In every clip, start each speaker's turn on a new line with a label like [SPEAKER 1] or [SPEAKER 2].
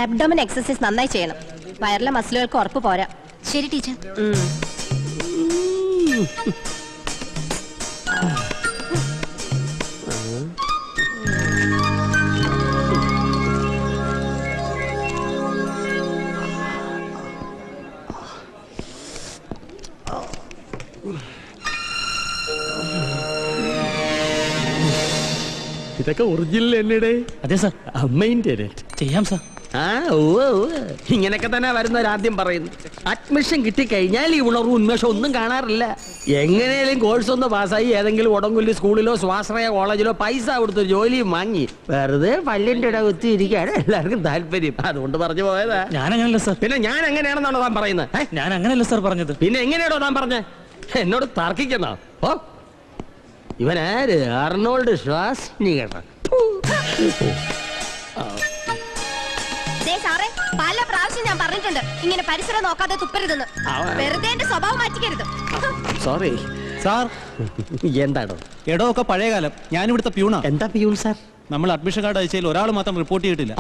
[SPEAKER 1] Abdomen exercise നന്നായി ചെയ്യണം. വയറിലെ മസിലുകൾക്ക് ഉറപ്പ് പോരാ.
[SPEAKER 2] ശരി ടീച്ചർ.
[SPEAKER 3] ഇതൊക്കെ ഒറിജിനൽ എന്നടേ?
[SPEAKER 4] അതെ സാർ.
[SPEAKER 3] അമ്മേന്റെ
[SPEAKER 4] ചെയ്യാം സാർ.
[SPEAKER 3] ഇങ്ങനെയൊക്കെ തന്നെ വരുന്നവരാദ്യം പറയുന്നു. അഡ്മിഷൻ കിട്ടിക്കഴിഞ്ഞാൽ ഈ ഉണർവ് ഉന്മേഷം ഒന്നും കാണാറില്ല. എങ്ങനെയും കോഴ്സ് ഒന്ന് പാസ്സായി ഏതെങ്കിലും ഉടങ്കുല്ലി സ്കൂളിലോ സ്വാശ്രയ കോളേജിലോ പൈസ കൊടുത്ത് ജോലിയും വാങ്ങി വെറുതെ പല്ലിന്റെ ഇട കുത്തി ഇരിക്കാണ് എല്ലാവർക്കും താല്പര്യം. അതുകൊണ്ട് പറഞ്ഞു പോയതാ.
[SPEAKER 4] ഞാൻ അങ്ങനല്ല സാർ.
[SPEAKER 3] പിന്നെ ഞാൻ എങ്ങനെയാണെന്നാണോ താൻ പറയുന്നത്?
[SPEAKER 4] ഞാൻ അങ്ങനല്ല സാർ പറഞ്ഞത്.
[SPEAKER 3] പിന്നെ എങ്ങനെയാണോ താൻ പറഞ്ഞ? എന്നോട് തർക്കിക്കുന്നോ? ഓ, ഇവനാര്? അർണോൾഡ് ശ്വാസ്നികർ.
[SPEAKER 1] പല പ്രാവശ്യം ഞാൻ പറഞ്ഞിട്ടുണ്ട് ഇങ്ങനെ പരിസരം നോക്കാതെ തുപ്പരുതെന്ന്. വെറുതെ എന്റെ സ്വഭാവം മാറ്റിക്കരുത്.
[SPEAKER 3] Sorry
[SPEAKER 4] sir.
[SPEAKER 3] എന്താണോ?
[SPEAKER 4] എടോ ഒക്കെ പഴയകാലം. ഞാനിവിടുത്തെ പ്യൂണാ.
[SPEAKER 3] എന്താ പ്യൂൺ സാർ?
[SPEAKER 4] നമ്മൾ അഡ്മിഷൻ കാർഡ് അയച്ചതിൽ ഒരാൾ മാത്രം റിപ്പോർട്ട് ചെയ്തിട്ടില്ല.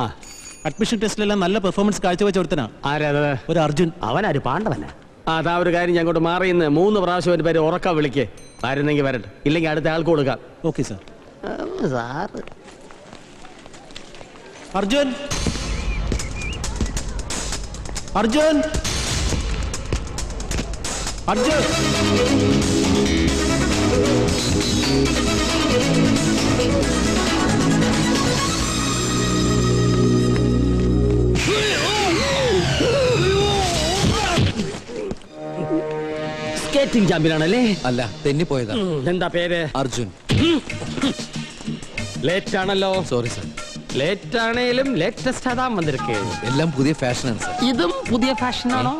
[SPEAKER 4] അഡ്മിഷൻ ടെസ്റ്റിലെല്ലാം നല്ല പെർഫോമൻസ് കാഴ്ചവെച്ച ഒരുത്തനാ.
[SPEAKER 3] ആരാ? ഒരു
[SPEAKER 4] അർജുൻ.
[SPEAKER 3] അവനാര്? പാണ്ഡവനാ? അതാ ഒരു കാര്യം, ഞാൻ അങ്ങോട്ട് മാറിയുന്ന 3 പ്രാവശ്യം ഒരു പേര് ഉറക്കം വിളിക്കേ. വരുന്നെങ്കിൽ വരട്ടെ, ഇല്ലെങ്കിൽ അടുത്ത ആൾക്ക് കൊടുക്കാം.
[SPEAKER 4] Okay sir.
[SPEAKER 3] Sir
[SPEAKER 4] Arjun, Arjun, Arjun.
[SPEAKER 3] Skating ചാമ്പ്യനാണല്ലേ?
[SPEAKER 5] അല്ല, തെന്നിപ്പോയതാ.
[SPEAKER 3] എന്താ പേര്?
[SPEAKER 5] അർജുൻ.
[SPEAKER 3] ലേറ്റ് ആണല്ലോ.
[SPEAKER 5] Sorry sir.
[SPEAKER 3] ലേറ്റ് ആണേലും ലേറ്റസ്റ്റ് അതാ വന്നിരിക്കേ.
[SPEAKER 5] എല്ലാം പുതിയ ഫാഷനാണ് സാർ.
[SPEAKER 3] ഇതും പുതിയ ഫാഷനാണോ?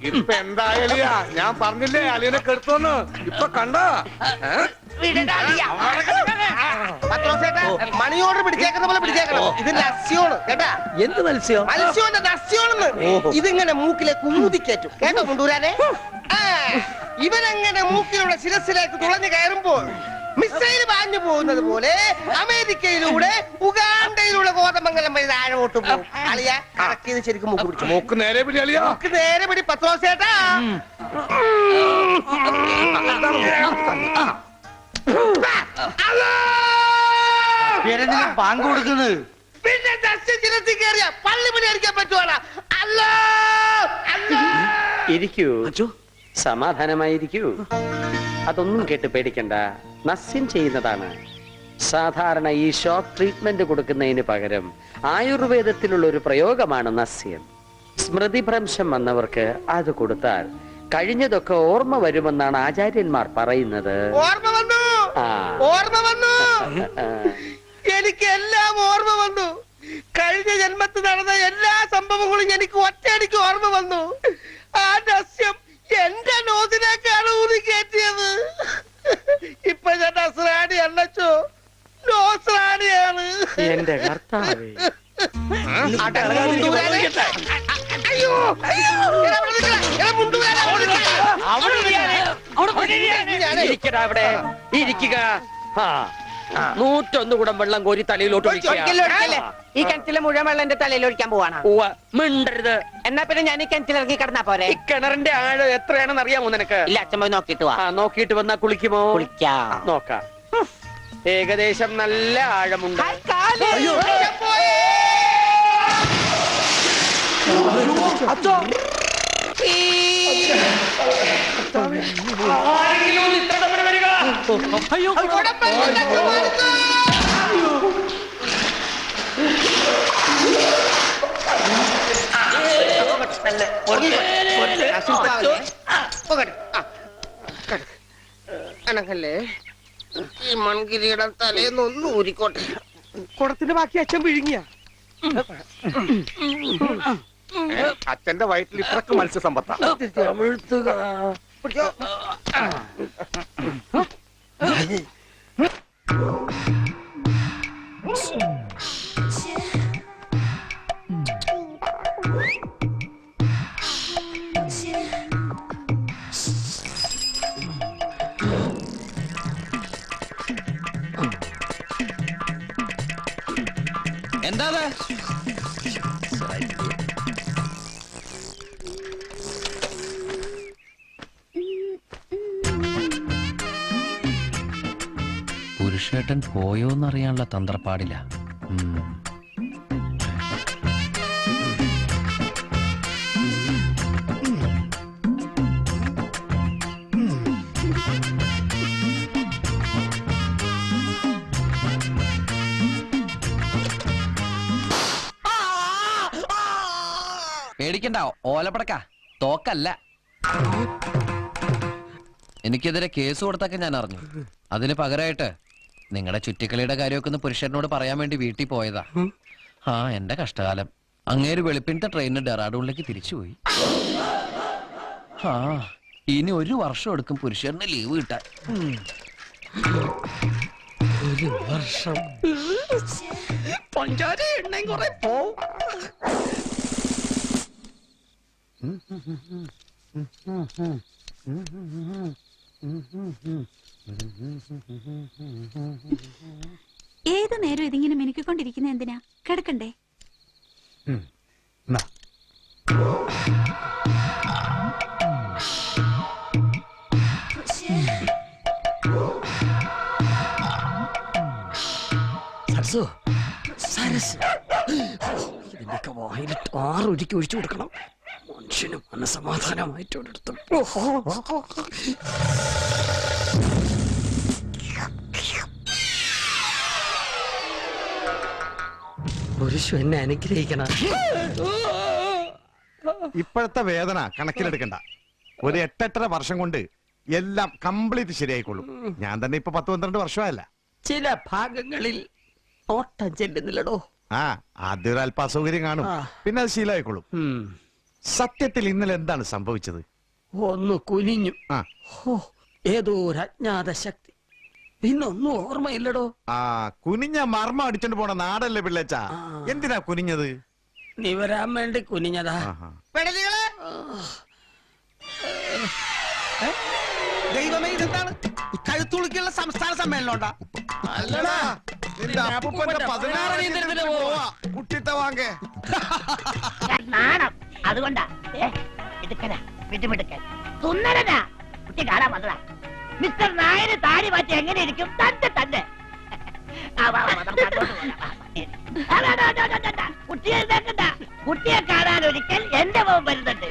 [SPEAKER 6] ഇപ്പൊ എന്തായാലും ഞാൻ പറഞ്ഞില്ലേ അലിയനെ കെടുത്തോന്ന്. ഇപ്പൊ കണ്ടോ? മണി ഓർഡർ പിടിച്ചേക്കുന്ന പോലെ പിടിച്ചേക്കണം. ഇത് നസ്യോണ് കേട്ടാ.
[SPEAKER 3] എന്ത് മത്സ്യം?
[SPEAKER 6] മത്സ്യോന്റെ നസ്യോണെന്ന്. ഇതിങ്ങനെ മൂക്കിലേക്ക് ഊതിക്കേറ്റും കേട്ടോ കൊണ്ടുവരാനെ. ഇവനെങ്ങനെ മൂക്കിലൂടെ ശിരസിലേക്ക് തുളഞ്ഞു കയറുമ്പോൾ മിസൈൽ പാഞ്ഞു പോകുന്നത് പോലെ അമേരിക്കയിലൂടെ ഉഗാണ്ടയിലൂടെ കോതമംഗലം വഴി താഴോട്ട് പോകും. അളിയ കറക്കിയത് ശരിക്കും മൂക്ക് പിടിച്ചു.
[SPEAKER 3] മൂക്ക് നേരെ പിടി അളിയാ.
[SPEAKER 6] മൂക്ക് നേരെ പിടി പത്രോസേട്ടാ.
[SPEAKER 7] പാങ്ക് കൊടുക്കുന്നത്
[SPEAKER 6] പിന്നെ ചിരത്തി കയറിയ പള്ളിമണി അടിക്കാൻ പറ്റുവാണ്. അല്ലോ
[SPEAKER 3] ഇരിക്കൂ, സമാധാനമായിരിക്കൂ. അതൊന്നും കേട്ട് പേടിക്കണ്ട. നസ്യം ചെയ്യുന്നതാണ്. സാധാരണ ഈ ഷോക്ക് ട്രീറ്റ്മെന്റ് കൊടുക്കുന്നതിന് പകരം ആയുർവേദത്തിലുള്ള ഒരു പ്രയോഗമാണ് നസ്യം. സ്മൃതിഭ്രംശം വന്നവർക്ക് അത് കൊടുത്താൽ കഴിഞ്ഞതൊക്കെ ഓർമ്മ വരുമെന്നാണ് ആചാര്യന്മാർ പറയുന്നത്.
[SPEAKER 6] ഓർമ്മ വന്നു, ഓർമ്മ വന്നു. എനിക്ക് എല്ലാം ഓർമ്മ വന്നു. കഴിഞ്ഞ ജന്മത്തിൽ നടന്ന എല്ലാ സംഭവങ്ങളും എനിക്ക് ഒറ്റയടിക്ക് ഓർമ്മ വന്നു. ആ നസ്യം എന്റെ നോസിനേക്കാണ് ഊതി കയറ്റിയത്. ഇപ്പൊ ഞാൻ നസ്രാണി അല്ലച്ചോ, നോസ്രാണിയാണ്.
[SPEAKER 3] എന്റെ കർത്താവേ.
[SPEAKER 6] അയ്യോ
[SPEAKER 3] ഇരിക്കുക. 101 കുടം വെള്ളം കോരി തലയിലോട്ട്
[SPEAKER 8] ഈ കിണറ്റിലെ മുഴുവൻ വെള്ളം എന്റെ തലയിൽ ഒഴിക്കാൻ പോവാണ്.
[SPEAKER 3] മിണ്ടരുത്.
[SPEAKER 8] എന്നാ പിന്നെ ഞാൻ ഈ കിണറ്റിലിറങ്ങി കിടന്നാ പോരെ?
[SPEAKER 3] ഈ കിണറിന്റെ ആഴം എത്രയാണെന്ന് അറിയാമോ നിനക്ക്?
[SPEAKER 8] ഇല്ല, അച്ഛൻ പോയി നോക്കിട്ട് വാ.
[SPEAKER 3] നോക്കിയിട്ട് വന്നാ കുളിക്കുമോ?
[SPEAKER 8] കുളിക്കാം.
[SPEAKER 3] നോക്കാം. ഏകദേശം നല്ല ആഴമുണ്ട്.
[SPEAKER 6] അനക്കല്ലേ ഈ മൺകിരിയുടെ തലേന്ന് ഒന്ന് ഊരിക്കോട്ടെ. കുടത്തിന്റെ ബാക്കി അച്ഛൻ വിഴുങ്ങിയ.
[SPEAKER 7] അച്ഛന്റെ വയറ്റിൽ ഇത്രക്ക് മത്സ്യസമ്പത്താ.
[SPEAKER 5] എന്താ പുരുഷേട്ടൻ പോയോന്നറിയാനുള്ള തന്ത്രപ്പാടില്ല. പേടിക്കണ്ട, ഓലപ്പടക്ക തോക്കല്ല. എനിക്കെതിരെ കേസ് കൊടുത്തൊക്കെ ഞാൻ അറിഞ്ഞു. അതിന് പകരമായിട്ട് നിങ്ങളുടെ ചുറ്റിക്കളിയുടെ കാര്യമൊക്കെ ഒന്ന് പുരുഷനോട് പറയാൻ വേണ്ടി വീട്ടിൽ പോയതാ. ആ എന്റെ കഷ്ടകാലം. അങ്ങേര് വെളുപ്പിനത്തെ ട്രെയിനിന് ഡെറാഡൂണിലേക്ക് തിരിച്ചുപോയി. ആ ഇനി 1 വർഷം എടുക്കും പുരുഷന് ലീവ് കിട്ടാൻ.
[SPEAKER 3] 1 വർഷം പഞ്ചാര എണ്ണയും കുറെ പോവും.
[SPEAKER 2] ഏത് നേരം ഇതിങ്ങനെ മിനുക്കിക്കൊണ്ടിരിക്കുന്ന എന്തിനാ? കിടക്കണ്ടേ?
[SPEAKER 3] സരസു, സരസ്, ഇതിന്റെയൊക്കെ വായിലിട്ട് 6 ഒരിക്കൽ ഒഴിച്ചു കൊടുക്കണം. മനുഷ്യന് മനസമാധാനമായിട്ട് ഒരിടത്ത് പുരുഷു എന്നെ അനുഗ്രഹിക്കണം.
[SPEAKER 7] ഇപ്പോഴത്തെ വേദന കണക്കിലെടുക്കണ്ട. ഒരു 8-8.5 വർഷം കൊണ്ട് എല്ലാം കംപ്ലീറ്റ് ശരിയായിക്കൊള്ളും. ഞാൻ തന്നെ ഇപ്പൊ 10-12 വർഷമായല്ല.
[SPEAKER 3] ചില ഭാഗങ്ങളിൽ ഓട്ടം ചെല്ലുന്നില്ലടോ.
[SPEAKER 7] ആ ആദ്യം ഒരു അല്പ അസൗകര്യം കാണും, പിന്നെ അത് ശീലമായിക്കൊള്ളും. സത്യത്തിൽ ഇന്നലെ എന്താണ് സംഭവിച്ചത്?
[SPEAKER 3] ഒന്ന് കുനിഞ്ഞു.
[SPEAKER 7] ആ
[SPEAKER 3] ഏതോ ഒരു അജ്ഞാത ശക്തി. പിന്നൊന്നും ഓർമ്മയില്ലടോ.
[SPEAKER 7] ആ കുനിഞ്ഞ മർമ്മം അടിച്ചോണ്ട് പോണ നാടല്ലേ പിള്ളേച്ച? എന്തിനാ കുനിഞ്ഞത്?
[SPEAKER 3] നീ വരാൻ വേണ്ടി കുനിഞ്ഞതാ.
[SPEAKER 6] പെടലികളെ ദൈവമേ, ഇതെന്താണ്? കഴുത്തുളുക്കിയുള്ള സംസ്ഥാന സമ്മേളനം ഉണ്ടാ?
[SPEAKER 7] അല്ലടാ, നിന്റെ അപ്പൂപ്പന്റെ 16 പോവാ കുട്ടിത്ത വാങ്ങേ.
[SPEAKER 8] നാണം അതുകൊണ്ടാ. എടുക്കനാ വിട്ടുമിടുക്കൻ സുന്ദരനാ കുട്ടി കാണാൻ വന്നതാ. മിസ്റ്റർ നായര് താടി മാറ്റി എങ്ങനെ ഇരിക്കും? തന്നെ കുട്ടിയെ ഇതാക്കണ്ട. കുട്ടിയെ കാണാൻ ഒരിക്കൽ എന്റെ മോൻ വരുന്നുണ്ട്.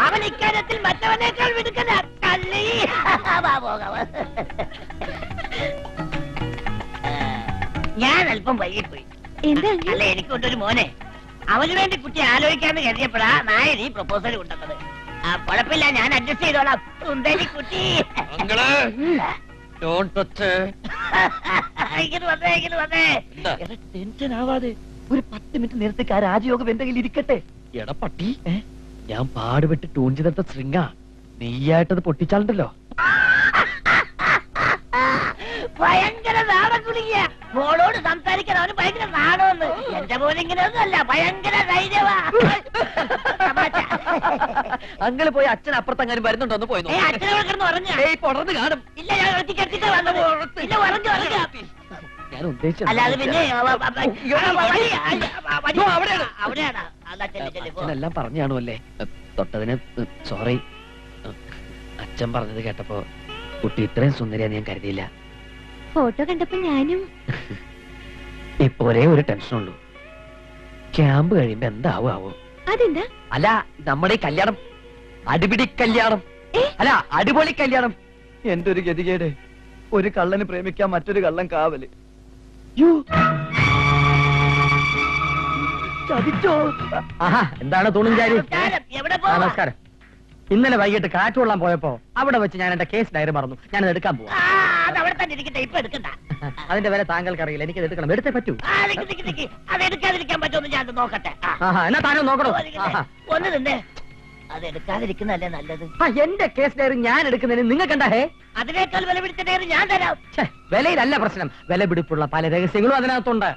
[SPEAKER 8] അവൻ ഇക്കാര്യത്തിൽ മറ്റവനേക്കാൾ വിടുക്കല. കള്ളി ഞാൻ അല്പം വൈകിപ്പോയി. അല്ല, എനിക്കൊണ്ടൊരു മോനെ. അവന് വേണ്ടി കുട്ടി ആലോചിക്കാന്ന് കരുതിയപ്പോഴാ നായരി പ്രപ്പോസൽ കൊണ്ടുവന്നത്. ആ കുഴപ്പമില്ല, ഞാൻ അഡ്ജസ്റ്റ് ചെയ്തോളാം. സുന്ദരി കുട്ടി ടെൻഷൻ ആവാതെ ഒരു 10 മിനിറ്റ് നേരത്തേക്ക് ആ രാജയോഗം എന്തെങ്കിലും ഇരിക്കട്ടെ.
[SPEAKER 3] എടപ്പട്ടി, ഞാൻ പാടുപെട്ട് ട്യൂൺ ചെയ്തെടുത്ത ശൃംഗ നെയ്യായിട്ടത് പൊട്ടിച്ചാലുണ്ടല്ലോ.
[SPEAKER 8] ഭയങ്കര നാടൻ കുളിക്കുക. മോളോട് സംസാരിക്കാൻ അവന് ഭയങ്കര നാടോന്ന്. എന്റെ പോലെ ഇങ്ങനെയൊന്നും അല്ല, ഭയങ്കര ധൈര്യവാ.
[SPEAKER 3] അങ്ങനെ പോയി അച്ഛൻ അപ്പുറത്തെങ്ങാനും വരുന്നുണ്ടോന്ന് പോയി
[SPEAKER 8] അച്ഛനോട് കിടന്ന് ഉറങ്ങാ?
[SPEAKER 3] തുടർന്ന് കാണും.
[SPEAKER 8] ഇല്ല, ഞാൻ ഒറ്റയ്ക്ക് വന്നത്. ഇല്ല, ഉറങ്ങി.
[SPEAKER 3] ഞാൻ ഉദ്ദേശിച്ചത്
[SPEAKER 8] അല്ലാതെ പിന്നെ അവിടെയാണ്.
[SPEAKER 3] അച്ഛനെല്ലാം പറഞ്ഞാണു അല്ലേ? തൊട്ടതിന് സോറി. അച്ഛൻ പറഞ്ഞത് കേട്ടപ്പോ കുട്ടി ഇത്രയും സുന്ദരിയാന്ന് ഞാൻ കരുതിയില്ല.
[SPEAKER 1] ഫോട്ടോ കണ്ടപ്പോ ഞാനും.
[SPEAKER 3] ഇപ്പൊ ഒരേ ഒരു ടെൻഷനുള്ളൂ, ക്യാമ്പ് കഴിയുമ്പോ എന്താവോ?
[SPEAKER 1] അതെന്താ?
[SPEAKER 3] അല്ല, നമ്മുടെ ഈ കല്യാണം അടിപിടി കല്യാണം അല്ല, അടിപൊളി കല്യാണം. എന്റെ ഒരു ഗതികേട്. ഒരു കള്ളന് പ്രേമിക്കാൻ മറ്റൊരു കള്ളൻ കാവല്. ചതിച്ചോ? ആഹാ, എന്താണ് തൂണുംചാരി? നമസ്കാരം. ഇന്നലെ വൈകിട്ട് കാറ്റ് കൊള്ളാൻ പോയപ്പോ അവിടെ വെച്ച് ഞാൻ എന്റെ കേസ് ഡയറി മറന്നു. ഞാനത് എടുക്കാൻ പോവാ. അതിന്റെ വില താങ്കൾക്ക് അറിയില്ല, എനിക്കത് എടുക്കണം. എടുത്തേ പറ്റൂ.
[SPEAKER 8] അതെടുക്കാതിരിക്കാൻ പറ്റുമെന്ന് ഞാൻ നോക്കട്ടെ.
[SPEAKER 3] എന്നാ താനും നോക്കണോ?
[SPEAKER 8] ഒന്ന് നിന്നേ. അതെടുക്കാതിരിക്കുന്നല്ലേ നല്ലത്.
[SPEAKER 3] എന്റെ കേസ് ഡയറി ഞാൻ എടുക്കുന്നതിന് നിങ്ങൾക്ക് എന്താ?
[SPEAKER 8] അതിനേക്കാൾ വില പിടിച്ച ഡയറി ഞാൻ തരാം.
[SPEAKER 3] വിലയിലല്ല പ്രശ്നം, വില പിടിപ്പുള്ള പല രഹസ്യങ്ങളും അതിനകത്തുണ്ട്.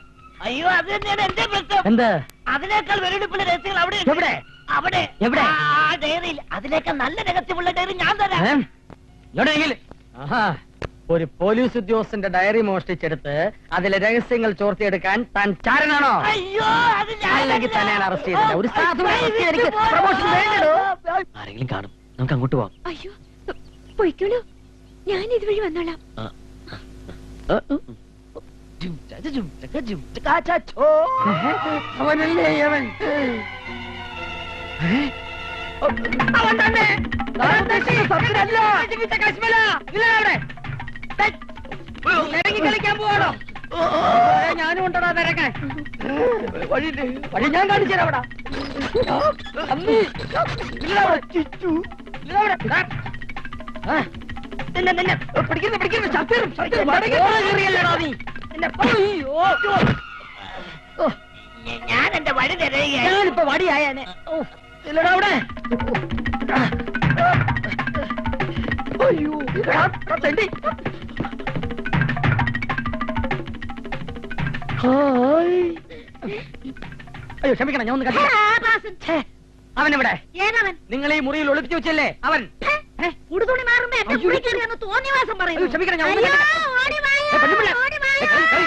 [SPEAKER 8] അയ്യോ, അത് തന്നെയാണ് എന്റെ പ്രശ്നം.
[SPEAKER 3] എന്ത്?
[SPEAKER 8] അതിനേക്കാൾ വില പിടിപ്പുള്ള രഹസ്യങ്ങൾ അവിടെ
[SPEAKER 3] എവിടെ?
[SPEAKER 8] അവിടെ
[SPEAKER 3] എവിടെ?
[SPEAKER 8] ആ ഡയറിയിൽ. അതിനേക്കാൾ നല്ല രഹസ്യമുള്ള ഡയറി ഞാൻ തരാം.
[SPEAKER 3] എവിടെയെങ്കിലും ഒരു പോലീസ് ഉദ്യോഗസ്ഥന്റെ ഡയറി മോഷ്ടിച്ചെടുത്ത് അതിലെ രഹസ്യങ്ങൾ ചോർത്തിയെടുക്കാൻ താൻ ചാരനാണോ?
[SPEAKER 8] അയ്യോ അത്
[SPEAKER 3] അല്ലെങ്കിൽ തന്നെയാണ് അറസ്റ്റ് ചെയ്തത്. ഒരു സാധുവിനെ arrest ചെയ്ത് എനിക്ക് promotion വേണ്ടടോ.
[SPEAKER 5] ആരെങ്കിലും കാണും, നമുക്ക് അങ്ങോട്ട് പോവാം.
[SPEAKER 1] അയ്യോ പോയിക്കോളൂ, ഞാൻ ഇതുവഴി വന്നോളാം.
[SPEAKER 3] അവനല്ലേ അവൻ? അവൻ തന്നെ. ഞാൻ ഉദ്ദേശിച്ചത് സത്യനല്ല. കശ്മല, ഇല്ല അവിടെ. നിരങ്ങി കളിക്കാൻ പോവാണോ? ഞാനും ഉണ്ടടാ നിരങ്ങാൻ. വഴി ഞാൻ കാണിച്ചു തരാം. അവിടെ പിടിക്കുന്നു
[SPEAKER 8] ഞാൻ എന്റെ വഴി തരുകയാണ്.
[SPEAKER 3] ഞാനിപ്പോ വടിയായനെ. ഇല്ലടാ അവിടെ. അയ്യോ തെണ്ടി. അയ്യോ ക്ഷമിക്കണം, ഞാൻ ഒന്ന് കണ്ടു. അവനെവിടെ?
[SPEAKER 8] ഏതവൻ?
[SPEAKER 3] നിങ്ങൾ ഈ മുറിയിൽ ഒളിപ്പിച്ചു വെച്ചല്ലേ അവൻ?
[SPEAKER 8] ഉടുതുണി മാറുമ്പോ എന്റെ
[SPEAKER 3] അയ്യോ.
[SPEAKER 8] മുറി കയറിയൊന്ന് തോന്നിവാസം
[SPEAKER 3] അയ്യോ
[SPEAKER 8] പറയുന്നു.
[SPEAKER 3] ക്ഷമിക്കണം, ഞാൻ ഒന്ന്
[SPEAKER 8] അയ്യോ,
[SPEAKER 3] കണ്ടു.
[SPEAKER 8] ഓടി വായോ,
[SPEAKER 3] ഏ, പെണ്ണുപിള്ള.
[SPEAKER 8] ഓടി വായോ.
[SPEAKER 3] ഏ, കളി.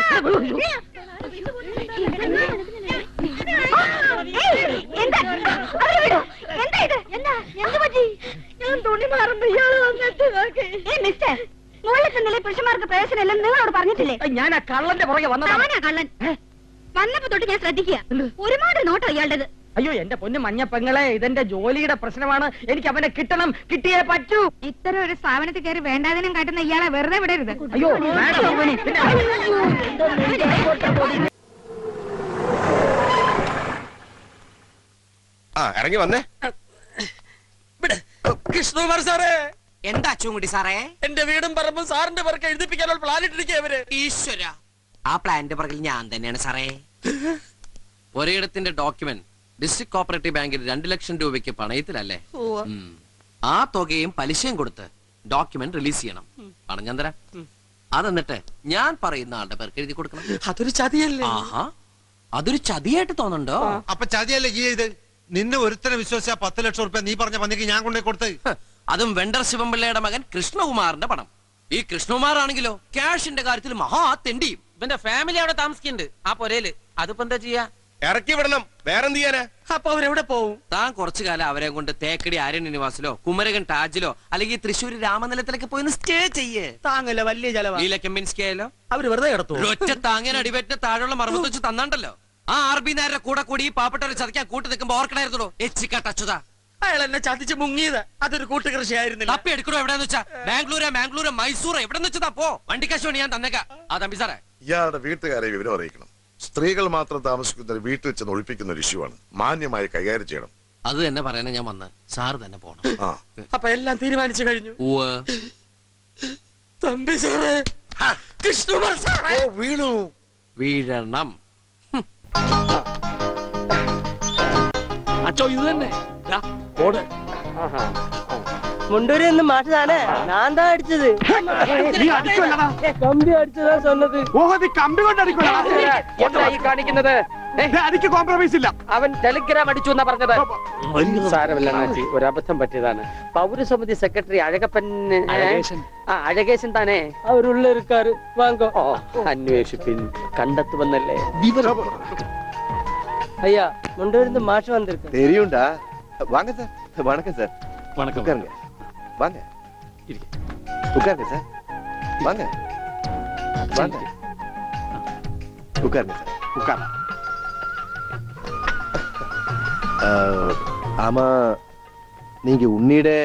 [SPEAKER 8] ഏയ്, എന്താ? അവരെ വിടൂ. എന്താ ഇത്? എന്താ? എന്ത് പറ്റി? ഞാൻ തുണി മാറുമ്പോ ഇയാള് വന്നിട്ട് നോക്കി. മിസ്റ്റർ, മുകളിലത്തെ നിലയിൽ പുരുഷന്മാർക്ക് പ്രവേശനമില്ലെന്ന് നിങ്ങളോട് പറഞ്ഞിട്ടില്ലേ?
[SPEAKER 3] ഞാൻ ആ കള്ളന്റെ പുറകെ വന്നതാണ്.
[SPEAKER 8] അവനാ കള്ളൻ. വന്നപ്പോ തൊട്ട് ഞാൻ ശ്രദ്ധിക്കുക. ഒരുപാട് നോട്ടോ ഇയാളുടേത്.
[SPEAKER 3] അയ്യോ എന്റെ പൊന്നു മഞ്ഞ പെങ്ങളെ, ഇതെന്റെ ജോലിയുടെ പ്രശ്നമാണ്. എനിക്ക് അവനെ കിട്ടണം, കിട്ടിയേ പറ്റൂ.
[SPEAKER 8] ഇത്തരം ഒരു സ്ഥാപനത്തിൽ കയറി വേണ്ടാതിനും കാട്ടുന്ന ഇയാളെ വെറുതെ വിടരുത്.
[SPEAKER 3] അയ്യോ മാഡം, പിന്നെ
[SPEAKER 6] ഇറങ്ങി വന്നേ.
[SPEAKER 9] കൃഷ്ണകുമാർ സാറേ,
[SPEAKER 10] എന്താ ചൂങ്കുട്ടി സാറേ?
[SPEAKER 9] എന്റെ വീടും പറമ്പും സാറിന്റെ പേർക്ക് എഴുതിപ്പിക്കാനുള്ള പ്ലാൻ ഇട്ടിരിക്കുക അവര്.
[SPEAKER 10] ഈശ്വര, ആ പ്ലാന്റെ പുറകിൽ ഞാൻ തന്നെയാണ് സാറേ.
[SPEAKER 5] ഒരിടത്തിന്റെ ഡോക്യുമെന്റ് ഡിസ്ട്രിക്ട് കോപ്പറേറ്റീവ് ബാങ്കിൽ 2 ലക്ഷം രൂപയ്ക്ക് പണയത്തിലല്ലേ? ആ തുകയും പലിശയും കൊടുത്ത് ഡോക്യുമെന്റ് റിലീസ് ചെയ്യണം. പണം ഞാൻ തരാം. അതെന്നിട്ട് ഞാൻ പറയുന്ന ആളുടെ പേർക്ക് എഴുതി കൊടുക്കണം.
[SPEAKER 9] അതൊരു ചതിയല്ലേ?
[SPEAKER 5] ആഹാ, അതൊരു ചതിയായിട്ട് തോന്നുന്നുണ്ടോ?
[SPEAKER 7] അപ്പൊ ചതിയല്ലേ ഈ ഇത്? നിന്നെ ഒരുത്തനെ വിശ്വസിച്ച 10 ലക്ഷം റുപ്യ നീ പറഞ്ഞ പന്നിക്ക് ഞാൻ കൊണ്ടേ കൊടുത്ത്.
[SPEAKER 5] അതും വെണ്ടർ ശിവൻപിള്ളയുടെ മകൻ കൃഷ്ണകുമാറിന്റെ പണം. ഈ കൃഷ്ണകുമാർ ആണെങ്കിലോ ക്യാഷിന്റെ കാര്യത്തിൽ മഹാ തെണ്ടിയും.
[SPEAKER 9] ഇവന്റെ ഫാമിലി അവിടെ താമസിക്കുന്നുണ്ട് ആ പൊരയില്. അതിപ്പോ എന്താ ചെയ്യാ?
[SPEAKER 6] ഇറക്കി വിടണം, വേറെന്ത് ചെയ്യാനാ?
[SPEAKER 9] അപ്പൊ അവരെവിടെ പോവും?
[SPEAKER 5] താൻ കുറച്ചു കാലം അവരെ കൊണ്ട് തേക്കടി ആര്യനിവാസിലോ കുമരകൻ ടാജിലോ അല്ലെങ്കിൽ തൃശ്ശൂർ രാമനിലത്തിലൊക്കെ പോയി സ്റ്റേ ചെയ്യേ.
[SPEAKER 9] താങ്ങല്ല, വലിയ ചെലവാ.
[SPEAKER 5] നീലക്കെമ്മിൻസ്കിയായാലോ
[SPEAKER 9] അവര് വെറുതെ കിടത്തു.
[SPEAKER 5] ഒറ്റ താങ്ങാൻ അടിവേറ്റിന് താഴെയുള്ള മർമ്മത്ത് വെച്ച് തന്നാണ്ടല്ലോ. ആ ആർബി നേരെ കൂടെ കൂടി ഈ പാവപ്പെട്ടവരെ ചതിക്കാൻ കൂട്ടി നിൽക്കുമ്പോ ഓർക്കണായിരുന്നോ എച്ചിക്കാട്ടച്ചുതാ.
[SPEAKER 9] അയാൾ എന്നെ ചതിച്ച് മുങ്ങിയത്. അതൊരു കൂട്ടുകൃഷിയായിരുന്നില്ല.
[SPEAKER 5] തപ്പി എടുക്കണോ എവിടെന്ന് വെച്ചാ? ബാംഗ്ലൂര് മൈസൂർ എവിടെന്ന് വെച്ചാ പോ. വണ്ടിക്കാശ് വേണ്ടി ഞാൻ തന്നേക്കാം. ആ തമ്പി സാറേ,
[SPEAKER 7] ഇയാളുടെ വീട്ടുകാരെ വിവരം അറിയിക്കണം. സ്ത്രീകൾ മാത്രം താമസിക്കുന്ന ഒരു വീട്ടിൽ ചെന്ന് ഒഴിപ്പിക്കുന്ന ഒരു ഇഷ്യൂ ആണ്. മാന്യമായി കൈകാര്യം ചെയ്യണം.
[SPEAKER 5] അത് തന്നെ പറയാനാ ഞാൻ വന്ന്. സാറ് തന്നെ പോണം.
[SPEAKER 7] ആ
[SPEAKER 9] അപ്പൊ എല്ലാം തീരുമാനിച്ചു കഴിഞ്ഞു.
[SPEAKER 5] ഉവ്വ്.
[SPEAKER 9] തമ്പി സാറേ, കൃഷ്ണകുമാർ സാറേ.
[SPEAKER 7] വീണു
[SPEAKER 5] വീഴണം.
[SPEAKER 9] അച്ചോ ഇത് തന്നെ.
[SPEAKER 3] മുണ്ടൂരിന്ന് മാഷാണ് ഞാൻ താ അടിച്ചത്. കമ്പി അടിച്ചതാ சொன்னது.
[SPEAKER 6] കമ്പി കൊണ്ട്
[SPEAKER 3] കാണിക്കുന്നത്
[SPEAKER 6] അടിക്ക് കോംപ്രമൈസ് ഇല്ല.
[SPEAKER 3] അവൻ ടെലിഗ്രാം അടിച്ചു എന്നാ പറഞ്ഞത്. സാരമില്ല അണ്ണാച്ചി, ഒരു അബദ്ധം പറ്റിയതാണ്. പൗരസമിതി സെക്രട്ടറി അഴകപ്പൻ അഴകേശൻ താനേ അവരുള്ള ഇരുക്കാറ് വാങ്ങോ. അന്വേഷിപ്പിൻ, കണ്ടെത്തുവന്നല്ലേ. ஐயா முண்டிருந்து மாஷ் வந்திருக்கு.
[SPEAKER 6] தெரியும்டா. வாங்க சார். வணக்கம் சார்.
[SPEAKER 4] வணக்கம்.
[SPEAKER 6] உட்காருங்க. வாங்க. உட்காருங்க சார். வாங்க. வாங்க. உட்காருங்க சார். உட்கார. ஆமா, நீங்க உன்னிയുടെ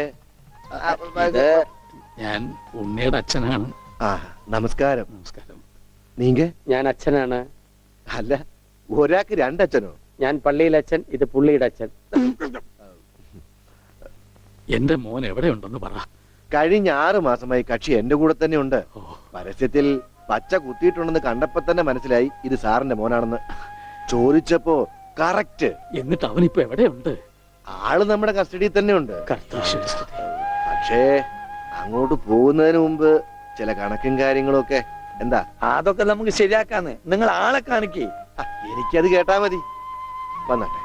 [SPEAKER 4] ഞാൻ ഉണ്ണിയുടെ അച്ഛനാണ്.
[SPEAKER 6] നമസ്കാരം.
[SPEAKER 4] നമസ്കാരം.
[SPEAKER 6] നീങ്ക?
[SPEAKER 3] ഞാൻ അച്ഛനാണ്.
[SPEAKER 6] അല്ല, ഒരാൾക്ക് രണ്ടച്ഛനോ?
[SPEAKER 3] ഞാൻ പള്ളിയിലെ അച്ഛൻ, ഇത് പുള്ളിയുടെ അച്ഛൻ.
[SPEAKER 4] എന്റെ മോൻ എവിടെ ഉണ്ടെന്ന് പറ.
[SPEAKER 6] കഴിഞ്ഞ 6 മാസമായി കക്ഷി എന്റെ കൂടെ തന്നെ ഉണ്ട്. പരസ്യത്തിൽ പച്ച കുത്തിയിട്ടുണ്ടെന്ന് കണ്ടപ്പോ തന്നെ മനസ്സിലായി ഇത് സാറിന്റെ മോനാണെന്ന്. ചോദിച്ചപ്പോ കറക്റ്റ്.
[SPEAKER 4] എന്നിട്ട് അവനിപ്പോ എവിടെയുണ്ട്?
[SPEAKER 6] ആള് നമ്മുടെ കസ്റ്റഡിയിൽ തന്നെ ഉണ്ട്. പക്ഷേ അങ്ങോട്ട് പോകുന്നതിന് മുമ്പ് ചില കണക്കും കാര്യങ്ങളും ഒക്കെ. എന്താ?
[SPEAKER 9] അതൊക്കെ നമുക്ക് ശരിയാക്കാന്ന്. നിങ്ങൾ ആളെ കാണിക്കേ.
[SPEAKER 6] എനിക്കത് കേട്ടാ മതി. വന്നാട്ടെ.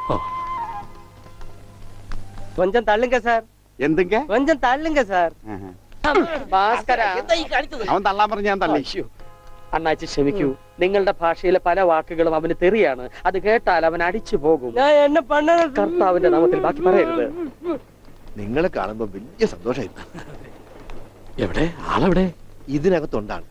[SPEAKER 3] கொஞ்சம் தள்ளுங்க சார்.
[SPEAKER 6] എന്തൊക്കെ?
[SPEAKER 3] கொஞ்சம் தள்ளுங்க சார்.
[SPEAKER 7] അവൻ തള്ളാൻ പറഞ്ഞ ഞാൻ തള്ളി.
[SPEAKER 3] അണ്ണാച്ചി ക്ഷമിക്കൂ, നിങ്ങളുടെ ഭാഷയിലെ പല വാക്കുകളും അവന് തെറിയാണ്. അത് കേട്ടാൽ അവൻ അടിച്ചു പോകും. കർത്താവിന്റെ നാമത്തിൽ ബാക്കി പറയരുത്.
[SPEAKER 11] നിങ്ങളെ കാണുമ്പോ വലിയ സന്തോഷമായിരുന്നു.
[SPEAKER 3] എവിടെ ആളെവിടെ?
[SPEAKER 11] ഇതിനകത്തുണ്ടാണ്.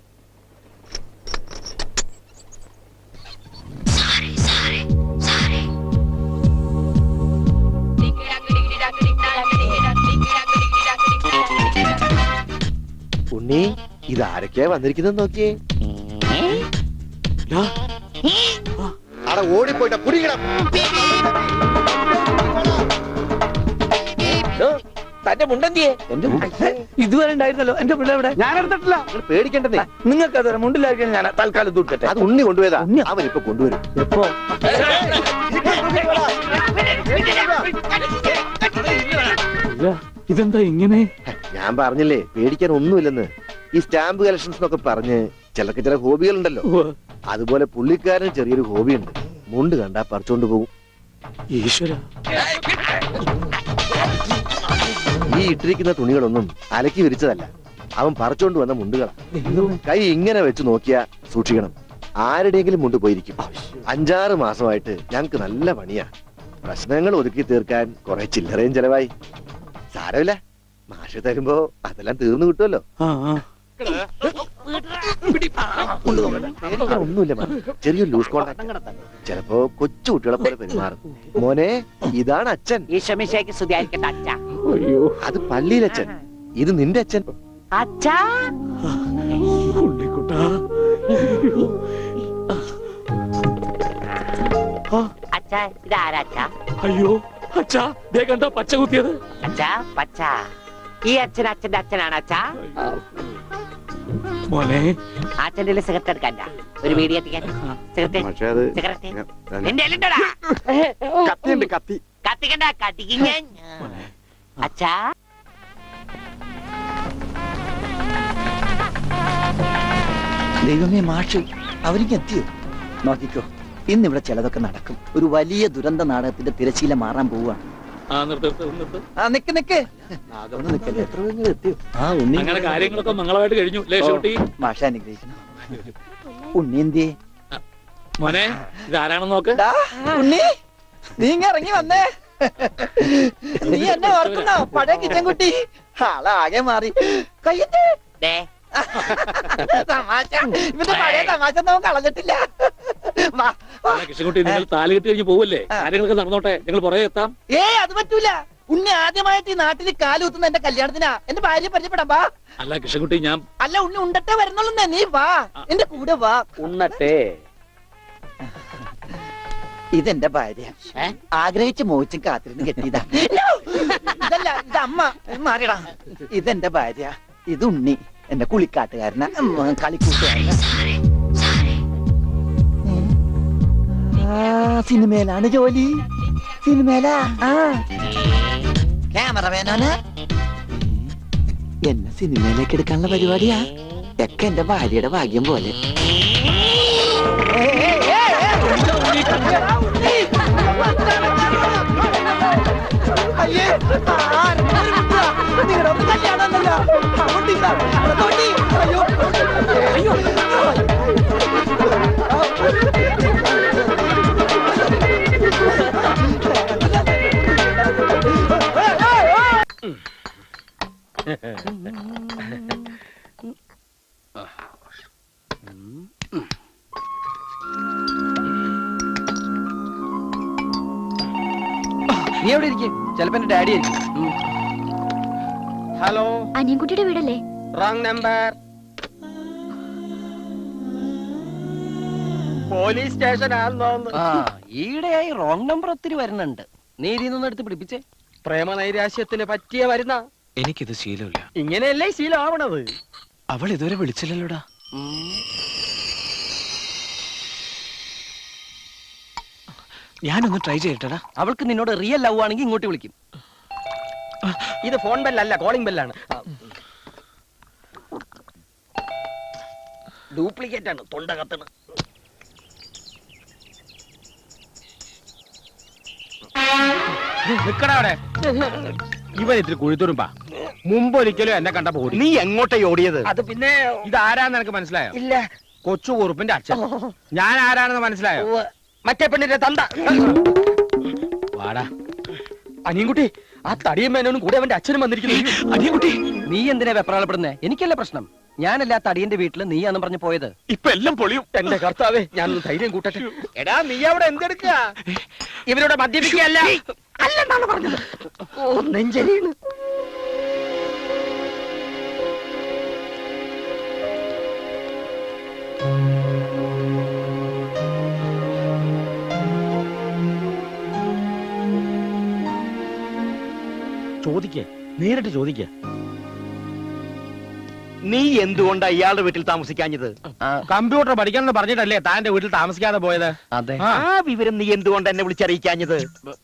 [SPEAKER 11] ഉണ്ണി, ഇതാരൊക്കെയാ വന്നിരിക്കുന്നത് നോക്കിയേ. അവിടെ ഓടിപ്പോയിട്ട കുടിക്കണം.
[SPEAKER 6] തന്റെ മുണ്ടെന്തിയെ
[SPEAKER 3] ഇതുവരെ ഉണ്ടായിരുന്നല്ലോ എന്റെ പിള്ളേ എവിടെ?
[SPEAKER 7] ഞാൻ എടുത്തിട്ടില്ല.
[SPEAKER 11] നിങ്ങൾ പേടിക്കേണ്ടതേ.
[SPEAKER 6] നിങ്ങൾക്ക് അത് മുണ്ടിലായിരിക്കും ഞാൻ തൽക്കാലം ദൂക്കട്ടെ.
[SPEAKER 11] അത് ഉണ്ണി കൊണ്ടുപോയതാ. അവനിപ്പൊ കൊണ്ടുവരും.
[SPEAKER 3] എപ്പോ? ഇതെന്താ ഇങ്ങനെ?
[SPEAKER 11] ഞാൻ പറഞ്ഞില്ലേ പേടിക്കാൻ ഒന്നുമില്ലെന്ന്. ഈ സ്റ്റാമ്പ് കളക്ഷൻസ് എന്നൊക്കെ പറഞ്ഞ് ചിലർക്ക് ചില ഹോബികളുണ്ടല്ലോ. അതുപോലെ പുള്ളിക്കാരന് ചെറിയൊരു ഹോബിയുണ്ട്. മുണ്ട് കണ്ടാ പറിച്ചോണ്ട് പോകും.
[SPEAKER 3] ഈശ്വര,
[SPEAKER 11] ഈ ഇട്ടിരിക്കുന്ന തുണികളൊന്നും അലക്കി വിരിച്ചതല്ല, അവൻ പറിച്ചോണ്ട് വന്ന മുണ്ടുകളാ. കൈ ഇങ്ങനെ വെച്ച് നോക്കിയാ സൂക്ഷിക്കണം, ആരുടെയെങ്കിലും മുണ്ട് പോയിരിക്കും. 5-6 മാസമായിട്ട് ഞങ്ങക്ക് നല്ല പണിയാ. പ്രശ്നങ്ങൾ ഒതുക്കി തീർക്കാൻ കുറെ ചില്ലറയും ചെലവായി. സാരമില്ല, മാഷ് തരുമ്പോ അതെല്ലാം തീർന്നു കിട്ടുമല്ലോ. ഒന്നുമില്ല, ചെറിയൊരു ലൂസ് കോണ്ടാക്ട്. ചിലപ്പോ കൊച്ചു കുട്ടികളെ പോലെ പെരുമാറും. മോനെ, ഇതാണ് അച്ഛൻ.
[SPEAKER 8] ഈശോമിശിഹായ്ക്ക് സ്തുതിയായിരിക്കട്ടെ അച്ഛാ.
[SPEAKER 11] അത് പള്ളിയിലച്ഛൻ, ഇത് നിന്റെ അച്ഛൻ.
[SPEAKER 8] അച്ഛാ, അച്ഛാ, ഇതാരാ അച്ഛാ?
[SPEAKER 3] അയ്യോ അച്ഛാ, ദേ കണ്ടോ പച്ച കുത്തിയത്?
[SPEAKER 8] അച്ഛാ, പച്ച. ഈ അച്ഛൻ അച്ഛന്റെ അച്ഛനാണ് അച്ഛാ.
[SPEAKER 3] മോനെ,
[SPEAKER 8] അച്ഛന്റെ സിഗരറ്റ് എടുക്കാൻ ഒരു വീഡിയോ എത്തിക്കാൻ.
[SPEAKER 11] പക്ഷെ അത്
[SPEAKER 8] സിഗരറ്റ് നിന്റെ കയ്യിലുണ്ടോടാ?
[SPEAKER 11] കത്തിയുണ്ട്, കത്തി.
[SPEAKER 8] കത്തിക്കണ്ട, കത്തിക്കും ഞാൻ. അച്ഛാ,
[SPEAKER 12] ദൈവമേ, മാഷ് അവരിക്ക് എത്തിയോ? നോക്കിക്കോ, ഇന്നിവിടെ ചിലതൊക്കെ നടക്കും. ഒരു വലിയ ദുരന്ത നാടകത്തിന്റെ തിരശീല മാറാൻ പോവുകയാണ്. നിക്ക് നിക്ക്, ഒന്ന് നിക്കല്ലേ.
[SPEAKER 3] അങ്ങനെ കാര്യങ്ങളൊക്കെ മംഗളമായിട്ട് കഴിഞ്ഞു.
[SPEAKER 12] മാഷ അനുഗ്രഹിക്കണം. ഉണ്ണി എന്തിയെ?
[SPEAKER 3] മോനെ, ഇതാരാണെന്ന് നോക്ക്.
[SPEAKER 12] ഉണ്ണി, നീ ഇങ്ങ ഇറങ്ങി വന്നേ. നീ എന്നെ ഓർക്കുന്നോ? പഴയ കിച്ചൻ കുട്ടി ആളാകെ മാറി. കയ്യത്തെ തമാശ, ഇവന്റെ പഴയ തമാശ ഒന്നും കളഞ്ഞിട്ടില്ല.
[SPEAKER 3] കൃഷ്ണൻകുട്ടി, നിങ്ങൾ താലി കെട്ടി കഴിഞ്ഞ് പോവല്ലേ? കാര്യങ്ങളൊക്കെ നടന്നോട്ടെ, ഞങ്ങൾ പുറകെ എത്താം.
[SPEAKER 12] അത് പറ്റൂല. ഉണ്ണി ആദ്യമായിട്ട് ഈ നാട്ടിൽ കാലുകുത്തുന്ന എന്റെ കല്യാണത്തിനാ. എന്റെ ഭാര്യ പരിചയപ്പെടാം, വാ.
[SPEAKER 3] അല്ല കൃഷ്ണൻകുട്ടി, ഞാൻ
[SPEAKER 12] അല്ല ഉണ്ണി ഉണ്ടട്ടെ വരുന്നുള്ളൂ. നീ വാ, എന്റെ കൂടെ വാ.
[SPEAKER 3] ഉണ്ണട്ടെ.
[SPEAKER 12] ഇതെന്റെ ഭാര്യ, ആഗ്രഹിച്ച് മോഹിച്ചും കാത്തിരുന്ന് കെട്ടിയതാ. ഇതല്ല, ഇത് അമ്മ. മാറിയടാ. ഇതെന്റെ ഭാര്യ, ഇത് ഉണ്ണി, എന്റെ കുളിക്കാട്ടുകാരന, കളിക്കൂട്ടുകാരന. സിനിമയിലാണ് ജോലി. സിനിമയിലാ. ക്യാമറമാനാണ്. എന്നെ സിനിമയിലേക്ക് എടുക്കാനുള്ള പരിപാടിയാ. ഒക്കെ എന്റെ ഭാര്യയുടെ ഭാഗ്യം പോലെ. നിങ്ങളുടെ കല്യാണമല്ലോ.
[SPEAKER 5] നീ എവിടെ ഇരിക്കും? ചിലപ്പോ എന്റെ ഡാഡി ആയിരിക്കും.
[SPEAKER 1] ഹലോ, അനിയൻകുട്ടിയുടെ വീടല്ലേ?
[SPEAKER 6] Wrong number. പോലീസ് സ്റ്റേഷൻ ആണെന്ന്.
[SPEAKER 5] ഈയിടെയായി റോങ് നമ്പർ ഒത്തിരി വരുന്നുണ്ട്. നീ ഇതിന്നൊന്നും എടുത്ത് പിടിപ്പിച്ചേ.
[SPEAKER 6] പ്രേമനൈരാശ്യത്തിന് പറ്റിയ വരുന്ന.
[SPEAKER 4] എനിക്കിത് ശീലമില്ല.
[SPEAKER 6] ഇങ്ങനെയല്ലേ ശീലം ആവണത്?
[SPEAKER 4] അവൾ ഇതുവരെ വിളിച്ചില്ലല്ലോടാ. ഞാനൊന്ന് ട്രൈ ചെയ്യട്ടെടാ.
[SPEAKER 5] അവൾക്ക് നിന്നോട് റിയൽ ലവ് ആണെങ്കിൽ ഇങ്ങോട്ട് വിളിക്കും.
[SPEAKER 6] ഇത് ഫോൺ ബെല്ലല്ല, കോളിംഗ് ബെല്ലാണ്. ഡ്യൂപ്ലിക്കേറ്റ് ആണ്, തൊണ്ട കത്തണ്.
[SPEAKER 3] നിക്കടാ അവിടെ. ഇവൻ ഇത്തിരി കുഴിത്തുറുമ്പാ. മുമ്പൊരിക്കലും എന്നെ കണ്ടപ്പോ ഓടി.
[SPEAKER 11] നീ എങ്ങോട്ടേ ഓടിയത്?
[SPEAKER 6] അത് പിന്നെ
[SPEAKER 3] ഇതാരാന്ന് എനിക്ക് മനസ്സിലായോ?
[SPEAKER 6] ഇല്ല.
[SPEAKER 3] കൊച്ചു കുറുപ്പിന്റെ അച്ഛൻ. ഞാൻ ആരാണെന്ന് മനസ്സിലായോ?
[SPEAKER 6] ഉവ്വ്. മറ്റേ പെണ്ണിന്റെ തന്ത.
[SPEAKER 3] വാടാ അനിയൻകുട്ടി, ആ തടിയും മേനോനും കൂടെ അവന്റെ അച്ഛനും വന്നിരിക്കുന്നു.
[SPEAKER 10] അടിയൻകുട്ടി, നീ എന്തിനാ വെപ്രാളപ്പെടുന്നേ? എനിക്കല്ല പ്രശ്നം. ഞാനല്ല ആ തടിയന്റെ വീട്ടിൽ നീയാന്ന് പറഞ്ഞു പോയത്.
[SPEAKER 11] ഇപ്പൊ എല്ലാം പൊളിയും.
[SPEAKER 3] എന്റെ കർത്താവേ, ഞാനൊന്ന് ധൈര്യം കൂട്ടട്ടെ.
[SPEAKER 6] എടാ നീ അവിടെ എന്തെടുക്കുക? ഇവരോട് മദ്യപിക്കുകയല്ല അല്ലെന്നാണ് പറഞ്ഞത്. ഓ നെഞ്ചരിയാണ്.
[SPEAKER 3] ചോദിക്കേ, നേരിട്ട് ചോദിക്കേ.
[SPEAKER 11] നീ എന്തുകൊണ്ടാ ഇയാളുടെ വീട്ടിൽ താമസിക്കാഞ്ഞത്?
[SPEAKER 3] കമ്പ്യൂട്ടർ പഠിക്കണം പറഞ്ഞിട്ടല്ലേ താന്റെ വീട്ടിൽ താമസിക്കാതെ പോയത്?
[SPEAKER 10] അതെ.
[SPEAKER 11] ആ വിവരം നീ എന്തുകൊണ്ട് എന്നെ വിളിച്ചറിയിക്കാഞ്ഞത്?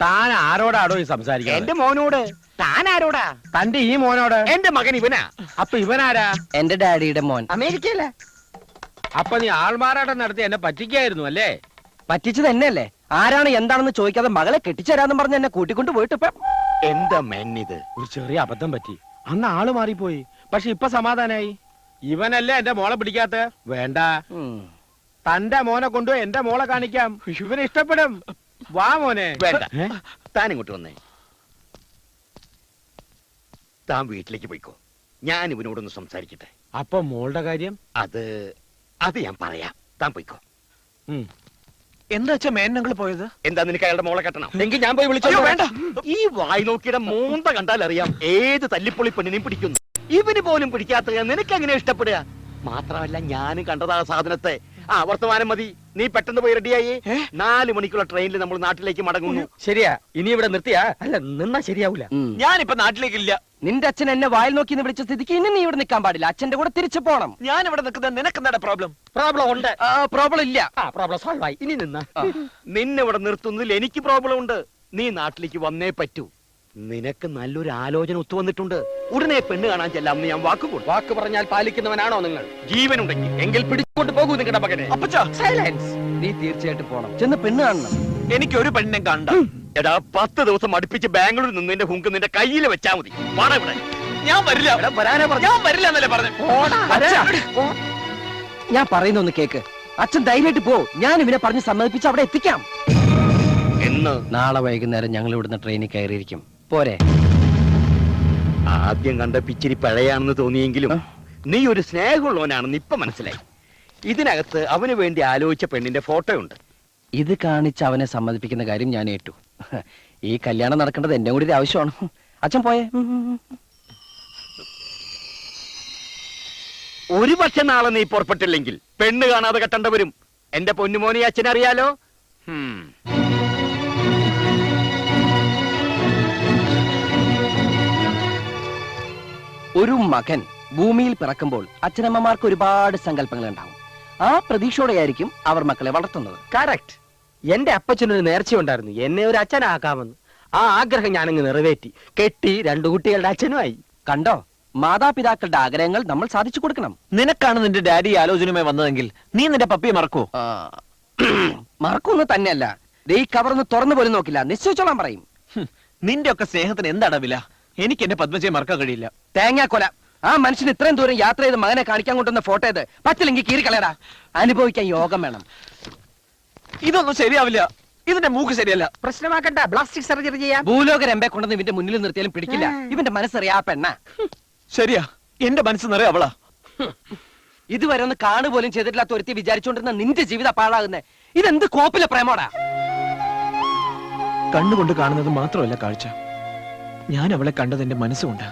[SPEAKER 3] താൻ ആരോടാടോ ഈ സംസാരിക്കുന്നത്?
[SPEAKER 11] എന്റെ മോനോട്. താൻ ആരോടാ?
[SPEAKER 3] തന്റെ ഈ മോനോട്.
[SPEAKER 11] എന്റെ മകൻ ഇവനാ.
[SPEAKER 3] അപ്പൊ ഇവനാരാ?
[SPEAKER 10] എന്റെ ഡാഡിയുടെ മോൻ.
[SPEAKER 6] അമേരിക്കയില.
[SPEAKER 3] അപ്പൊ നീ ആൾമാറാട്ടം നടത്തി എന്നെ പറ്റിക്കായിരുന്നു അല്ലേ?
[SPEAKER 10] പറ്റിച്ചത് എന്നെയല്ലേ? ആരാണ് എന്താണെന്ന് ചോദിക്കാതെ മകളെ കെട്ടിച്ചേരാന്ന് പറഞ്ഞ് എന്നെ കൂട്ടിക്കൊണ്ട് പോയിട്ട് ഇപ്പൊ
[SPEAKER 11] എന്താ മെന്നിത്?
[SPEAKER 3] ഒരു ചെറിയ അബദ്ധം പറ്റി. അന്ന് ആള് മാറിപ്പോയി, പക്ഷെ ഇപ്പൊ സമാധാനായി. ഇവനല്ലേ എന്റെ മോളെ പിടിക്കാത്ത? വേണ്ട, തന്റെ മോനെ കൊണ്ടു എന്റെ മോളെ കാണിക്കാം. ഇവന് ഇഷ്ടപ്പെടും. വാ മോനെ.
[SPEAKER 11] വേണ്ട, താൻ ഇങ്ങോട്ട് വന്നേ. താൻ വീട്ടിലേക്ക് പോയിക്കോ. ഞാൻ ഇവനോടൊന്ന് സംസാരിക്കട്ടെ.
[SPEAKER 3] അപ്പൊ മോളുടെ കാര്യം?
[SPEAKER 11] അത് ഞാൻ പറയാം. താൻ പോയിക്കോ.
[SPEAKER 10] എന്താ വെച്ചാ മേനങ്ങൾ പോയത്?
[SPEAKER 11] എന്താ നിനക്ക് അയാളുടെ മോളെ കെട്ടണം?
[SPEAKER 3] എങ്കിൽ ഞാൻ പോയി വിളിച്ചോ.
[SPEAKER 11] വേണ്ട. ഈ വായി നോക്കിയുടെ മോന്ത കണ്ടാൽ അറിയാം ഏത് തല്ലിപ്പൊളി പെണ്ണിനെയും പിടിക്കുന്നു. ഇവന് പോലും പിടിക്കാത്ത നിനക്ക് എങ്ങനെ ഇഷ്ടപ്പെടുക? മാത്രമല്ല ഞാനും കണ്ടതാ സാധനത്തെ. വർത്തമാനം മതി. നീ പെട്ടെന്ന് പോയി റെഡിയായി. 4 മണിക്കുള്ള ട്രെയിനിൽ നമ്മൾ നാട്ടിലേക്ക് മടങ്ങുന്നു.
[SPEAKER 3] ശരിയാ, ഇനി ഇവിടെ നിർത്തിയാ അല്ല നിന്നാ ശരിയാവൂല.
[SPEAKER 10] ഞാനിപ്പോ നാട്ടിലേക്കില്ല. നിന്റെ അച്ഛൻ എന്നെ വായിൽ നോക്കി വിളിച്ച സ്ഥിതിക്ക് ഇനി നീ ഇവിടെ നിൽക്കാൻ പാടില്ല. അച്ഛന്റെ കൂടെ തിരിച്ചു പോണം. ഞാൻ ഇവിടെ നിൽക്കുന്നത് നിനക്ക് എന്താണ് പ്രോബ്ലം?
[SPEAKER 3] പ്രോബ്ലം ഉണ്ട്.
[SPEAKER 10] പ്രോബ്ലം ഇല്ല.
[SPEAKER 3] പ്രോബ്ലം സോൾവ് ആയി. ഇനി നിന്നാ.
[SPEAKER 11] നിന്നെ ഇവിടെ നിർത്തുന്നതിൽ എനിക്ക് പ്രോബ്ലം ഉണ്ട്. നീ നാട്ടിലേക്ക് വന്നേ പറ്റൂ. നിനക്ക് നല്ലൊരു ആലോചന ഒത്തുവന്നിട്ടുണ്ട്. ഉടനെ പെണ്ണ് കാണാൻ ചെല്ലാമെന്ന് ഞാൻ വാക്കുകൊടുത്തു.
[SPEAKER 3] വാക്ക് പറഞ്ഞാൽ പാലിക്കുന്നവനാണോ നിങ്ങൾ?
[SPEAKER 11] ജീവനുണ്ടെങ്കിൽ
[SPEAKER 3] എങ്കിൽ പിടിച്ചുകൊണ്ട് പോകൂ നിങ്ങളുടെ മകനെ.
[SPEAKER 10] സൈലൻസ്. നീ തീർച്ചയായിട്ടും പോണം. ചെന്ന് പെണ്ണ് കാണണം.
[SPEAKER 11] എനിക്ക് ഒരു പെണ്ണിനെ കണ്ട. എടാ 10 ദിവസം അടുപ്പിച്ച് ബാംഗ്ലൂരിൽ നിന്ന് നിന്റെ ഹുങ്ക് നിന്റെ കയ്യിൽ വെച്ചാ മതി. വാടാ ഇവിടെ.
[SPEAKER 10] ഞാൻ വരില്ല. ഞാൻ വരില്ല എന്നല്ലേ പറഞ്ഞു. ഞാൻ പറയുന്ന ഒന്ന് കേക്ക്. അച്ഛൻ ധൈര്യമായിട്ട് പോ. ഞാൻ ഇവനെ പറഞ്ഞ് സമ്മതിപ്പിച്ച് അവിടെ എത്തിക്കാം.
[SPEAKER 11] എന്ന്
[SPEAKER 10] നാളെ വൈകുന്നേരം ഞങ്ങൾ ഇവിടുന്ന് ട്രെയിനിൽ കയറിയിരിക്കും. പോരെ?
[SPEAKER 11] ആദ്യം കണ്ട പിച്ചിരി പഴയാണെന്ന് തോന്നിയെങ്കിലും നീ ഒരു സ്നേഹമുള്ളവനാണെന്ന് ഇപ്പൊ മനസ്സിലായി. ഇതിനകത്ത് അവന് വേണ്ടി ആലോചിച്ച പെണ്ണിന്റെ ഫോട്ടോ ഉണ്ട്.
[SPEAKER 10] ഇത് കാണിച്ച് അവനെ സമ്മതിപ്പിക്കുന്ന കാര്യം ഞാൻ ഏറ്റു. ഈ കല്യാണം നടക്കേണ്ടത് എന്റെ കൂടി ഒരു ആവശ്യമാണ്. അച്ഛൻ പോയേ.
[SPEAKER 11] ഒരു പക്ഷെ നാളെ നീ പുറപ്പെട്ടില്ലെങ്കിൽ പെണ്ണ് കാണാതെ കെട്ടേണ്ട വരും. എന്റെ പൊന്നുമോനെ അച്ഛനറിയാലോ.
[SPEAKER 10] ഒരു മകൻ ഭൂമിയിൽ പിറക്കുമ്പോൾ അച്ഛനമ്മമാർക്ക് ഒരുപാട് സങ്കല്പങ്ങൾ ഉണ്ടാവും. ആ പ്രതീക്ഷയോടെയായിരിക്കും അവർ മക്കളെ വളർത്തുന്നത്.
[SPEAKER 3] കറക്റ്റ്. എന്റെ അപ്പച്ചനൊരു നേർച്ചയുണ്ടായിരുന്നു, എന്നെ ഒരു അച്ഛനാക്കാമെന്ന്. ആ ആഗ്രഹം ഞാനങ്ങ് നിറവേറ്റി. കെട്ടി 2 കുട്ടികളുടെ അച്ഛനുമായി.
[SPEAKER 10] കണ്ടോ, മാതാപിതാക്കളുടെ ആഗ്രഹങ്ങൾ നമ്മൾ സാധിച്ചു കൊടുക്കണം.
[SPEAKER 12] നിനക്കാണ് നിന്റെ ഡാഡി ആലോചനയുമായി വന്നതെങ്കിൽ നീ നിന്റെ പപ്പിയെ മറക്കോ?
[SPEAKER 10] മറക്കൊന്നും തന്നെയല്ല. ഈ കവറൊന്ന് തുറന്നു പോലും നോക്കില്ല. നിശ്ചയിച്ചോളാൻ പറയും.
[SPEAKER 12] നിന്റെ ഒക്കെ സ്നേഹത്തിന് എന്താണ് വില? എനിക്ക് എന്റെ പത്മജയെ മറക്കാൻ കഴിയില്ല.
[SPEAKER 10] തേങ്ങാക്കൊല. ആ മനുഷ്യൻ ഇത്രയും ദൂരം യാത്ര ചെയ്ത് മകനെ കാണിക്കാൻ കൊണ്ടുവന്ന ഫോട്ടോ ഇത്. പറ്റില്ലെങ്കിൽ കീറിക്കളയടാ. അനുഭവിക്കാൻ യോഗം വേണം.
[SPEAKER 12] ഇതൊന്നും ശരിയാവില്ല. ഇതിന്റെ മൂക്ക് ശരിയല്ല.
[SPEAKER 3] പ്രശ്നമാക്കണ്ട, പ്ലാസ്റ്റിക് സർജറി ചെയ്യാം.
[SPEAKER 10] ഭൂലോക രമ്പെ കൊണ്ടുവന്ന് ഇവന്റെ മുന്നിൽ നിർത്തിയാലും പിടിക്കില്ല. ഇവന്റെ മനസ്സറിയാ പെണ്ണ.
[SPEAKER 12] ശരിയാ, എന്റെ മനസ്സ് നിറയെ അവളാ.
[SPEAKER 10] ഇതുവരെ ഒന്ന് കാണുപോലും ചെയ്തിട്ടില്ലാത്ത ഒരുത്തി വിചാരിച്ചോണ്ടിരുന്ന നിന്റെ ജീവിതം പാഴാകുന്നേ. ഇതെന്ത് കോപ്പിലെ പ്രേമോടാ?
[SPEAKER 12] കണ്ണുകൊണ്ട് കാണുന്നത് മാത്രമല്ല കാഴ്ച. ഞാൻ അവളെ കണ്ടത് എന്റെ മനസ്സുകൊണ്ട്.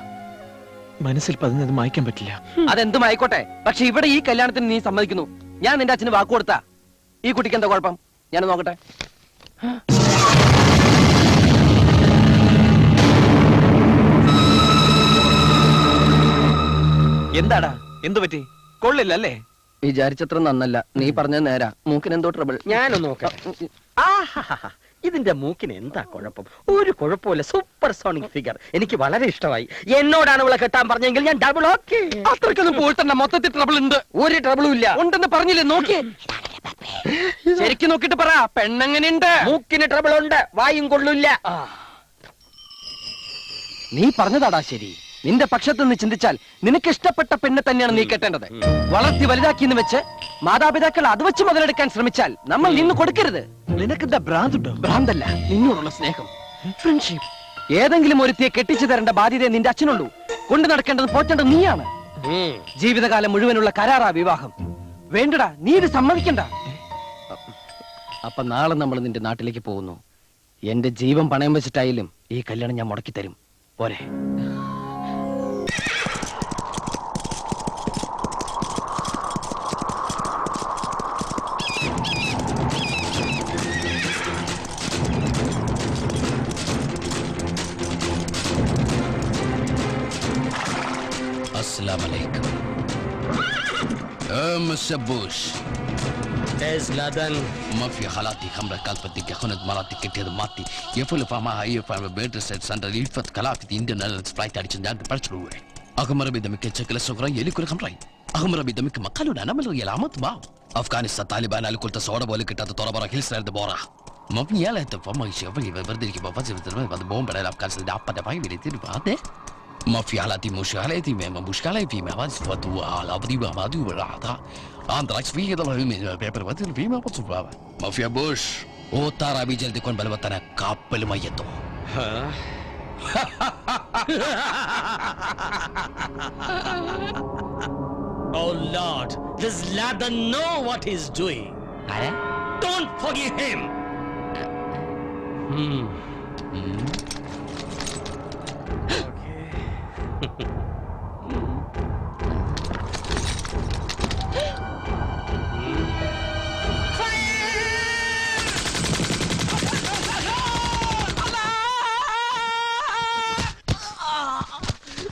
[SPEAKER 12] മനസ്സിൽ പതിഞ്ഞത് മായ്ക്കാൻ പറ്റില്ല.
[SPEAKER 10] അതെന്തും ആയിക്കോട്ടെ, പക്ഷെ ഇവിടെ ഈ കല്യാണത്തിന് നീ സമ്മതിക്കുന്നു. ഞാൻ നിന്റെ അച്ഛന് വാക്ക് കൊടുത്താ. ഈ കുട്ടിക്ക് എന്താ കുഴപ്പം? ഞാൻ നോക്കട്ടെ.
[SPEAKER 12] എന്താടാ, എന്തു പറ്റി? കൊള്ളില്ല അല്ലേ?
[SPEAKER 10] വിചാരിച്ചത്ര നന്നല്ല. നീ പറഞ്ഞത് നേരാ. മൂക്കിന് എന്തോ ട്രബിൾ.
[SPEAKER 3] ഞാനൊന്ന് നോക്കാം. ഇതിന്റെ മൂക്കിന് എന്താ കുഴപ്പം? ഒരു കുഴപ്പമില്ല. Super sonic figure. എനിക്ക് വളരെ ഇഷ്ടമായി. എന്നോടാണ് അവളെ കെട്ടാൻ പറഞ്ഞെങ്കിൽ ഞാൻ ഡബിൾ ഓക്കെ.
[SPEAKER 10] അത്രയ്ക്കൊന്നും പോയിട്ടല്ല. മൊത്തത്തിൽ ട്രബിൾ ഉണ്ട്.
[SPEAKER 3] ഒരു ട്രബിളും ഇല്ല.
[SPEAKER 10] ഉണ്ടെന്ന് പറഞ്ഞില്ലേ? നോക്കിയേ, ശരിക്കും നോക്കിട്ട് പറ. പെണ്ണെങ്ങനെയുണ്ട്?
[SPEAKER 3] മൂക്കിന് ട്രബിൾ ഉണ്ട്, വായും കൊള്ളില്ല.
[SPEAKER 10] നീ പറഞ്ഞതാടാ ശരി. നിന്റെ പക്ഷത്ത് നിന്ന് ചിന്തിച്ചാൽ നിനക്ക് ഇഷ്ടപ്പെട്ട പെണ്ണെ തന്നെയാണ് നീ കെട്ടേണ്ടത്. വളർത്തി വലുതാക്കിയെന്ന് വെച്ച് മാതാപിതാക്കൾ അത് വെച്ച് മുതലെടുക്കാൻ ശ്രമിച്ചാൽ നമ്മൾ നിന്ന് കൊടുക്കരുത്. നിനക്കെന്താ ഭ്രാന്തുണ്ടോ? ഭ്രാന്തല്ല, നിന്നോടുള്ള സ്നേഹം, ഫ്രണ്ട്ഷിപ്പ്. ഏതെങ്കിലും ഒരുത്തിയെ കെട്ടിച്ചു തരേണ്ട ബാധ്യത നിന്റെ അച്ഛനുള്ളൂ. കൊണ്ടു നടക്കേണ്ടത് പോറ്റേണ്ടത് നീയാണ്. ജീവിതകാലം മുഴുവനുള്ള കരാറാ വിവാഹം. വേണ്ടടാ, നീ ഇത് സമ്മതിക്കണ്ട. അപ്പൊ നാളെ നമ്മൾ നിന്റെ നാട്ടിലേക്ക് പോകുന്നു. എന്റെ ജീവൻ പണയം വെച്ചിട്ടായാലും ഈ കല്യാണം ഞാൻ മുടക്കി തരും. പോരെ?
[SPEAKER 5] अस्सलाम वालेकुम। मिस्टर बुश ما في حالاتي خمرة قلبتي كخنت مراتي كتير ماتي يفعل فما يفعل بيتر سيد سندر يفت كلافي إنديان إيرلاينز فلايت أريد جنجان برشلونة أغمر بدمك شكل الصغرى يلي كل خمرين أغمر بدمك مقالون أنا ملو يلعمت ما أفغانستان طالبان اللي كل تصور بقول كتات طور برا هيلز رد بورا ما في يلا تفهم ما يشوف اللي بردي كي بفاز بترمي بعد بوم بدل أفغانستان ده أبدا فاي بيرتي بعده ما في حالاتي مشكلتي ما مشكلة في ما بس فتوى على أبدي ما دو برادا أنت رأيك فيه كده الله من بيبر بدل في ما بتصف ما في بوش वो तारा भी जल्दी कौन बलवत्ता है carpel मयतो
[SPEAKER 3] Oh Lord, this lad doesn't know what he's doing. Don't forgive him.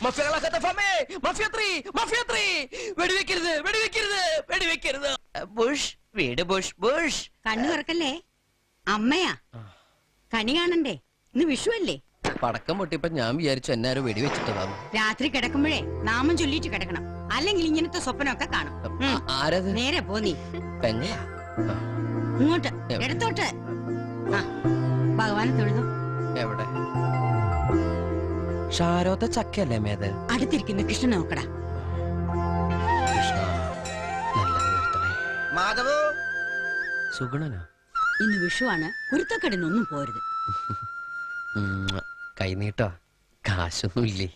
[SPEAKER 10] മഫിയകളെ കഥ ഫമേ മഫിയ 3 വെടിവെക്കരുത് ബുഷ് വീട് ബുഷ് ബുഷ്.
[SPEAKER 2] കണ്ണു തുറക്കല്ലേ, അമ്മയാ. കണി കാണണ്ടേ? ഇന്ന് വിഷു അല്ലേ?
[SPEAKER 5] പടക്കം പൊട്ടിയപ്പോ ഞാൻ വിചാരിച്ചു എന്നാരും വെടിവെച്ചിട്ടതാണ്.
[SPEAKER 2] രാത്രി കിടക്കുമ്പോഴേ നാമം ചൊല്ലിട്ട് കിടക്കണം, അല്ലെങ്കിൽ ഇങ്ങനത്തെ സ്വപ്നമൊക്കെ കാണും.
[SPEAKER 5] ആരത്?
[SPEAKER 2] നേരെ പോന്നീ
[SPEAKER 5] പെങ്ങയാ?
[SPEAKER 2] ഇങ്ങോട്ട് എടുത്തോട്ട്. ആ, ഭഗവാനെ തൊഴുതു.
[SPEAKER 5] എവിടെ? ഷാരോത്ത ചക്കയല്ലേ മേത്?
[SPEAKER 2] അടുത്തിരിക്കുന്ന കൃഷ്ണൻ നോക്കടാ.
[SPEAKER 5] കൃഷ്ണ നല്ല നിർത്തണേ.
[SPEAKER 6] മാധവു
[SPEAKER 5] സുഗുണനോ?
[SPEAKER 2] ഇന്ന് വിഷുവാണ്, കുരുത്തക്കടനൊന്നും പോരുത്.
[SPEAKER 5] കൈനീട്ടോ? കാശൊന്നുമില്ലേ?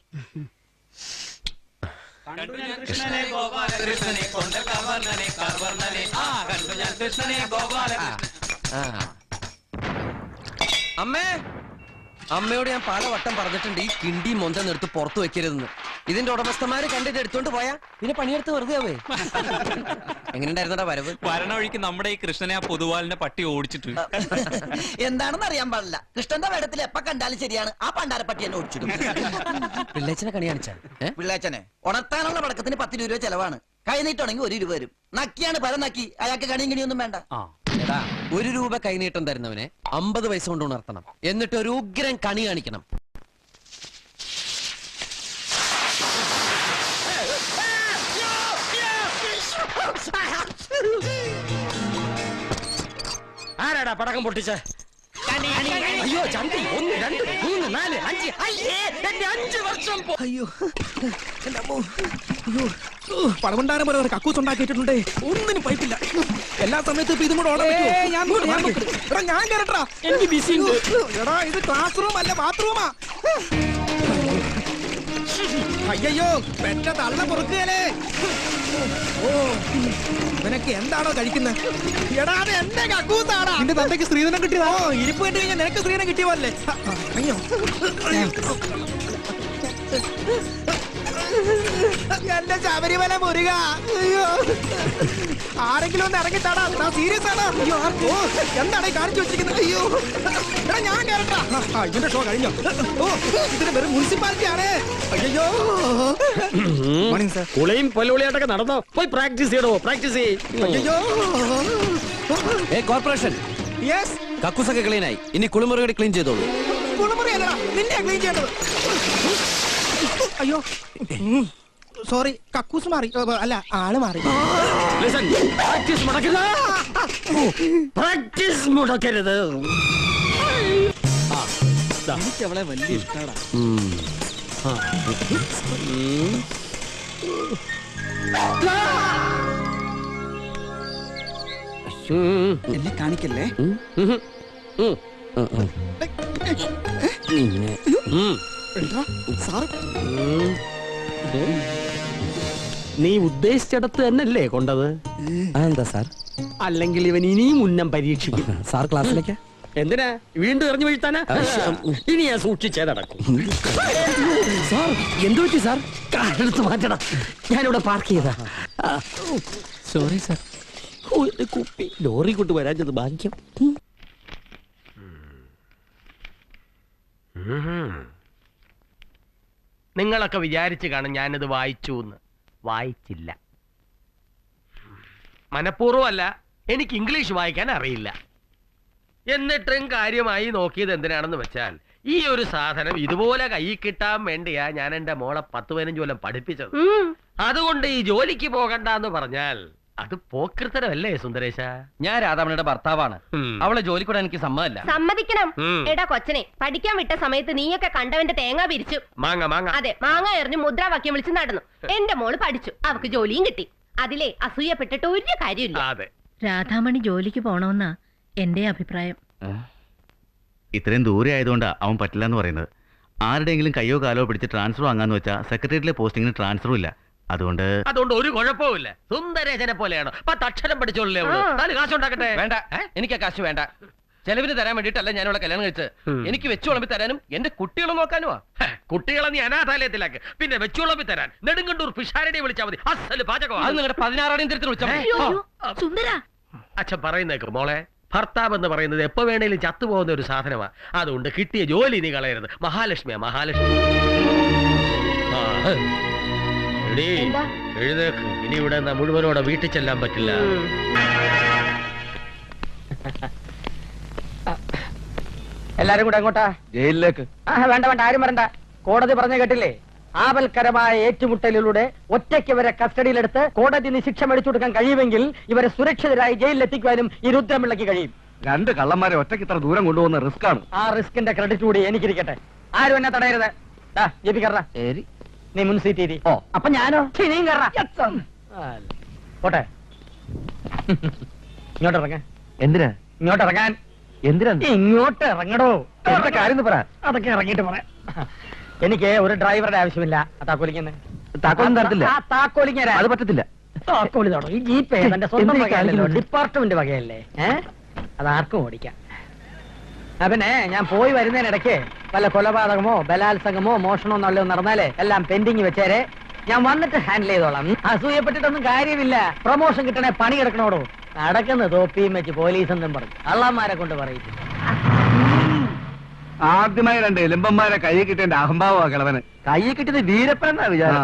[SPEAKER 10] അമ്മേ, അമ്മയോട് ഞാൻ പല വട്ടം പറഞ്ഞിട്ടുണ്ട് ഈ കിണ്ടി മൊന്ത നിർത്ത് പുറത്തു വെക്കരുതെന്ന്. ഇതിന്റെ ഉടമസ്ഥന്മാര് കണ്ടിട്ട് എടുത്തോണ്ട് പോയാ പിന്നെ പണിയെടുത്ത് വെറുതെ ആവേ. എങ്ങനെയുണ്ടായിരുന്നടാ വരവ്?
[SPEAKER 9] വരണ വഴിക്ക് നമ്മുടെ ഈ കൃഷ്ണനെ ആ പൊതുവാലിന്റെ പട്ടി ഓടിച്ചിട്ട്
[SPEAKER 12] എന്താണെന്ന് അറിയാൻ പാടില്ല. കൃഷ്ണന്റെ വേടത്തിൽ എപ്പ കണ്ടാലും ശരിയാണ്, ആ പണ്ടാരപ്പട്ടി എന്നെ ഓടിച്ചിടും.
[SPEAKER 5] പിള്ളേച്ചനെ കണി കാണിച്ചാ?
[SPEAKER 12] പിള്ളേച്ചനെ ഉണർത്താനുള്ള പടക്കത്തിന് 10 രൂപ ചെലവാണ്. കൈനീട്ടുണ്ടെങ്കിൽ 1 രൂപ വരും. നക്കിയാണ് പല നക്കി, അയാൾക്ക് കണിയും കിണിയൊന്നും വേണ്ട.
[SPEAKER 5] എടാ, 1 രൂപ കൈനീട്ടം തരുന്നവനെ 50 പൈസ കൊണ്ട് ഉണർത്തണം, എന്നിട്ട് ഒരു ഉഗ്രൻ കണി കാണിക്കണം.
[SPEAKER 3] ആരാടാ പടക്കം പൊട്ടിച്ച? അയ്യോ ചന്തി, 1 2 3 4 5 അയ്യേ, എന്റെ 5 വർഷം
[SPEAKER 10] അയ്യോ
[SPEAKER 4] പടമുണ്ടാരം പോലെ ഒരു കക്കൂസ് ഉണ്ടാക്കിയിട്ടുണ്ട്. ഒന്നിനും പൈപ്പില്ല. എല്ലാ സമയത്തും ഇപ്പൊ ഇതും കൂടെ ഓടാൻ പറ്റുമോ? ഞാൻ കേറട്ടാ, എനിക്ക് ബിസി ഉണ്ട്. എടാ, ഇത് ക്ലാസ് റൂം അല്ല, ബാത്റൂമാ. അയ്യോ, പെറ്റ തള്ള പൊറുക്കുകയല്ലേ. ഓ, നിനക്ക് എന്താണോ കഴിക്കുന്നത്? എടാ, അത് എന്റെ കക്കൂസാടാ. നിന്റെ തന്തയ്ക്ക് സ്ത്രീധനം കിട്ടിയതാ. ഇരിപ്പ് കണ്ടു കഴിഞ്ഞാൽ നിനക്ക് സ്ത്രീധനം കിട്ടിയ പോലെ. അയ്യോ, എന്റെ ശബരിമല മുരുക. അയ്യോ, ആരെങ്കിലും ഒന്ന് ഇറങ്ങിത്താടാ, സീരിയസ് ആണ്. അയ്യോ, ഓ, എന്താണ് ഈ കാണിച്ചു വെച്ചിരിക്കുന്നത്? അയ്യോ, എടാ, ഞാൻ കേറട്ടാ. ഇതിന്റെ ഷോ കഴിഞ്ഞോ? ഓ, ഇതിന് വെറും മുനിസിപ്പാലിറ്റി ആണ്. അയ്യോ,
[SPEAKER 3] കുളിയും പൊല്ലുളിയായിട്ടൊക്കെ നടന്നോ? പോയി പ്രാക്ടീസ് ചെയ്യണോ? പ്രാക്ടീസ് ചെയ്യ്.
[SPEAKER 12] അയ്യോ,
[SPEAKER 5] കോർപ്പറേഷൻ
[SPEAKER 12] യെസ്,
[SPEAKER 5] കക്കൂസൊക്കെ ക്ലീൻ ആയി. ഇനി കുളിമുറി ക്ലീൻ ചെയ്തോളൂ.
[SPEAKER 12] കുളിമുറി അല്ലടാ, നിന്നെ ക്ലീൻ ചെയ്യേണ്ടത്.
[SPEAKER 4] അയ്യോ, സോറി, കക്കൂസ് മാറി. അല്ല, ആള് മാറി.
[SPEAKER 3] പ്രാക്ടീസ് മുടക്കരുത്, പ്രാക്ടീസ് മുടക്കരുത്.
[SPEAKER 12] എനിക്ക് അവളെ വലിയ ഇഷ്ടമാണ്.
[SPEAKER 4] എന്നെ കാണിക്കല്ലേ എന്താ സാർ
[SPEAKER 3] നീ ഉദ്ദേശിച്ചിടത്ത് തന്നെയല്ലേ കൊണ്ടത്?
[SPEAKER 10] എന്താ സാർ?
[SPEAKER 3] അല്ലെങ്കിൽ ഇവൻ ഇനിയും ഉന്നം പരീക്ഷിക്കും.
[SPEAKER 10] സാർ ക്ലാസ്സിലേക്ക്
[SPEAKER 3] എന്തിനാ വീണ്ടും എറിഞ്ഞു വീഴ്ത്താനാ? ഇനി ഞാൻ സൂക്ഷിച്ചേ നടക്കും.
[SPEAKER 10] സാർ എന്തു പറ്റി സാർ?
[SPEAKER 3] കാലെടുത്ത് മാറ്റണം, ഞാനിവിടെ പാർക്ക് ചെയ്താ.
[SPEAKER 10] Sorry sir.
[SPEAKER 3] കുപ്പി ലോറി കൊണ്ട് വരാഞ്ഞത് ഭാഗ്യം. നിങ്ങളൊക്കെ വിചാരിച്ചു കാണും ഞാനിത് വായിച്ചു എന്ന്. വായിച്ചില്ല. മനഃപൂർവ്വമല്ല, എനിക്ക് ഇംഗ്ലീഷ് വായിക്കാൻ അറിയില്ല. എന്നിട്ടും കാര്യമായി നോക്കിയത് എന്തിനാണെന്ന് വെച്ചാൽ ഈ ഒരു സാധനം ഇതുപോലെ കൈ കിട്ടാൻ വേണ്ടിയാ ഞാൻ എന്റെ മോളെ 10-15 കൊല്ലം പഠിപ്പിച്ചത്. അതുകൊണ്ട് ഈ ജോലിക്ക് പോകണ്ടെന്ന് പറഞ്ഞാൽ അത് പോക്കൃത്തരമല്ലേ സുന്ദരേശ?
[SPEAKER 5] ഞാൻ രാധാമണിയുടെ ഭർത്താവാണ്. അവളെ ജോലിക്കൂടെ എനിക്ക് സമ്മതമല്ല.
[SPEAKER 1] സമ്മതിക്കണം. എടാ കൊച്ചനെ, പഠിക്കാൻ വിട്ട സമയത്ത് നീയൊക്കെ കണ്ടവന്റെ തേങ്ങ പിരിച്ചു.
[SPEAKER 3] മാങ്ങ മാങ്ങ.
[SPEAKER 1] അതെ, മാങ്ങ എറിഞ്ഞ് മുദ്രാവാക്യം വിളിച്ച് നടന്നു. എന്റെ മോള് പഠിച്ചു, അവക്ക് ജോലിയും കിട്ടി. അതിലെ അസൂയപ്പെട്ടിട്ട് ഒരു കാര്യമില്ല.
[SPEAKER 3] അതെ,
[SPEAKER 2] രാധാമണി ജോലിക്ക് പോണമെന്നാ എന്റെ അഭിപ്രായം.
[SPEAKER 13] ഇത്രയും ദൂരെ ആയതുകൊണ്ടാ അവൻ പറ്റില്ല എന്ന് പറയുന്നത്. ആരുടെയെങ്കിലും കയ്യോ കാലോ പിടിച്ച് ട്രാൻസ്ഫർ വാങ്ങാന്ന് വെച്ചാൽ സെക്രട്ടേറിയറ്റിലെ പോസ്റ്റിങ്ങിന് ട്രാൻസ്ഫറും ഇല്ല.
[SPEAKER 3] അതുകൊണ്ട് ഒരു കുഴപ്പമില്ല. സുന്ദരേശനെ പോലെയാണോ? 10 അക്ഷരം പഠിച്ചോളൂ. കാശുണ്ടാക്കട്ടെ.
[SPEAKER 5] വേണ്ട, എനിക്ക് ആ കാശ് വേണ്ട. ചെലവിന് തരാൻ വേണ്ടിട്ടല്ല ഞാൻ അവളെ കല്യാണം കഴിച്ചത്. എനിക്ക് വെച്ചു വിളമ്പി തരാനും എന്റെ കുട്ടികളെ നോക്കാനുമാ.
[SPEAKER 3] കുട്ടികളെ നീ അനാഥാലയത്തിലാക്ക്, പിന്നെ വെച്ചുളമ്പി തരാൻ നെടുങ്കണ്ടൂർ പിഷാരടിയെ വിളിച്ചാൽ മതി. അസല് പാചകം.
[SPEAKER 5] അത് നിങ്ങളുടെ 16 തരത്തിൽ വിളിച്ചാൽ
[SPEAKER 2] സുന്ദര,
[SPEAKER 3] അച്ഛൻ പറയുന്നേക്ക് മോളെ, ഭർത്താവ് എന്ന് പറയുന്നത് എപ്പോ വേണേലും ചത്തുപോകുന്ന ഒരു സാധനമാ. അതുകൊണ്ട് കിട്ടിയ ജോലി നീ കളയരുത്. മഹാലക്ഷ്മിയാ മഹാലക്ഷ്മി. എഴുതേക്ക്. ഇനി ഇവിടെ മുഴുവനോടെ വീട്ടിൽ ചെല്ലാൻ പറ്റില്ല.
[SPEAKER 10] എല്ലാരും കൂടെ എങ്ങോട്ടാ?
[SPEAKER 12] ജയിലിലേക്ക്.
[SPEAKER 10] വേണ്ട വേണ്ട, ആരും വരണ്ട. കോടതി പറഞ്ഞു കേട്ടില്ലേ? ആപൽക്കരമായ ഏറ്റുമുട്ടലിലൂടെ ഒറ്റയ്ക്ക് ഇവരെ കസ്റ്റഡിയിലെടുത്ത് കോടതി ശിക്ഷ മേടിച്ചു കൊടുക്കാൻ കഴിയുമെങ്കിൽ ഇവരെ സുരക്ഷിതരായി ജയിലിലെത്തിക്കുവാനും ഈ രുദ്രമിളയ്ക്ക് കഴിയും.
[SPEAKER 12] 2 കള്ളന്മാരെ ഒറ്റയ്ക്ക് ഇത്ര ദൂരം കൊണ്ടുപോകുന്ന റിസ്ക് ആണ്.
[SPEAKER 10] ആ റിസ്കിന്റെ ക്രെഡിറ്റ് കൂടി എനിക്കിരിക്കട്ടെ. ആരും എന്നെ തടയരുത്. നീ മുൻ സീറ്റ് ഇരി. അപ്പൊ ഞാനോ? നീയും കയറാം. പോട്ടെ. ഇങ്ങോട്ട് ഇറങ്ങാൻ.
[SPEAKER 12] എന്തിനാ
[SPEAKER 10] ഇങ്ങോട്ട് ഇറങ്ങാൻ?
[SPEAKER 12] എന്തിനാ?
[SPEAKER 10] ഇങ്ങോട്ട് ഇറങ്ങടോ.
[SPEAKER 12] എന്താ കാര്യം പറ.
[SPEAKER 10] അതൊക്കെ ഇറങ്ങിയിട്ട് പറയാം. എനിക്ക് ഒരു ഡ്രൈവറുടെ ആവശ്യമില്ല. താക്കോലിക്കുന്നത്
[SPEAKER 12] താക്കോലും തരത്തില്ല.
[SPEAKER 10] അത് പറ്റത്തില്ല. താക്കോലി തടോ. ഈ ജീപ്പ് എന്റെ സ്വന്തം വകയല്ലോ, ഡിപ്പാർട്ട്മെന്റ് വകയല്ലേ. അതാർക്കും ഓടിക്കാം. പിന്നെ ഞാൻ പോയി വരുന്നതിനിടയ്ക്ക് വല്ല കൊലപാതകമോ ബലാത്സംഗമോ മോഷണമോ നല്ലതോ നടന്നാലേ എല്ലാം പെൻഡിങ് വെച്ചേരെ. ഞാൻ വന്നിട്ട് ഹാൻഡിൽ ചെയ്തോളാം. അസൂയപ്പെട്ടിട്ടൊന്നും കാര്യമില്ല. പ്രൊമോഷൻ കിട്ടണേ പണി കിടക്കണോടോ. നടക്കുന്ന തോപ്പിയും വെച്ച് പോലീസ് എന്നും പറഞ്ഞു അള്ളാന്മാരെ കൊണ്ട് പറയിച്ചു.
[SPEAKER 12] ആദ്യമായി 2 എലുമ്പന്മാരെ കൈ കിട്ടേണ്ട അഹംഭാവ കിളവന്. കൈ കിട്ടിയത് വീരപ്പൻ എന്നാ വിചാരം.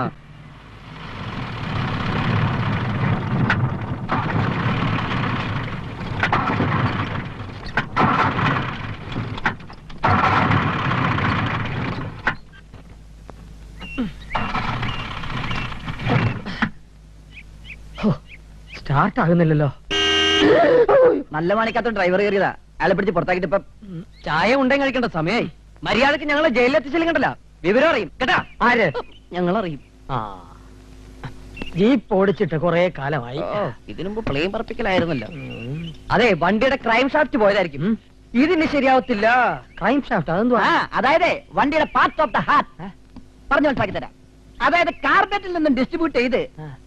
[SPEAKER 10] സ്റ്റാർട്ട് ആകുന്നില്ലല്ലോ.
[SPEAKER 12] നല്ല മാണിക്കാത്ത ഡ്രൈവർ കയറിയതാ. അയാളെ പിടിച്ച് പുറത്താക്കിട്ട് ഇപ്പൊ
[SPEAKER 10] ചായ ഉണ്ടെങ്കിൽ കഴിക്കേണ്ട സമയമായി.
[SPEAKER 12] മര്യാദക്ക് ഞങ്ങളെ ജയിലിലെത്തിച്ചില്ലെങ്കിൽ കണ്ടല്ല വിവരം അറിയും കേട്ടാ.
[SPEAKER 10] ആര്?
[SPEAKER 12] ഞങ്ങൾ അറിയും.
[SPEAKER 10] ജീപ്പ് ഓടിച്ചിട്ട് കുറെ കാലമായി.
[SPEAKER 12] ഇതിനുമ്പ് പ്ലെയിൻ പറപ്പിക്കലായിരുന്നല്ലോ.
[SPEAKER 10] അതെ, വണ്ടിയുടെ ക്രൈം ഷാഫ്റ്റ് പോയതായിരിക്കും. ഇതിന് ശരിയാവത്തില്ല. ക്രൈം ഷാഫ്റ്റ് അതെന്തോ?
[SPEAKER 12] അതായത് വണ്ടിയുടെ പാർട്ട് ഓഫ് ദ ഹാർട്ട് പറഞ്ഞു മനസ്സിലാക്കി തരാം. അതായത് കാർബറേറ്റിൽ നിന്നും ഡിസ്ട്രിബ്യൂട്ട് ചെയ്ത്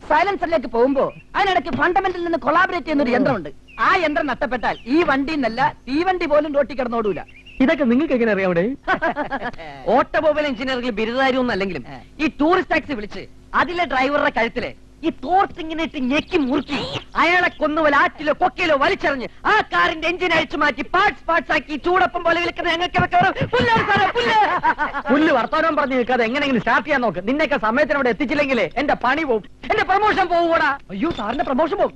[SPEAKER 12] സൈലൻസറിലേക്ക് പോകുമ്പോ അതിനിടയ്ക്ക് ഫണ്ടമെന്റിൽ നിന്ന് കൊളാബറേറ്റ് ചെയ്യുന്ന ഒരു യന്ത്രമുണ്ട്. ആ യന്ത്രം നഷ്ടപ്പെട്ടാൽ ഈ വണ്ടി എന്നല്ല തീവണ്ടി പോലും റോട്ടി കിടന്നോടൂല.
[SPEAKER 10] ഇതൊക്കെ നിങ്ങൾക്ക് എങ്ങനെ അറിയാം? അവിടെ
[SPEAKER 12] ഓട്ടോമൊബൈൽ എഞ്ചിനീയറിംഗിൽ ബിരുദധാരിയൊന്നും അല്ലെങ്കിലും ഈ ടൂറിസ്റ്റ് ടാക്സി വിളിച്ച് അതിലെ ഡ്രൈവറുടെ കഴുത്തില് ഈ തോർത്ത് ഇങ്ങനെ ഇട്ട് ഞെക്കി മുറുക്കി അയാളെ കൊന്നുപോലെ ആറ്റിലോ കൊക്കയിലോ വലിച്ചെറിഞ്ഞ് ആ കാറിന്റെ എഞ്ചിൻ അഴിച്ചു മാറ്റി പാർട്സ് ആക്കി ചൂടപ്പം പോലെ വിളിക്കുന്ന ഞങ്ങൾക്ക്
[SPEAKER 10] പുല്ല് വർത്തമാനം പറഞ്ഞു നിൽക്കാതെ എങ്ങനെയെങ്കിലും സ്റ്റാർട്ട് ചെയ്യാൻ നോക്ക്. നിന്നൊക്കെ സമയത്തിന് അവിടെ എത്തിച്ചില്ലെങ്കിലേ എന്റെ പണി പോകും, എന്റെ പ്രൊമോഷൻ പോകൂടാ.
[SPEAKER 12] അയ്യോ സാറിന്റെ പ്രമോഷൻ പോകും.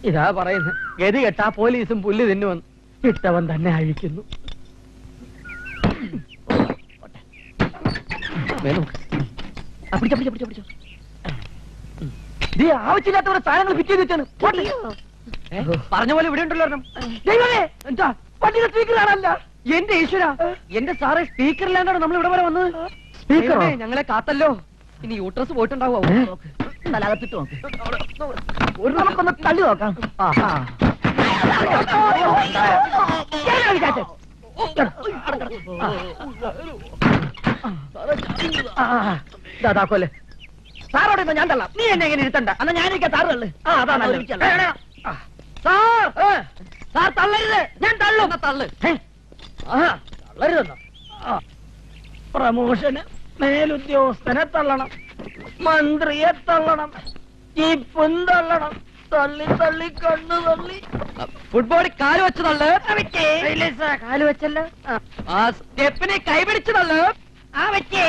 [SPEAKER 10] ഇതാ പറയുന്നത്, ഗതി കെട്ടാ പോലീസും പുല്ല് തിന്നുവന്ന്. ഇട്ടവൻ തന്നെ അഴിക്കുന്നു.
[SPEAKER 12] ആവശ്യമില്ലാത്ത സാധനങ്ങൾ ഫിറ്റ് ചെയ്ത് വെച്ചാണ്. പറഞ്ഞ പോലെ ഇവിടെ ഉണ്ടല്ലോ. എന്താ വണ്ടിയുടെ സ്പീക്കർ കാണാനില്ല. എന്റെ ഈശ്വര, എന്റെ സാറേ സ്പീക്കറിലാണ്ടാണ് നമ്മൾ ഇവിടെ വരെ വന്നത്. സ്പീക്കർ ഞങ്ങളെ കാത്തല്ലോ. ഇനി യൂട്രസ് പോയിട്ടുണ്ടാവോ? തലകത്തിട്ട് നോക്ക്. ഒരു നമുക്കൊന്ന് തള്ളി നോക്കാം. താക്കോല്ലേ സാറോടെ ഞാൻ തള്ളാം. നീ എന്നെ എങ്ങനെ ഇരുത്തണ്ട. എന്നാ ഞാനിരിക്കാം. സാറ് തള്ളു. സാർ തള്ളരുത്. ഞാൻ തള്ളു. തള്ളു. തള്ളരുതെന്നോ? പ്രമോഷന് മേലുദ്യോഗസ്ഥനെ തള്ളണം, മന്ത്രിയെ തള്ളണം, ജീപ്പും തള്ളണം. തള്ളി തള്ളി കണ്ണു തള്ളി. ഫുട്ബോളിൽ കാല് വെച്ച് തള്ളു. കാല് വെച്ചല്ലോ. ആ സ്റ്റെപ്പിനെ കൈപിടിച്ച് തള്ളു. ആ വെച്ചേ.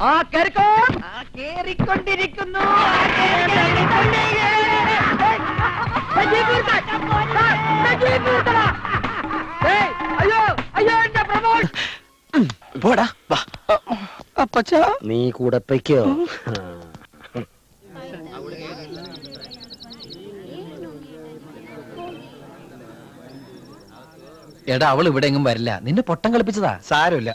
[SPEAKER 12] ആ കേറിക്കോ. ആ കേറിക്കൊണ്ടിരിക്കുന്നു. അയ്യോ അയ്യോ എന്റെ പ്രമോഷൻ.
[SPEAKER 10] പോടാ അപ്പച്ചാ.
[SPEAKER 3] നീ കൂടെ പൊയ്ക്കോ.
[SPEAKER 5] എടാ അവൾ ഇവിടെ എങ്ങും വരില്ല. നിന്നെ പൊട്ടം കളിപ്പിച്ചതാ.
[SPEAKER 10] സാരമില്ല.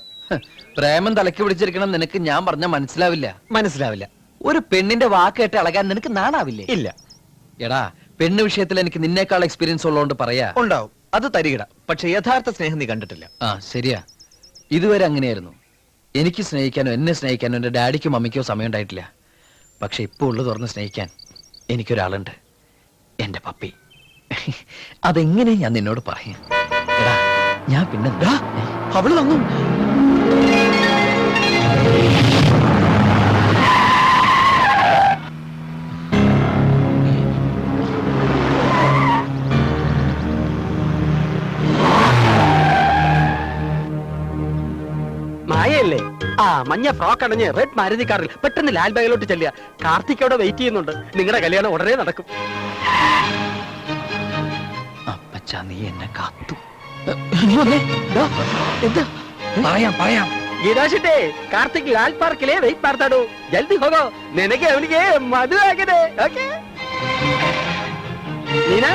[SPEAKER 5] പ്രേമം തലക്ക് പിടിച്ചിരിക്കണം നിനക്ക് ഞാൻ പറഞ്ഞ മനസ്സിലാവില്ല.
[SPEAKER 10] മനസ്സിലാവില്ല.
[SPEAKER 5] ഒരു പെണ്ണിന്റെ വാക്ക് കേട്ട് ഇളകാൻ നിനക്ക് നാണാവില്ലേ?
[SPEAKER 10] ഇല്ല.
[SPEAKER 5] എടാ പെണ്ണ് വിഷയത്തിൽ എനിക്ക് നിന്നേക്കാൾ എക്സ്പീരിയൻസ് ഉള്ളതുകൊണ്ട് പറയാ.
[SPEAKER 10] ഉണ്ടാവും, അത് തരികിട. പക്ഷെ യഥാർത്ഥ സ്നേഹം നീ കണ്ടിട്ടില്ല.
[SPEAKER 5] ആ ശരിയാ, ഇതുവരെ അങ്ങനെയായിരുന്നു. എനിക്ക് സ്നേഹിക്കാനോ എന്നെ സ്നേഹിക്കാനോ എന്റെ ഡാഡിക്കോ മമ്മിക്കോ സമയം ഉണ്ടായിട്ടില്ല. പക്ഷെ ഇപ്പൊ ഉള്ളു തുറന്ന് സ്നേഹിക്കാൻ എനിക്കൊരാളുണ്ട്, എന്റെ പപ്പി. അതെങ്ങനെ ഞാൻ നിന്നോട് പറയാം. എടാ ഞാൻ പിന്നെ
[SPEAKER 10] അവള് തന്നു.
[SPEAKER 3] മായല്ലേ? ആ മഞ്ഞ ഫ്രോക്ക് അടഞ്ഞ് റെഡ് മാരുതി കാറിൽ പെട്ടെന്ന് ലാൽ ബാഗിലോട്ട് ചെല്ലുക. കാർത്തിക് അവിടെ വെയിറ്റ് ചെയ്യുന്നുണ്ട്. നിങ്ങളുടെ കല്യാണം ഉടനെ നടക്കും.
[SPEAKER 5] അപ്പച്ചാ നീ എന്നെ കാത്തു.
[SPEAKER 3] എന്താ
[SPEAKER 5] പറയാം.
[SPEAKER 3] ഗീതാശിട്ടെ കാർത്തിക് ലാൽ പാർക്കിലെ വെയിറ്റ് മാർത്താടു. ജൽദി ഹോഗോ. നിനക്ക് അവനിക്ക് മധു ആകെ. ഓക്കെ नीना,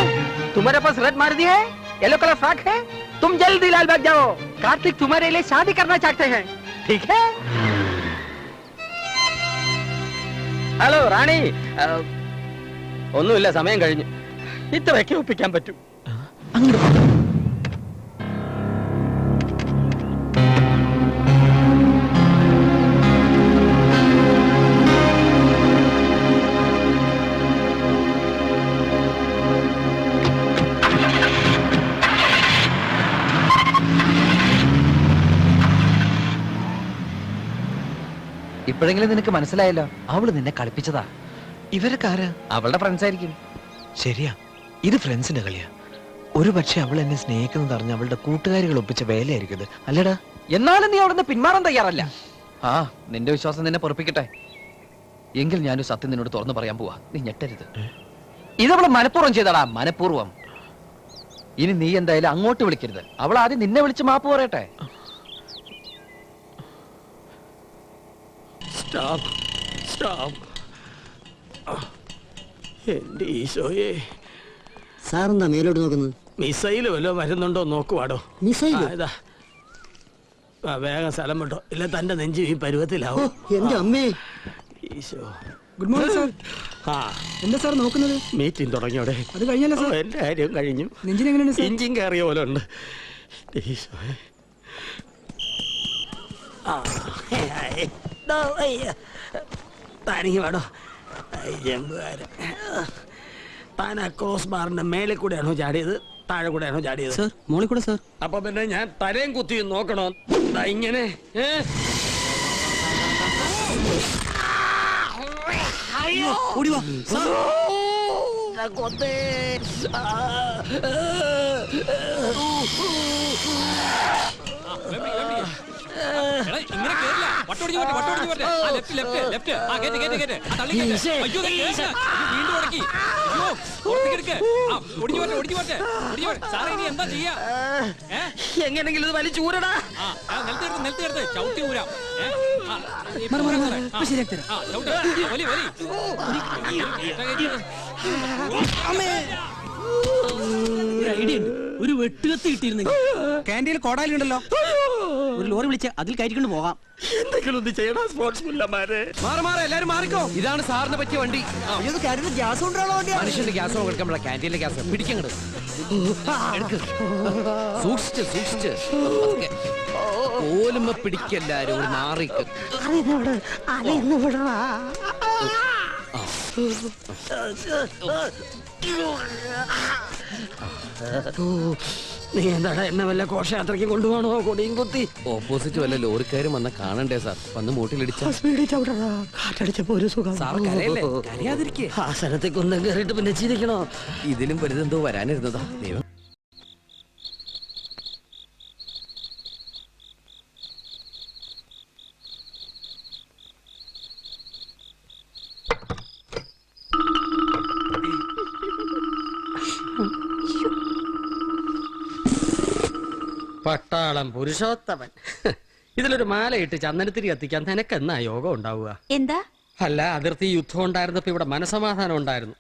[SPEAKER 3] तुम्हारे पास रेड मारुति है, येलो कलर फ्रॉक है, तुम जल्दी लाल बाग जाओ. कार्तिक तुम्हारे लिए शादी करना चाहते हैं, ठीक है? ഹലോ റാണി. ഒന്നുമില്ല, സമയം കഴിഞ്ഞു. ഇത്രയൊക്കെ ഒപ്പിക്കാൻ പറ്റും.
[SPEAKER 5] ഇപ്പോഴെങ്കിലും നിനക്ക് മനസ്സിലായല്ലോ, അവള് നിന്നെ കളിപ്പിച്ചതാ.
[SPEAKER 10] ഇവരൊക്കെ ആരാ?
[SPEAKER 5] അവളുടെ ഫ്രണ്ട്സ് ആയിരിക്കും.
[SPEAKER 10] ശരിയാ, ഇത് ഫ്രണ്ട്സിന്റെ കളിയാ. ഒരു പക്ഷെ അവൾ എന്നെ സ്നേഹിക്കുന്നത് അറിഞ്ഞ അവളുടെ കൂട്ടുകാരികൾ ഒപ്പിച്ച വേലയായിരിക്കും ഇത്, അല്ലടാ?
[SPEAKER 5] എന്നാലും നീ അവിടുന്ന് പിന്മാറാൻ തയ്യാറല്ല. ആ നിന്റെ വിശ്വാസം നിന്നെ പൊറപ്പിക്കട്ടെ. എങ്കിൽ ഞാനൊരു സത്യം നിന്നോട് തുറന്നു പറയാൻ പോവാ, നീ ഞെട്ടരുത്. ഇതവള് മനഃപൂർവ്വം ചെയ്താടാ, മനഃപൂർവ്വം. ഇനി നീ എന്തായാലും അങ്ങോട്ട് വിളിക്കരുത്. അവൾ ആദ്യം നിന്നെ വിളിച്ച് മാപ്പ് പറയട്ടെ.
[SPEAKER 3] എന്റെ ഈശോയെ.
[SPEAKER 4] സാറെന്താ മേലോട്ട് നോക്കുന്നത്?
[SPEAKER 3] മിസൈല് വല്ലോ വരുന്നുണ്ടോ നോക്കുവാടോ.
[SPEAKER 4] മിസൈല്?
[SPEAKER 3] ഇതാ വേഗം സ്ഥലം വിട്ടോ, ഇല്ല തന്റെ നെഞ്ചു ഈ പരുവത്തിലാവും.
[SPEAKER 4] എന്റെ അമ്മേ.
[SPEAKER 3] ഈശോ.
[SPEAKER 4] Good morning sir.
[SPEAKER 3] ആ
[SPEAKER 4] എന്താ സാർ നോക്കുന്നത്?
[SPEAKER 3] മീറ്റിംഗ് തുടങ്ങിയോടെ.
[SPEAKER 4] അത് കഴിഞ്ഞല്ലോ സാർ.
[SPEAKER 3] എന്റെ കാര്യം കഴിഞ്ഞു.
[SPEAKER 4] നെഞ്ചിന് എങ്ങനെയാണ് സാർ?
[SPEAKER 3] ഇഞ്ചിൻ കയറിയ പോലെ ഉണ്ട്. ഈശോ. താനിങ്ങി വേടോ. ജമ്പുകാരൻ താൻ ആ ക്രോസ് ബാറിന്റെ മേലെ കൂടെയാണോ ചാടിയത്, താഴെ കൂടെയാണോ ചാടിയത്?
[SPEAKER 4] സാർ മോളിൽ കൂടെ സാർ.
[SPEAKER 3] അപ്പൊ പിന്നെ ഞാൻ തലയും കുത്തി നോക്കണോ? ഇങ്ങനെ
[SPEAKER 4] ഓടി വാ സാർ.
[SPEAKER 3] കൊത്തേ.
[SPEAKER 9] ഇങ്ങനെ കേറില്ല. വട്ടോടിച്ച് പോട്ടെ. ആ ലെഫ്റ്റ്. ആ കേറ്റ്. ആ തള്ളി കേറ്റ്. അയ്യോ കേറില്ല. വീണ്ടും ഉടക്കി. അയ്യോ പുറത്തേക്ക് എടുക്ക്. ആ ഒടിഞ്ഞു പോട്ടെ. സാറേ ഇനി എന്താ ചെയ്യാ?
[SPEAKER 3] എങ്ങനെങ്കിലും ഇത് വലിച്ചൂരടാ.
[SPEAKER 9] നിലത്ത് കിടത്ത് ചവിട്ടി ഊരാം.
[SPEAKER 4] ശരിയാക്കി തരാം.
[SPEAKER 9] ആ ചവിട്ട് വലി.
[SPEAKER 4] ഒരു ഐഡിയ ഉണ്ട്.
[SPEAKER 3] ഒരു വെട്ടുകത്തി കിട്ടിയിരുന്നെങ്കിൽ.
[SPEAKER 4] ക്യാൻറ്റീനിൽ കോടാലി ഉണ്ടല്ലോ, ഒരു ലോറി വിളിച്ച് അതിൽ കയറ്റിക്കൊണ്ട് പോകാം.
[SPEAKER 3] എന്തെങ്കിലും ഒന്ന് ചെയ്യണം സ്പോർട്സ്മാരെ.
[SPEAKER 10] മാറി എല്ലാരും മാറിക്കോ. ഇതാണ് സാറിന് പറ്റിയ വണ്ടി.
[SPEAKER 4] ഗ്യാസ് കൊണ്ടുള്ള വണ്ടിയാണ്.
[SPEAKER 10] മനുഷ്യന്റെ ഗ്യാസ് കൊടുക്കുമ്പോഴാണ് ക്യാൻറ്റീനിലെ ഗ്യാസ് പിടിക്കങ്ങട്. സൂക്ഷിച്ച് പോലുമ്പോ പിടിക്കല്ലാരും ഒരു മാറിക്ക്.
[SPEAKER 3] നീ എന്താണ് എന്നെ വല്ല ഘോഷയാത്രയ്ക്ക് കൊണ്ടുപോകണോ? കൊടിയും കുത്തി
[SPEAKER 10] ഓപ്പോസിറ്റ് വല്ല ലോറിക്കാരും വന്ന കാണണ്ടേ സാർ? വന്ന് മൂട്ടിലിടിച്ച
[SPEAKER 3] സ്പീഡിൽ ചവിട്ടടാ. കാറ്റടിച്ചപ്പോ ഒരു സുഖം.
[SPEAKER 10] സാർ കരയല്ലേ? കരയാതിരിക്കേ.
[SPEAKER 3] ആസനത്തിൽ കുന്തം കയറിയിട്ട് പിന്നെ ചിരിക്കണോ?
[SPEAKER 10] ഇതിലും വലുതെന്തോ വരാനിരുന്നതാ. ദൈവം.
[SPEAKER 3] പട്ടാളം പുരുഷോത്തമൻ. ഇതിലൊരു മാലയിട്ട് ചന്ദനത്തിരി കത്തിക്കാൻ നിനക്ക് എന്നാ യോഗം ഉണ്ടാവുക?
[SPEAKER 2] എന്താ?
[SPEAKER 3] അല്ല, അതിർത്തി യുദ്ധം ഉണ്ടായിരുന്നപ്പോ ഇവിടെ മനസമാധാനം ഉണ്ടായിരുന്നു.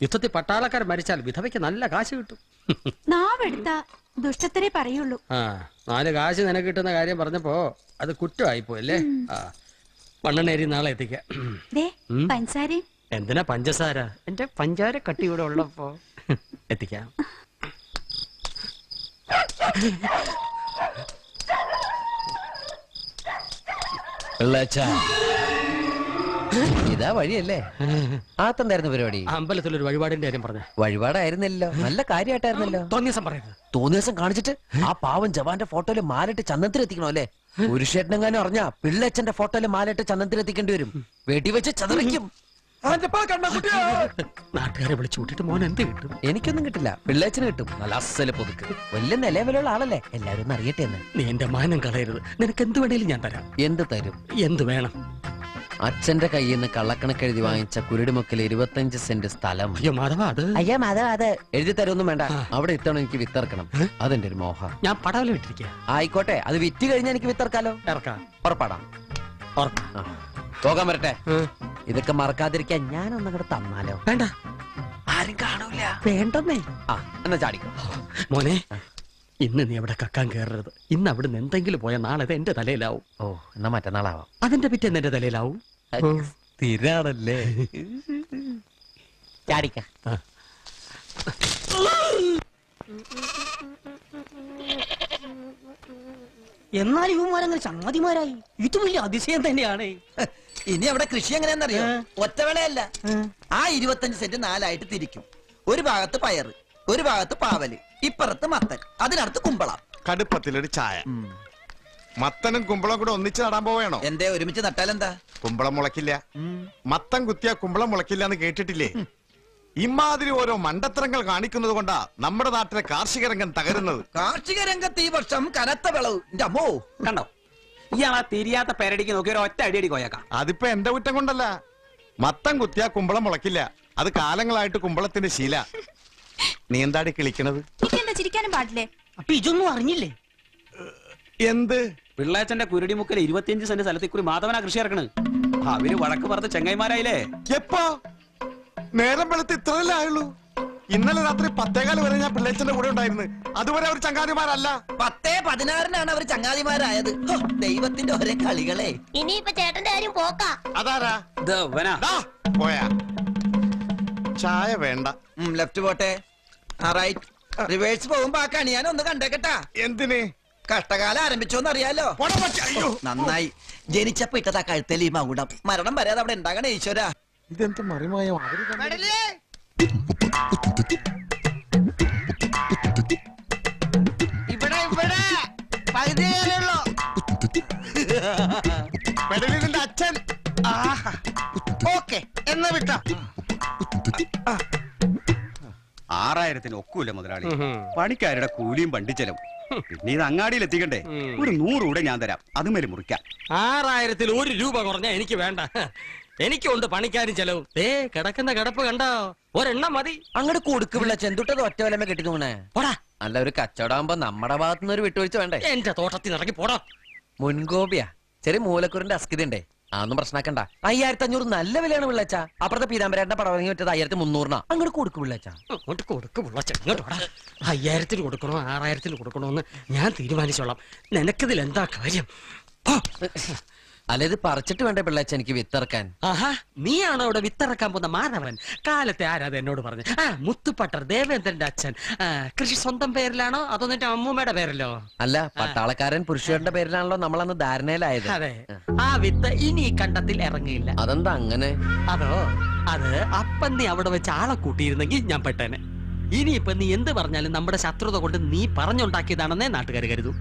[SPEAKER 3] യുദ്ധത്തിൽ പട്ടാളക്കാർ മരിച്ചാൽ വിധവയ്ക്ക് നല്ല കാശ് കിട്ടും.
[SPEAKER 2] നാവെടുത്ത ദുഷ്ടത്തിനെ പറയുള്ളൂ.
[SPEAKER 3] 4 കാശ് നിനക്ക് കിട്ടുന്ന കാര്യം പറഞ്ഞപ്പോ അത് കുറ്റമായിപ്പോയല്ലേ? മണ്ണെണ്ണേരി നാളെ എത്തിക്കാം.
[SPEAKER 2] പഞ്ചസാരയും
[SPEAKER 3] എന്തിനാ പഞ്ചസാര? എന്റെ പഞ്ചാര കട്ടി ഇവിടെ ഉള്ളപ്പോ എത്തിക്കാം.
[SPEAKER 5] ഇതാ വഴിയല്ലേ? ആത്തെന്തായിരുന്നു പരിപാടി?
[SPEAKER 3] അമ്പലത്തിലൊരു വഴിപാടിന്റെ കാര്യം പറഞ്ഞ.
[SPEAKER 5] വഴിപാടായിരുന്നല്ലോ, നല്ല കാര്യമായിട്ടായിരുന്നല്ലോ.
[SPEAKER 3] തോന്നിയസം പറയരുത്.
[SPEAKER 5] തോന്നിയസം കാണിച്ചിട്ട് ആ പാവം ജവാന്റെ ഫോട്ടോയില് മാലിട്ട് ചന്ദനത്തിലെത്തിക്കണോ അല്ലേ? പുരുഷേട്ടനെങ്ങാനും അറിഞ്ഞാ പിള്ളേച്ചന്റെ ഫോട്ടോയില് മാലിട്ട് ചന്ദനത്തിലെത്തിക്കേണ്ടി വരും. വെടി വെച്ച് ചതറിക്കും.
[SPEAKER 3] നാട്ടുകാരെ വിളിച്ചു വിട്ടിട്ട് മോൻ എന്ത് കിട്ടും?
[SPEAKER 5] എനിക്കൊന്നും കിട്ടില്ല, പിള്ളേച്ചന് കിട്ടും. നല്ല അസല് പൊതുക്ക്. വലിയ നിലവിലുള്ള ആളല്ലേ, എല്ലാരും ഒന്ന് അറിയട്ടെ എന്ന്.
[SPEAKER 3] നീ എന്റെ മാനം കളയരുത്. നിനക്ക് എന്ത് വേണേലും ഞാൻ തരാം.
[SPEAKER 5] എന്ത് തരും?
[SPEAKER 3] എന്ത് വേണം?
[SPEAKER 5] അച്ഛന്റെ കയ്യിൽ നിന്ന് കള്ളക്കണക്കെഴുതി വാങ്ങിച്ച കുരുടിമുക്കിൽ 25 സെന്റ് സ്ഥലം.
[SPEAKER 3] അയ്യോ മാധവ, അത്
[SPEAKER 5] അയ്യാ മാധവ, അത് എഴുതി തരൊന്നും വേണ്ട. അവിടെ ഇത്തവണ എനിക്ക് വിത്തിറക്കണം. അതെന്റെ ഒരു മോഹം.
[SPEAKER 3] ഞാൻ പടവല വിട്ടിരിക്കുക.
[SPEAKER 5] ആയിക്കോട്ടെ, അത് വിറ്റ് കഴിഞ്ഞാൽ എനിക്ക് വിത്തിറക്കാലോ.
[SPEAKER 3] ഇറക്കാം.
[SPEAKER 5] ഉറപ്പാടാം. പോകാൻ വരട്ടെ. ഇതൊക്കെ മറക്കാതിരിക്കാൻ ഞാനൊന്നും കൂടെ തന്നാലോ?
[SPEAKER 3] വേണ്ട,
[SPEAKER 5] ആരും കാണൂല.
[SPEAKER 3] വേണ്ടെന്നേ.
[SPEAKER 5] എന്നാ ചാടിക്കോ
[SPEAKER 3] മോനെ. ഇന്ന് നീ അവിടെ കക്കാൻ കയറരുത്. ഇന്ന് അവിടുന്ന് എന്തെങ്കിലും പോയാൽ നാളെ അത് എന്റെ തലയിലാവും.
[SPEAKER 5] ഓ, എന്നാ മറ്റന്നാളാവാം.
[SPEAKER 3] അതിന്റെ പിറ്റേന്ന് എന്റെ തലയിലാവും.
[SPEAKER 5] സ്ഥിരാണല്ലേ? ചാടിക്ക.
[SPEAKER 4] എന്നാൽ ഇവന്മാരങ്ങനെ ചങ്ങാതിമാരായി. ഇത് വലിയ അതിശയം തന്നെയാണ്.
[SPEAKER 12] ഇനി അവിടെ കൃഷി എങ്ങനെയാണെന്നറിയോ? ഒറ്റവേളയല്ല. ആ 25 സെന്റ് 4ആയിട്ട് തിരിക്കും. ഒരു ഭാഗത്ത് പയറ്, ഒരു ഭാഗത്ത് പാവല്, ഇപ്പുറത്ത് മത്തൻ, അതിനടുത്ത് കുമ്പളം.
[SPEAKER 7] കടുപ്പത്തിലൊരു ചായ. മത്തനും കുമ്പളം കൂടെ ഒന്നിച്ച് നടാൻ പോവേണോ?
[SPEAKER 12] എന്തേ ഒരുമിച്ച് നട്ടാലെന്താ?
[SPEAKER 7] കുമ്പളം മുളക്കില്ല. മത്തൻ കുത്തിയാ കുമ്പളം മുളക്കില്ല എന്ന് കേട്ടിട്ടില്ലേ? ഇമാതിരി ഓരോ മണ്ടത്തരങ്ങൾ കാണിക്കുന്നത് കൊണ്ടാ നമ്മുടെ നാട്ടിലെ കാർഷിക രംഗം തകരുന്നത്.
[SPEAKER 12] കാർഷിക രംഗത്ത് ഈ വർഷം കനത്ത വിളവ്. അമ്മോ,
[SPEAKER 4] കണ്ടോ? ഇയാളാ തിരിയാത്ത പേരടിക്ക് നോക്കി ഒരു ഒറ്റ അടിയടി കോയക്കാം.
[SPEAKER 7] അതിപ്പോ എന്റെ കുറ്റം കൊണ്ടല്ല. മത്തൻ കുത്തിയാ കുമ്പളം മുളക്കില്ല. അത് കാലങ്ങളായിട്ട് കുമ്പളത്തിന്റെ ശീല. നീ എന്താടി കിളിക്കണത്?
[SPEAKER 2] ചിരിക്കാനും പാടില്ലേ?
[SPEAKER 4] അപ്പൊ ഇതൊന്നും അറിഞ്ഞില്ലേ?
[SPEAKER 7] എന്ത്?
[SPEAKER 4] പിള്ളേച്ചന്റെ കുരുടിമുക്കിൽ 25 സെന്റ് സ്ഥലത്തിൽ കൂടി മാധവനാ കൃഷി ഇറക്കണ്. അവര് വഴക്ക് പറഞ്ഞ ചെങ്ങായിമാരായില്ലേ?
[SPEAKER 7] എപ്പോ? നേരം വെളുത്ത് ഇത്രയല്ലേ ആയുള്ളൂ. ഇന്നലെ രാത്രി 10:15 വരെ ഞാൻ പിള്ളേച്ചന്റെ കൂടെ ഉണ്ടായിരുന്നു. അതുവരെ അവർ ചങ്ങാതിമാരല്ല.
[SPEAKER 12] 10:16 അവർ ചങ്ങാതിമാരായത്. ദൈവത്തിന്റെ ഒരേ കളികളെ.
[SPEAKER 1] ഇനിയിപ്പൊ ചേട്ടന്റെ കാര്യം പോക്കാ.
[SPEAKER 7] അതാരാ? പോയാ ചായ വേണ്ട.
[SPEAKER 12] ലെഫ്റ്റ് പോട്ടെ. റൈറ്റ്. റിവേഴ്സ് പോകുമ്പോ ആ കണി ഞാൻ ഒന്ന് കണ്ടേക്കട്ടാ.
[SPEAKER 7] എന്തിന്?
[SPEAKER 12] കഷ്ടകാലം ആരംഭിച്ചോന്ന് അറിയാലോ. നന്നായി. ജനിച്ചപ്പോ ഇട്ടതാ കഴുത്തേൽ ഈ മകുടം. മരണം വരാതെ അവിടെ ഉണ്ടാകണേ ഈശ്വര.
[SPEAKER 7] ഇതെന്ത് മറിമായോ?
[SPEAKER 6] ഇവിടെ ഇവിടെ പകുതിയുള്ളൂ.
[SPEAKER 7] പെടലിന്റെ അച്ഛൻ.
[SPEAKER 6] ഓക്കെ, എന്നാ വിട്ടോ.
[SPEAKER 14] 6000 ഒക്കൂല മുതലാളി. പണിക്കാരുടെ കൂലിയും വണ്ടിച്ചെലവും. പിന്നെ ഇത് അങ്ങാടിയിൽ എത്തിക്കണ്ടേ? ഒരു 100 കൂടെ ഞാൻ തരാം, അതുമേലെ മുറിക്കാം.
[SPEAKER 3] 6000-ൽ 1 രൂപ കുറഞ്ഞാ എനിക്ക് വേണ്ട. എനിക്കുണ്ട് പണിക്കാരും ചെലവും. കിടക്കുന്ന കിടപ്പ് കണ്ടോ? ഒരെണ്ണം മതി.
[SPEAKER 5] അങ്ങോട്ട് കൊടുക്ക് പിള്ള. ചെന്തുട്ടത് ഒറ്റ വലമേ കെട്ടിക്കോണേ.
[SPEAKER 3] പോടാ.
[SPEAKER 5] അല്ല, ഒരു കച്ചവടാകുമ്പോ നമ്മുടെ ഭാഗത്തുനിന്ന് ഒരു വിട്ടുവീഴ്ച വേണ്ടേ?
[SPEAKER 3] എന്റെ തോട്ടത്തിൽ ഇറങ്ങി പോടാ.
[SPEAKER 5] മുൻകോപിയാ. ചെറിയ മൂലക്കുറിന്റെ അസ്കിതണ്ടേ? അതൊന്നും പ്രശ്നമാക്കണ്ട. 5500 നല്ല വിലയാണ് പിള്ളേച്ച. അപ്പുറത്തെ പീതാമ്പരേട്ടന്റെ പടം ഇറങ്ങി വെച്ചത് 1300. അങ്ങോട്ട് കൊടുക്കും പിള്ളേച്ച.
[SPEAKER 3] അങ്ങോട്ട് കൊടുക്കും പിള്ളച്ച, ഇങ്ങോട്ട് വാടാ. 5000 കൊടുക്കണോ 6000 കൊടുക്കണോന്ന് ഞാൻ തീരുമാനിച്ചോളാം. നിനക്കിതിൽ എന്താ കാര്യം?
[SPEAKER 5] അല്ല, ഇത് പറിച്ചിട്ട് വേണ്ടേ പിള്ളേച്ച എനിക്ക് വിത്തിറക്കാൻ?
[SPEAKER 3] ആഹാ, നീയാണോ അവിടെ വിത്തിറക്കാൻ പോകുന്ന മാധവൻ? കാലത്തെ ആരാത് എന്നോട് പറഞ്ഞു? മുത്തുപട്ടർ ദേവേന്ദ്രന്റെ അച്ഛൻ. കൃഷി സ്വന്തം പേരിലാണോ അതോ നിന്റെ അമ്മൂമ്മയുടെ പേരിലോ?
[SPEAKER 5] അല്ല, പട്ടാളക്കാരൻ പുരുഷന്റെ പേരിലാണല്ലോ നമ്മളന്ന് ധാരണയിലായത്.
[SPEAKER 3] അതെ, ആ വിത്ത് ഇനി ഈ കണ്ടത്തിൽ ഇറങ്ങിയില്ല.
[SPEAKER 5] അതെന്താ അങ്ങനെ?
[SPEAKER 3] അതോ, അത് അപ്പം നീ അവിടെ വെച്ച് ആളെ കൂട്ടിയിരുന്നെങ്കിൽ ഞാൻ പെട്ടേനെ. ഇനിയിപ്പൊ നീ എന്ത് പറഞ്ഞാലും നമ്മുടെ ശത്രുത കൊണ്ട് നീ പറഞ്ഞുണ്ടാക്കിയതാണെന്നേ നാട്ടുകാർ കരുതൂ.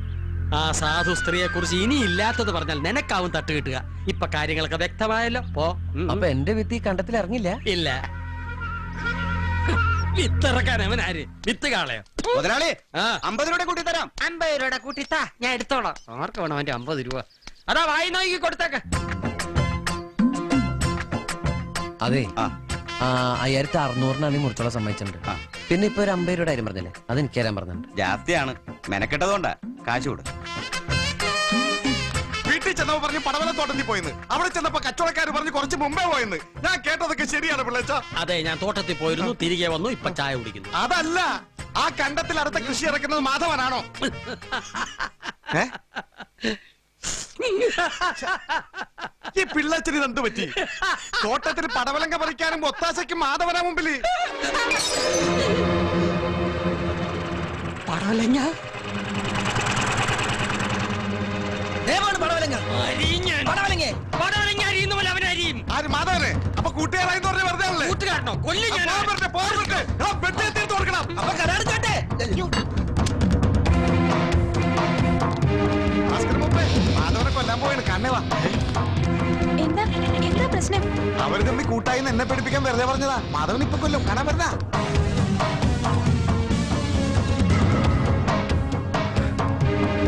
[SPEAKER 3] ആ സാധു സ്ത്രീയെ കുറിച്ച് ഇനി ഇല്ലാത്തത് പറഞ്ഞാൽ നിനക്കാവും തട്ട് കിട്ടുക. ഇപ്പൊ കാര്യങ്ങളൊക്കെ വ്യക്തമായല്ലോ. പോ.
[SPEAKER 5] അപ്പൊ എന്റെ വിത്ത് ഈ കണ്ടത്തിൽ ഇറങ്ങില്ല?
[SPEAKER 3] ഇല്ല. വിത്തിറക്കാൻ അവൻ ആര്? വിത്ത് കാളയോ?
[SPEAKER 14] മുതലാളി 50 രൂപ കൂട്ടി തരാം.
[SPEAKER 3] 50 രൂപയുടെ കൂട്ടിത്താ, ഞാൻ എടുത്തോളാം. ആർക്ക് വേണം അവന്റെ 50 രൂപ? അതാ വായി നോക്കി കൊടുത്തേക്ക്.
[SPEAKER 5] അതെ, 5600 മുറിച്ചോളാൻ സമ്മതിച്ചിട്ടുണ്ട്. പിന്നെ ഇപ്പൊ ഒരു 50 രൂപയുടെ കാര്യം പറഞ്ഞല്ലേ, അത് എനിക്ക് തരാൻ പറഞ്ഞിട്ടുണ്ട്.
[SPEAKER 14] ജാസ്തിയാണ്, മെനക്കെട്ടതുകൊണ്ടാ. കാശ് കൊടു.
[SPEAKER 7] വീട്ടിൽ ചെന്നപ്പോ പറഞ്ഞു പടവലത്തോട്ടത്തിൽ പോയെന്ന്. അവിടെ ചെന്നപ്പോ കച്ചവടക്കാർ പറഞ്ഞു കുറച്ച് മുമ്പേ പോയെന്ന്. ഞാൻ കേട്ടതൊക്കെ ശരിയാണ് പിള്ളേച്ച.
[SPEAKER 3] അതെ, ഞാൻ തോട്ടത്തിൽ പോയിരുന്നു, തിരികെ വന്നു, ഇപ്പൊ ചായ കുടിക്കുന്നു.
[SPEAKER 7] അതല്ല, ആ കണ്ടത്തിൽ അടുത്ത കൃഷി ഇറക്കുന്നത് മാധവനാണോ? ഈ പിള്ളേച്ചന് എന്ത് പറ്റി? തോട്ടത്തിൽ പടവലങ്ക പറിക്കാനും ഒത്താശയ്ക്കും മാധവനാ മുമ്പില്.
[SPEAKER 3] പടവലങ്ങ
[SPEAKER 7] ആര് മാധവനെ? അപ്പൊ കൂട്ടുകാരായെന്ന് പറഞ്ഞ വെറുതെ ആണല്ലേ?
[SPEAKER 3] കൂട്ടുകാരനോ? കൊല്ലി ഞാൻ.
[SPEAKER 7] തീർത്ത് കൊടുക്കണം. മാധവനെ കൊല്ലാൻ പോയാണ്. കണ്ണവാ,
[SPEAKER 1] എന്താ പ്രശ്നം?
[SPEAKER 7] അവര് തമ്മിൽ കൂട്ടായി എന്നെ പഠിപ്പിക്കാൻ വെറുതെ പറഞ്ഞതാ. മാധവൻ ഇപ്പൊ കൊല്ലും. കാണാൻ വരുന്ന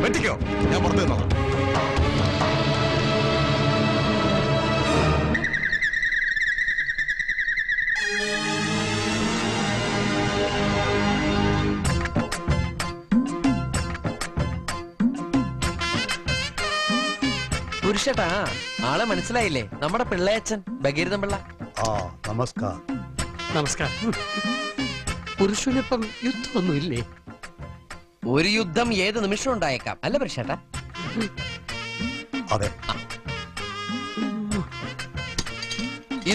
[SPEAKER 7] വെട്ടിക്കോ, ഞാൻ പുറത്തു നിന്നോ.
[SPEAKER 5] പുരുഷട്ടാ, ആളെ മനസ്സിലായില്ലേ? നമ്മുടെ പിള്ളയച്ചൻ ഭഗീരഥൻ പിള്ള.
[SPEAKER 7] നമസ്കാരം.
[SPEAKER 3] നമസ്കാരം. പുരുഷനിപ്പം യുദ്ധമൊന്നും ഇല്ലേ?
[SPEAKER 5] ഒരു യുദ്ധം ഏത് നിമിഷം ഉണ്ടായേക്കാം, അല്ല പുരുഷേട്ടാ?
[SPEAKER 7] അതെ.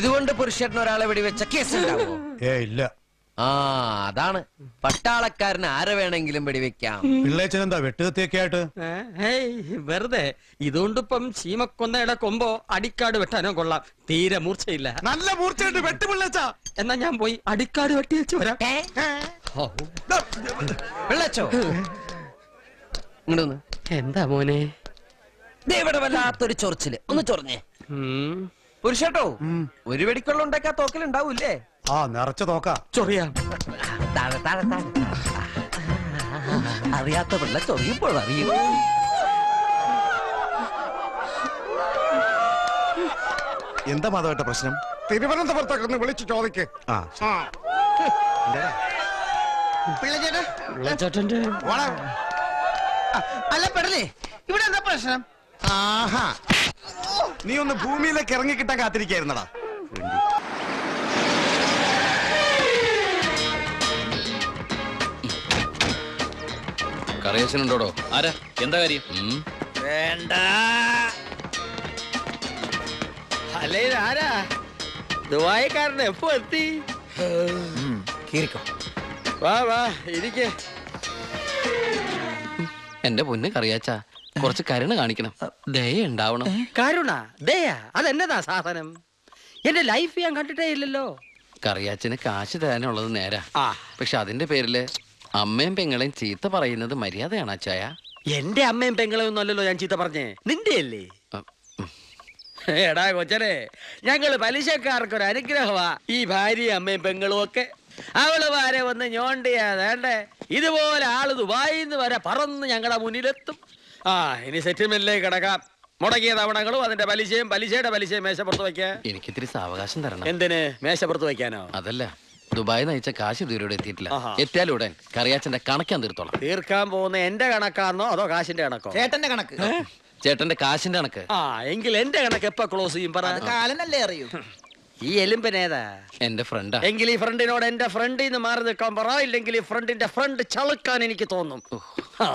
[SPEAKER 5] ഇതുകൊണ്ട് പുരുഷേട്ടൻ ഒരാളെ വെടിവെച്ച കേസ് ഉണ്ടാവോ?
[SPEAKER 7] ഇല്ല.
[SPEAKER 5] അതാണ്, പട്ടാളക്കാരന് ആരെ വേണമെങ്കിലും വെടിവെക്കാം.
[SPEAKER 7] പിള്ളേച്ചനെന്താ വെട്ടുകത്തിയൊക്കെ ആയിട്ട്?
[SPEAKER 3] വെറുതെ. ഇതുകൊണ്ടിപ്പം ചീമക്കൊന്നയുടെ കൊമ്പോ അടിക്കാട് വെട്ടാനോ കൊള്ളാം. തീരെ മൂർച്ചയില്ല.
[SPEAKER 7] നല്ല മൂർച്ചയുണ്ട്. വെട്ട് പിള്ളേച്ച.
[SPEAKER 3] എന്നാ ഞാൻ പോയി അടിക്കാട് വെട്ടി വെച്ച് വരാം.
[SPEAKER 5] പിള്ളച്ചോ, ഇങ്ങോട്ട്.
[SPEAKER 3] എന്താ മോനെ?
[SPEAKER 5] ഇവിടെ വല്ലാത്തൊരു ചൊറിച്ചില്. ഒന്ന് ചൊറിഞ്ഞേ. പുരുഷേട്ടോ, ഒരു വെടിക്കൊള്ള ഉണ്ടാക്കാ തോക്കലുണ്ടാവൂല്ലേ?
[SPEAKER 7] നിറച്ച തോക്കാ.
[SPEAKER 3] ചൊറിയാം.
[SPEAKER 5] താഴെ താഴെ താഴെ. അറിയാത്ത പിള്ള ചൊറിയുമ്പോൾ അറിയും.
[SPEAKER 7] എന്താ മാധവട്ട പ്രശ്നം? തിരുവനന്തപുരത്തൊക്കെ ഒന്ന് വിളിച്ചു ചോദിക്ക്.
[SPEAKER 3] ചേട്ടന്റെ
[SPEAKER 6] അല്ല പെടലേ, ഇവിടെ എന്താ പ്രശ്നം?
[SPEAKER 7] ആഹാ, നീ ഒന്ന് ഭൂമിയിലേക്ക് ഇറങ്ങി കിട്ടാൻ കാത്തിരിക്കായിരുന്നടാ.
[SPEAKER 9] കറിയച്ചനുണ്ടോടോ? ആരാ? എന്താ കാര്യം?
[SPEAKER 3] വേണ്ട. അല്ലേ ആരാ? ദുബായിക്കാരൻ എപ്പോ എത്തി? വാ വാ ഇരിക്കേ.
[SPEAKER 5] എന്റെ പൊന്ന് കറിയാച്ച, കുറച്ച് കരുണ കാണിക്കണം, ദയ ഉണ്ടാവണം.
[SPEAKER 3] കരുണ ദയാ അതെന്നതാ സാധനം? എന്റെ ലൈഫ് ഞാൻ കണ്ടിട്ടേ ഇല്ലല്ലോ.
[SPEAKER 5] കറിയാച്ചന് കാശ് തരാനുള്ളത് നേരാ, പക്ഷെ അതിന്റെ പേരില് അമ്മയും പെങ്ങളെയും ചീത്ത പറയുന്നത് മര്യാദയാണ് അച്ചായ?
[SPEAKER 3] എന്റെ അമ്മയും പെങ്ങളെയും ഒന്നും അല്ലല്ലോ ഞാൻ ചീത്ത പറഞ്ഞേ, നിന്റെ അല്ലേ? എടാ കൊച്ചനെ, ഞങ്ങള് പലിശക്കാർക്കൊരു അനുഗ്രഹമാ ഈ ഭാര്യയും അമ്മയും പെങ്ങളും ഒക്കെ. അവള് വരെ വന്ന് ഞോണ്ടിയാതേണ്ടേ ഇതുപോലെ ആള് ദുബായിന്ന് വരെ പറന്ന് ഞങ്ങളുടെ മുന്നിലെത്തും. ഇനി സെറ്റിൽമെന്റിലേക്ക് കിടക്കാം. മുടക്കിയ തവണകളും അതിന്റെ പലിശയും പലിശയുടെ പലിശയും മേശപ്പുറത്ത് വയ്ക്കാൻ
[SPEAKER 5] എനിക്കിത്തിരി സാവകാശം തരണം.
[SPEAKER 3] എന്തിന്? മേശപ്പുറത്ത് വയ്ക്കാനോ?
[SPEAKER 5] അതല്ല, ദുബായി നയിച്ച കാശ് ഇതുവരെ എത്തിയിട്ടില്ല. എത്തിയാലുടൻ കറിയാച്ചന്റെ കണക്കാൻ തീർത്തോളാം.
[SPEAKER 3] തീർക്കാൻ പോകുന്ന എന്റെ കണക്കാന്നോ അതോ കാശിന്റെ കണക്കോ?
[SPEAKER 6] ചേട്ടന്റെ കണക്ക്.
[SPEAKER 5] ചേട്ടന്റെ കാശിന്റെ കണക്ക്
[SPEAKER 3] ആ എങ്കിൽ എന്റെ കണക്ക് എപ്പ ക്ലോസ് ചെയ്യും പറ.
[SPEAKER 4] കാലനല്ലേ അറിയൂ.
[SPEAKER 3] ഈ എലുമ്പനേതാ?
[SPEAKER 5] എന്റെ ഫ്രണ്ടാ.
[SPEAKER 3] എങ്കിൽ ഈ ഫ്രണ്ടിനോട് എന്റെ ഫ്രണ്ടിൽ നിന്ന് മാറി നിൽക്കാൻ പറ, ഇല്ലെങ്കിൽ ഈ ഫ്രണ്ടിന്റെ ഫ്രണ്ട് ചളുക്കാൻ എനിക്ക് തോന്നും. ആ.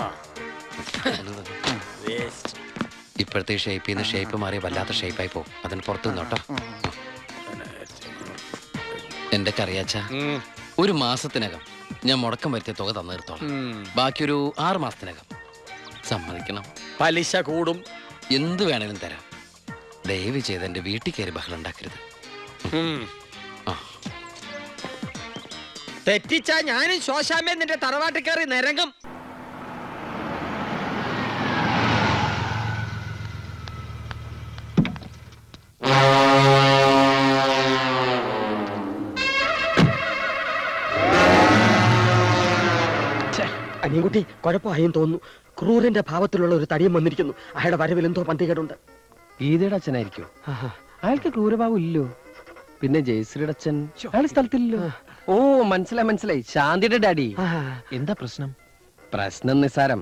[SPEAKER 3] Waste.
[SPEAKER 5] ഇപ്പോഴത്തെ ഷേപ്പിൽ നിന്ന് ഷേപ്പ് മാറി വല്ലാത്ത ഷേപ്പായി പോകും. അതിന് പുറത്തു നിന്നോട്ടോ. എന്റെ കറിയാച്ച ഒരു മാസത്തിനകം ഞാൻ മുടക്കം വരുത്തിയ തുക തന്നു തീർത്തോളാം. ബാക്കി ഒരു 6 മാസത്തിനകം സമ്മതിക്കണം.
[SPEAKER 3] പലിശ കൂടും.
[SPEAKER 5] എന്ത് വേണേലും തരാം. ദയവ് ചെയ്ത് എന്റെ വീട്ടിൽ കയറി ബഹളം ഉണ്ടാക്കരുത്.
[SPEAKER 3] തെറ്റിച്ചാ ഞാനും ശോശാമ്മ നിന്റെ തറവാട്ടിൽ കയറി നിരങ്ങും. അനിയൻകുട്ടി കുഴപ്പമായും തോന്നുന്നു. ക്രൂരന്റെ ഭാവത്തിലുള്ള ഒരു തടിയം വന്നിരിക്കുന്നു. അയാളുടെ വരവിൽ എന്തോ പന്തികേടുണ്ട്.
[SPEAKER 10] ഗീതയുടെ അച്ഛനായിരിക്കും. അയാൾക്ക് ക്രൂരഭാവം ഇല്ലോ. പിന്നെ ജയശ്രീയുടെ അച്ഛൻ അയാൾ സ്ഥലത്തില്ലല്ലോ. ഓ മനസ്സിലായി, ശാന്തിയുടെ ഡാഡി. എന്താ പ്രശ്നം? പ്രശ്നം നിസ്സാരം.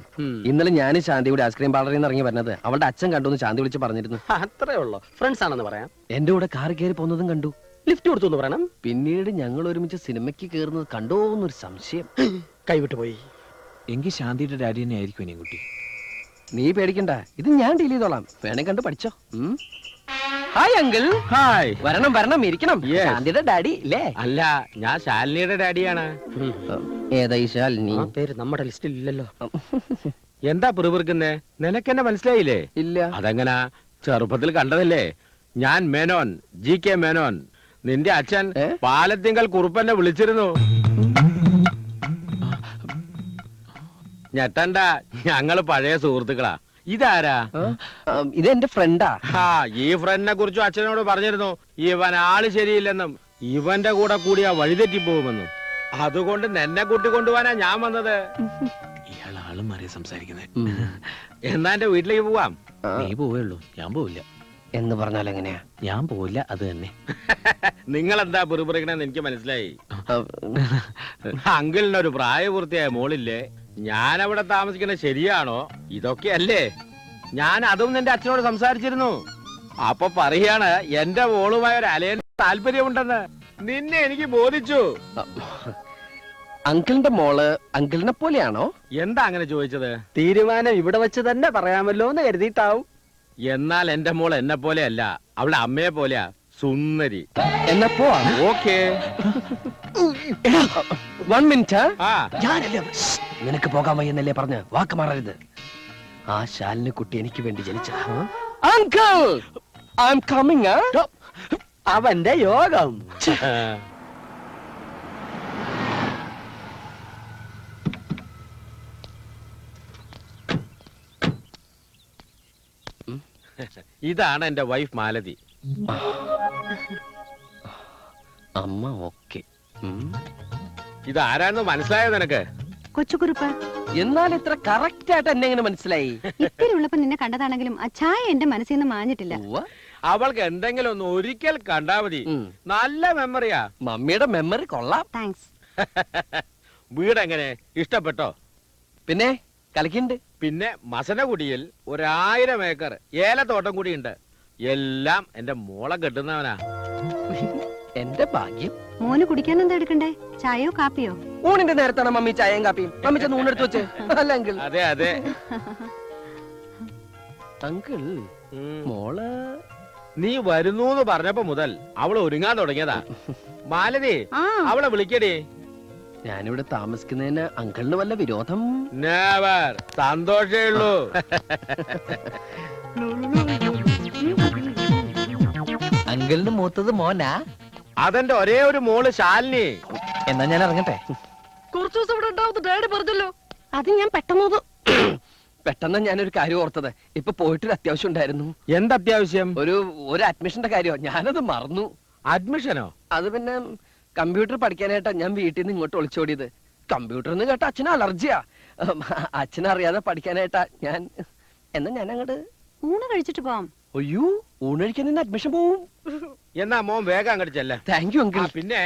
[SPEAKER 10] ഇന്നലെ ഞാൻ ശാന്തിയുടെ ഐസ്ക്രീം പാർലറിൽ നിന്ന് ഇറങ്ങി വരുന്നത് അവളുടെ അച്ഛൻ കണ്ടു എന്ന് ശാന്തി വിളിച്ച് പറഞ്ഞിരുന്നു.
[SPEAKER 3] അത്രേ ഉള്ളൂ. ഫ്രണ്ട്സ് ആണെന്ന് പറയാം.
[SPEAKER 10] എന്റെ കൂടെ കാർ കയറി പോകുന്നതും കണ്ടു.
[SPEAKER 3] ലിഫ്റ്റ് കൊടുത്തു എന്ന് പറയണം.
[SPEAKER 10] പിന്നീട് ഞങ്ങൾ ഒരുമിച്ച് സിനിമയ്ക്ക് കയറുന്നത് കണ്ടോ എന്നൊരു സംശയം.
[SPEAKER 3] കൈവിട്ടു പോയി.
[SPEAKER 9] എങ്കിൽ ശാന്തിയുടെ ഡാഡി തന്നെ ആയിരിക്കും ഇനി കുട്ടി.
[SPEAKER 10] നീ പേടിക്കണ്ട, ഇത് ഞാൻ ഡീൽ ചെയ്തോളാം. വേണേ കണ്ട് പഠിച്ചോ. Hi uncle.
[SPEAKER 3] ഹായ്.
[SPEAKER 10] വരണം ഇരിക്കണം. ശാന്തിയുടെ ഡാഡി അല്ലേ?
[SPEAKER 3] അല്ല, ഞാൻ ശാലിനിയുടെ ഡാഡിയാണ്.
[SPEAKER 10] ഏതാ ഈ ശാലിനി?
[SPEAKER 3] പേര് നമ്മുടെ ലിസ്റ്റിൽ ഇല്ലല്ലോ. എന്താ പിറുപിറുക്കുന്നേ? നിനക്കെന്നെ മനസ്സിലായില്ലേ?
[SPEAKER 10] ഇല്ല.
[SPEAKER 3] അതെങ്ങനാ? ചെറുപ്പത്തിൽ കണ്ടതല്ലേ. ഞാൻ മേനോൻ, GK മേനോൻ. നിന്റെ അച്ഛൻ പാലത്തിങ്കൽ കുറുപ്പന്നെ വിളിച്ചിരുന്നു. ഞെട്ടണ്ട, ഞങ്ങള് പഴയ സുഹൃത്തുക്കളാ. ഇതാരാ?
[SPEAKER 10] ഇത് എന്റെ ഫ്രണ്ടാ.
[SPEAKER 3] ഈ ഫ്രണ്ടിനെ കുറിച്ചും അച്ഛനോട് പറഞ്ഞിരുന്നു. ഇവൻ ആള് ശരിയില്ലെന്നും ഇവന്റെ കൂടെ കൂടിയാ വഴിതെറ്റി പോകുമെന്നും. അതുകൊണ്ട് നിന്നെ കൂട്ടിക്കൊണ്ടുപോവാനാ ഞാൻ വന്നത്.
[SPEAKER 9] ഇയാൾ ആളും മാറി സംസാരിക്കുന്നത്.
[SPEAKER 3] എന്നാ എന്റെ വീട്ടിലേക്ക് പോവാം.
[SPEAKER 9] നീ പോവുള്ളൂ, ഞാൻ പോവില്ല.
[SPEAKER 10] എന്ന് പറഞ്ഞാൽ എങ്ങനെയാ?
[SPEAKER 9] ഞാൻ പോവില്ല, അത് തന്നെ.
[SPEAKER 3] നിങ്ങൾ എന്താ പിറുപിറുക്കണെന്ന് എനിക്ക് മനസ്സിലായി. അങ്കിളിനൊരു പ്രായപൂർത്തിയായ മോളില്ലേ? ഞാൻ അവിടെ താമസിക്കുന്നത് ശരിയാണോ? ഇതൊക്കെയല്ലേ? ഞാൻ അതും നിന്റെ അച്ഛനോട് സംസാരിച്ചിരുന്നു. അപ്പൊ പറയാണ് എന്റെ മോളുമായ ഒരു അലയൻ താല്പര്യമുണ്ടെന്ന്. നിന്നെ എനിക്ക് ബോധിച്ചു.
[SPEAKER 10] അങ്കിളിന്റെ മോള് അങ്കിളിനെ പോലെയാണോ?
[SPEAKER 3] എന്താ അങ്ങനെ ചോദിച്ചത്?
[SPEAKER 10] തീരുമാനം ഇവിടെ വെച്ച് തന്നെ പറയാമല്ലോ എന്ന് കരുതിയിട്ടാവും.
[SPEAKER 3] എന്നാൽ എന്റെ മോൾ എന്നെ പോലെയല്ല, അവളുടെ അമ്മയെ പോലെയാ. സുന്ദരി.
[SPEAKER 10] എന്നാ പോവാ.
[SPEAKER 3] ഓക്കേ.
[SPEAKER 10] 1 മിനിറ്റ്.
[SPEAKER 3] ഞാനല്ലേ
[SPEAKER 10] നിനക്ക് പോകാൻ വയ്യെന്നല്ലേ പറഞ്ഞ് വാക്ക് മാറരുത്. ആ ശാലിന് കുട്ടി എനിക്ക് വേണ്ടി ജനിച്ച അങ്കിൾ ഐ എം കമ്മിങ്.
[SPEAKER 3] അവന്റെ യോഗം. ഇതാണ് എന്റെ വൈഫ് മാലതി.
[SPEAKER 10] അമ്മ ഓക്കെ.
[SPEAKER 3] ഇതാരാന്ന് മനസ്സിലായോ നിനക്ക്?
[SPEAKER 2] കൊച്ചുകുറുപ്പ്.
[SPEAKER 10] എന്നാൽ ഇത്ര കറക്റ്റ് ആയിട്ട് എന്നെ എങ്ങനെ മനസ്സിലായി?
[SPEAKER 2] ഇത്തിരി ഉള്ളപ്പോ നിന്നെ കണ്ടതാണെങ്കിലും ആ ചായ എന്റെ മനസ്സിൽ നിന്ന് മാഞ്ഞിട്ടില്ല.
[SPEAKER 3] അവൾക്ക് എന്തെങ്കിലും ഒന്ന് ഒരിക്കൽ കണ്ടാ മതി. നല്ല മെമ്മറിയാ.
[SPEAKER 10] മമ്മിയുടെ മെമ്മറി കൊള്ളാം.
[SPEAKER 2] താങ്ക്സ്.
[SPEAKER 3] വീട് എങ്ങനെ? ഇഷ്ടപ്പെട്ടോ?
[SPEAKER 10] പിന്നെ കളിക്കുന്നുണ്ട്.
[SPEAKER 3] പിന്നെ മസനഗുഡിയിൽ 1000 ഏക്കർ ഏലത്തോട്ടം കൂടിയുണ്ട്. എല്ലാം എന്റെ മോളെ കെട്ടുന്നവനാ.
[SPEAKER 10] എന്റെ ഭാഗ്യം.
[SPEAKER 2] മോന് കുടിക്കാൻ എന്താ എടുക്കണ്ടേ? ചായയോ കാപ്പിയോ?
[SPEAKER 10] ഊണിന്റെ നേരത്താണ് മമ്മി ചായയും കാപ്പിയും. മമ്മി ചെന്ന് ഊണെടുത്ത് വെച്ച്. അല്ല അങ്കിൾ.
[SPEAKER 3] അതെ അതെ.
[SPEAKER 10] അങ്കിൾ മോള്
[SPEAKER 3] നീ വരുന്നു പറഞ്ഞപ്പോ മുതൽ അവള് ഒരുങ്ങാൻ തുടങ്ങിയതാ. മാലതി, അവളെ വിളിക്കടി.
[SPEAKER 10] ഞാനിവിടെ താമസിക്കുന്നതിന് അങ്കിളിന് വല്ല വിരോധം?
[SPEAKER 3] നെവർ. സന്തോഷേ ഉള്ളൂ.
[SPEAKER 10] അങ്കിളിന് മൂത്തത് മോനാ?
[SPEAKER 3] അതെന്റെ ഒരേ ഒരു മോള് ശാലിനി.
[SPEAKER 10] എന്നാ ഞാൻ ഇറങ്ങട്ടെ. കുറച്ചു ദിവസം ഇവിടെ ഉണ്ടാവുന്നു ഡാഡി പറഞ്ഞല്ലോ. അത് ഞാൻ പെട്ടെന്ന് ഞാനൊരു കാര്യം ഓർത്തത്. ഇപ്പൊ പോയിട്ടൊരു അത്യാവശ്യം ഉണ്ടായിരുന്നു.
[SPEAKER 3] എന്തത്യാവശ്യം?
[SPEAKER 10] ഒരു അഡ്മിഷന്റെ കാര്യം. ഞാനത് മറന്നു.
[SPEAKER 3] അഡ്മിഷനോ?
[SPEAKER 10] അത് പിന്നെ കമ്പ്യൂട്ടർ പഠിക്കാനായിട്ടാ ഞാൻ വീട്ടിൽ നിന്ന് ഇങ്ങോട്ട് ഒളിച്ചോടിയത്. കമ്പ്യൂട്ടർ എന്ന് കേട്ട അച്ഛന് അലർജിയാ. അച്ഛനറിയാതെ പഠിക്കാനായിട്ടാ ഞാൻ. എന്നാ ഞാൻ അങ്ങോട്ട്
[SPEAKER 2] ഊണ് കഴിച്ചിട്ട് പോവാം.
[SPEAKER 10] അയ്യോ, ഊണ് കഴിക്കാൻ നിന്ന് അഡ്മിഷൻ പോവും.
[SPEAKER 3] എന്നാ മോൻ വേഗം അങ്ങോട്ട് ചെല്ല.
[SPEAKER 10] Thank you uncle.
[SPEAKER 3] പിന്നെ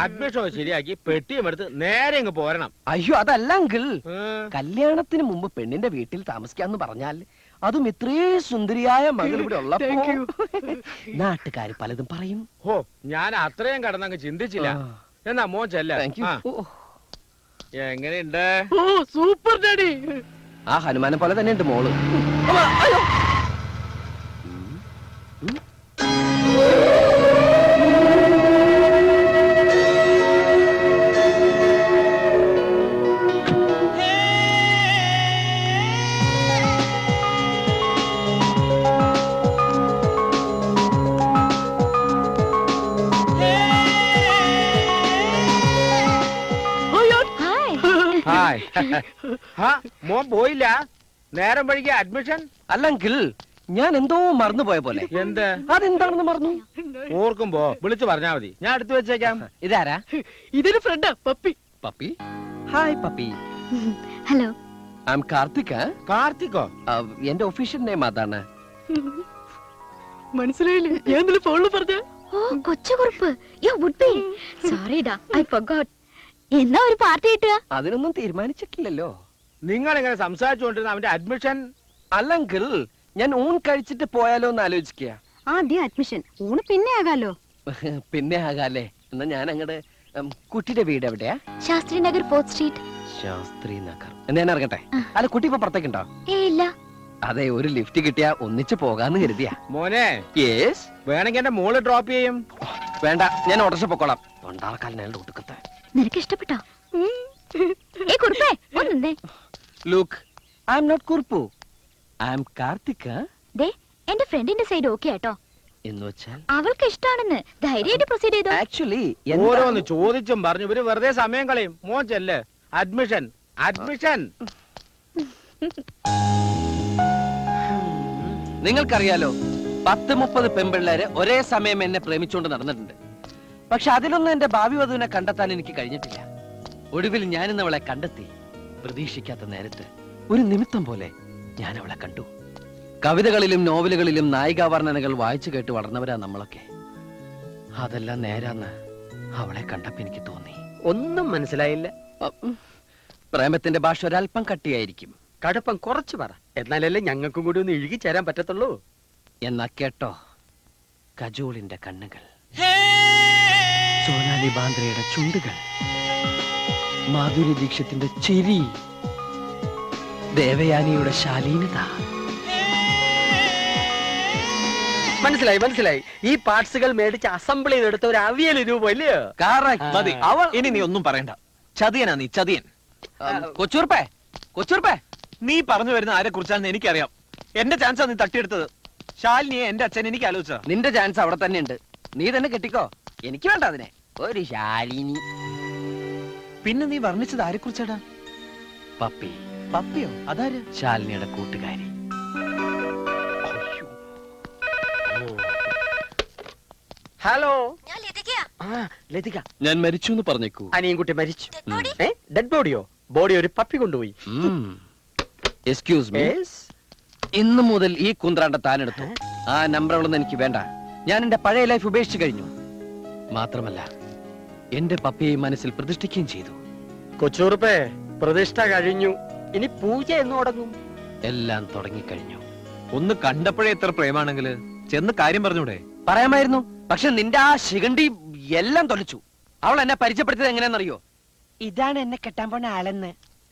[SPEAKER 3] അഡ്മിഷൻ ശരിയാക്കി പെട്ടിയും എടുത്ത് നേരെ ഇങ്ങ് പോരണം.
[SPEAKER 10] അയ്യോ അതല്ല അങ്കിൾ. കല്യാണത്തിന് മുമ്പ് പെണ്ണിന്റെ വീട്ടിൽ താമസിക്കാന്ന് പറഞ്ഞാൽ അതും ഇത്രേ സുന്ദരിയായ മകൾ ഇവിടെ ഉള്ളപ്പോ നാട്ടുകാര് പലതും പറയും.
[SPEAKER 3] ഓ ഞാൻ അത്രയും കടന്നങ്ങ് ചിന്തിച്ചില്ല. എന്നാ മോൻ ചെല്ല. എങ്ങനെയുണ്ട്?
[SPEAKER 10] Super daddy. ആ ഹനുമാനെ പോലെ തന്നെ ഉണ്ട് മോള്.
[SPEAKER 3] മോൻ പോയില്ല? നേരം വഴിക്ക് അഡ്മിഷൻ?
[SPEAKER 10] അല്ലെങ്കിൽ ഞാൻ എന്തോ മറന്നു പോയ പോലെ.
[SPEAKER 3] എന്ത്?
[SPEAKER 10] അതെന്താണെന്ന് മറന്നു.
[SPEAKER 3] ഓർക്കുമ്പോ വിളിച്ചു പറഞ്ഞാ മതി, ഞാൻ എടുത്തു വെച്ചേക്കാം.
[SPEAKER 10] ഇതാരാ?
[SPEAKER 12] ഇതൊരു ഫ്രണ്ടാ, Puppy.
[SPEAKER 10] Puppy? Hi Puppy.
[SPEAKER 1] Hello,
[SPEAKER 10] I am Karthik.
[SPEAKER 3] കാർത്തിക്കോ?
[SPEAKER 10] എന്റെ ഒഫീഷ്യൽ നെയിം അതാണ്.
[SPEAKER 12] മനസ്സിലായില്ലേ? ഞാൻ ഇന്നലെ ഫോണിൽ പറഞ്ഞ.
[SPEAKER 1] ഓ Kochukurup, you would be sorry ഡാ, ഐ ഫർഗോട്ട്. എന്നാ ഒരു പാർട്ടി കിട്ടുക?
[SPEAKER 10] അതിനൊന്നും തീരുമാനിച്ചിട്ടില്ലല്ലോ.
[SPEAKER 3] നിങ്ങൾ ഇങ്ങനെ സംസാരിച്ചുകൊണ്ടിരുന്ന അവന്റെ അഡ്മിഷൻ?
[SPEAKER 10] അല്ലെങ്കിൽ ഞാൻ ഊൺ കഴിച്ചിട്ട് പോയാലോ എന്ന് ആലോചിക്കുക.
[SPEAKER 2] ആദ്യം അഡ്മിഷൻ, ഊണ് പിന്നെ ആകാലോ.
[SPEAKER 10] പിന്നെ ആകാല്ലേ. എന്നാ ഞാൻ അങ്ങടെ കുട്ടിയുടെ വീട് എവിടെയാ?
[SPEAKER 1] Shastri Nagar 4th street.
[SPEAKER 10] ശാസ്ത്രി നഗർ. എന്നാ ഞാൻ ഇറങ്ങട്ടെ? അല്ല കുട്ടി ഇപ്പൊ പുറത്തേക്കുണ്ടോ?
[SPEAKER 1] ഇല്ല.
[SPEAKER 10] അതെ, ഒരു ലിഫ്റ്റ് കിട്ടിയാ ഒന്നിച്ച് പോകാന്ന് കരുതിയാ.
[SPEAKER 3] മോനെ,
[SPEAKER 10] യേസ്.
[SPEAKER 3] വേണമെങ്കിൽ എന്റെ മോള് ഡ്രോപ്പ് ചെയ്യും.
[SPEAKER 10] വേണ്ട, ഞാൻ ഓട്ടോറിക്ഷ പൊക്കോളാം. തൊണ്ടാർക്കാലിനാണ് ഒടുക്കത്തെ.
[SPEAKER 1] നിനക്ക് ഇഷ്ടപ്പെട്ടോ? ഏ കുറുപ്പേ, ഒന്നേ.
[SPEAKER 10] Look, I am not കുറുപ്പു. I am Karthik.
[SPEAKER 1] ദേ, എന്റെ ഫ്രണ്ടിന്റെ സൈഡ് ഓക്കേ ആട്ടോ.
[SPEAKER 10] എന്ന് വെച്ചാൽ
[SPEAKER 1] അവൾക്ക് ഇഷ്ടാണെന്ന് ധൈര്യമായിട്ട് പ്രൊസീഡ് ചെയ്തോ.
[SPEAKER 10] ആക്ച്വലി
[SPEAKER 3] ഓരോന്ന് ചോദിച്ചും പറഞ്ഞു ഇവര് വെറുതെ സമയം കളയും. മോൻ ചെല്ല്. Admission, admission.
[SPEAKER 10] നിങ്ങൾക്കറിയാലോ, 10-30 പെൺപിള്ളേര് ഒരേ സമയം എന്നെ പ്രേമിച്ചുകൊണ്ട് നടന്നിട്ടുണ്ട്. പക്ഷെ അതിലൊന്നും എന്റെ ഭാവി വധുവിനെ കണ്ടെത്താൻ എനിക്ക് കഴിഞ്ഞിട്ടില്ല. ഒടുവിൽ ഞാനിന്ന് അവളെ കണ്ടെത്തി. പ്രതീക്ഷിക്കാത്ത നേരത്ത് ഒരു നിമിത്തം പോലെ ഞാൻ അവളെ കണ്ടു. കവിതകളിലും നോവലുകളിലും നായികാവർണ്ണനകൾ വായിച്ചു കേട്ട് വളർന്നവരാ നമ്മളൊക്കെ. അതെല്ലാം നേരാന്ന് അവളെ കണ്ടപ്പോ എനിക്ക് തോന്നി.
[SPEAKER 3] ഒന്നും മനസ്സിലായില്ല.
[SPEAKER 10] പ്രേമത്തിന്റെ ഭാഷ ഒരല്പം കട്ടിയായിരിക്കും.
[SPEAKER 3] കടുപ്പം കുറച്ച് പറ, എന്നാലല്ലേ ഞങ്ങൾക്കും കൂടി ഒന്ന് ഇഴുകി ചേരാൻ പറ്റത്തുള്ളൂ.
[SPEAKER 10] എന്നാ കേട്ടോ, കജോളിന്റെ കണ്ണുകൾ, സോനാലി ബാന്ദ്രയുടെ ചുണ്ടുകൾ, മാധുരി ദീക്ഷത്തിന്റെ ചിരി, ദേവയാനിയുടെ ശാലീനത.
[SPEAKER 3] മനസ്സിലായി മനസ്സിലായി. ഈ പാർട്സുകൾ മേടിച്ച് അസംബിൾ ചെയ്തെടുത്ത ഒരു അവിയൽ രൂപല്ലേ?
[SPEAKER 10] മതി.
[SPEAKER 9] ഇനി നീ ഒന്നും പറയണ്ട. ചതിയനാ നീ, ചതിയൻ.
[SPEAKER 10] കൊച്ചൂർപ്പേ, കൊച്ചൂർപ്പേ,
[SPEAKER 9] നീ പറഞ്ഞു വരുന്ന ആരെ കുറിച്ചാണെന്ന് എനിക്കറിയാം. എന്റെ ചാൻസാ നീ തട്ടിയെടുത്തത്. ശാലിനിയെ എന്റെ അച്ഛൻ എനിക്ക് ആലോചിച്ച.
[SPEAKER 10] നിന്റെ ചാൻസ് അവിടെ തന്നെ ഉണ്ട്. നീ തന്നെ കെട്ടിക്കോ. എനിക്ക് വേണ്ട അതിനെ. ഒരു ശാലിനി.
[SPEAKER 9] പിന്നെ നീ വർണ്ണിച്ചത് ആരെ കുറിച്ചാടാ?
[SPEAKER 10] പപ്പി.
[SPEAKER 9] പപ്പിയോ? അതാര്?
[SPEAKER 10] ശാലിനിയുടെ കൂട്ടുകാരി.
[SPEAKER 3] ഹലോ,
[SPEAKER 10] ലതിക. ഞാൻ മരിച്ചു എന്ന് പറഞ്ഞേക്കൂ.
[SPEAKER 3] അനിയൻകുട്ടി മരിച്ചു. ഡെഡ് ബോഡിയോ? ബോഡി ഒരു പപ്പി കൊണ്ടുപോയി.
[SPEAKER 10] Excuse me. ഇന്നു മുതൽ ഈ കുന്ത്രാണ്ട താനെടുത്തു. ആ നമ്പറുകളൊന്നും എനിക്ക് വേണ്ട. ഞാൻ എന്റെ പഴയ ലൈഫ് ഉപേക്ഷിച്ചു കഴിഞ്ഞു. മാത്രമല്ല, എന്റെ പപ്പിയെ മനസ്സിൽ പ്രതിഷ്ഠിക്കുകയും ചെയ്തു.
[SPEAKER 3] കൊച്ചൂറുപ്പേ, പ്രതിഷ്ഠ കഴിഞ്ഞു. ഇനി പൂജ എന്ന് തുടങ്ങും.
[SPEAKER 10] എല്ലാം തുടങ്ങിക്കഴിഞ്ഞു.
[SPEAKER 9] ഒന്ന് കണ്ടപ്പോഴേ എത്ര പ്രേമാണെങ്കിൽ ചെന്ന് കാര്യം പറഞ്ഞൂടെ?
[SPEAKER 10] പറയാമായിരുന്നു. പക്ഷെ നിന്റെ ആ ശിഖണ്ഡി എല്ലാം തൊലച്ചു. അവൾ എന്നെ പരിചയപ്പെടുത്തിയത് എങ്ങനെയാണെന്നറിയോ? ഇതാണ് എന്നെ കെട്ടാൻ പോണ ആളെന്ന്.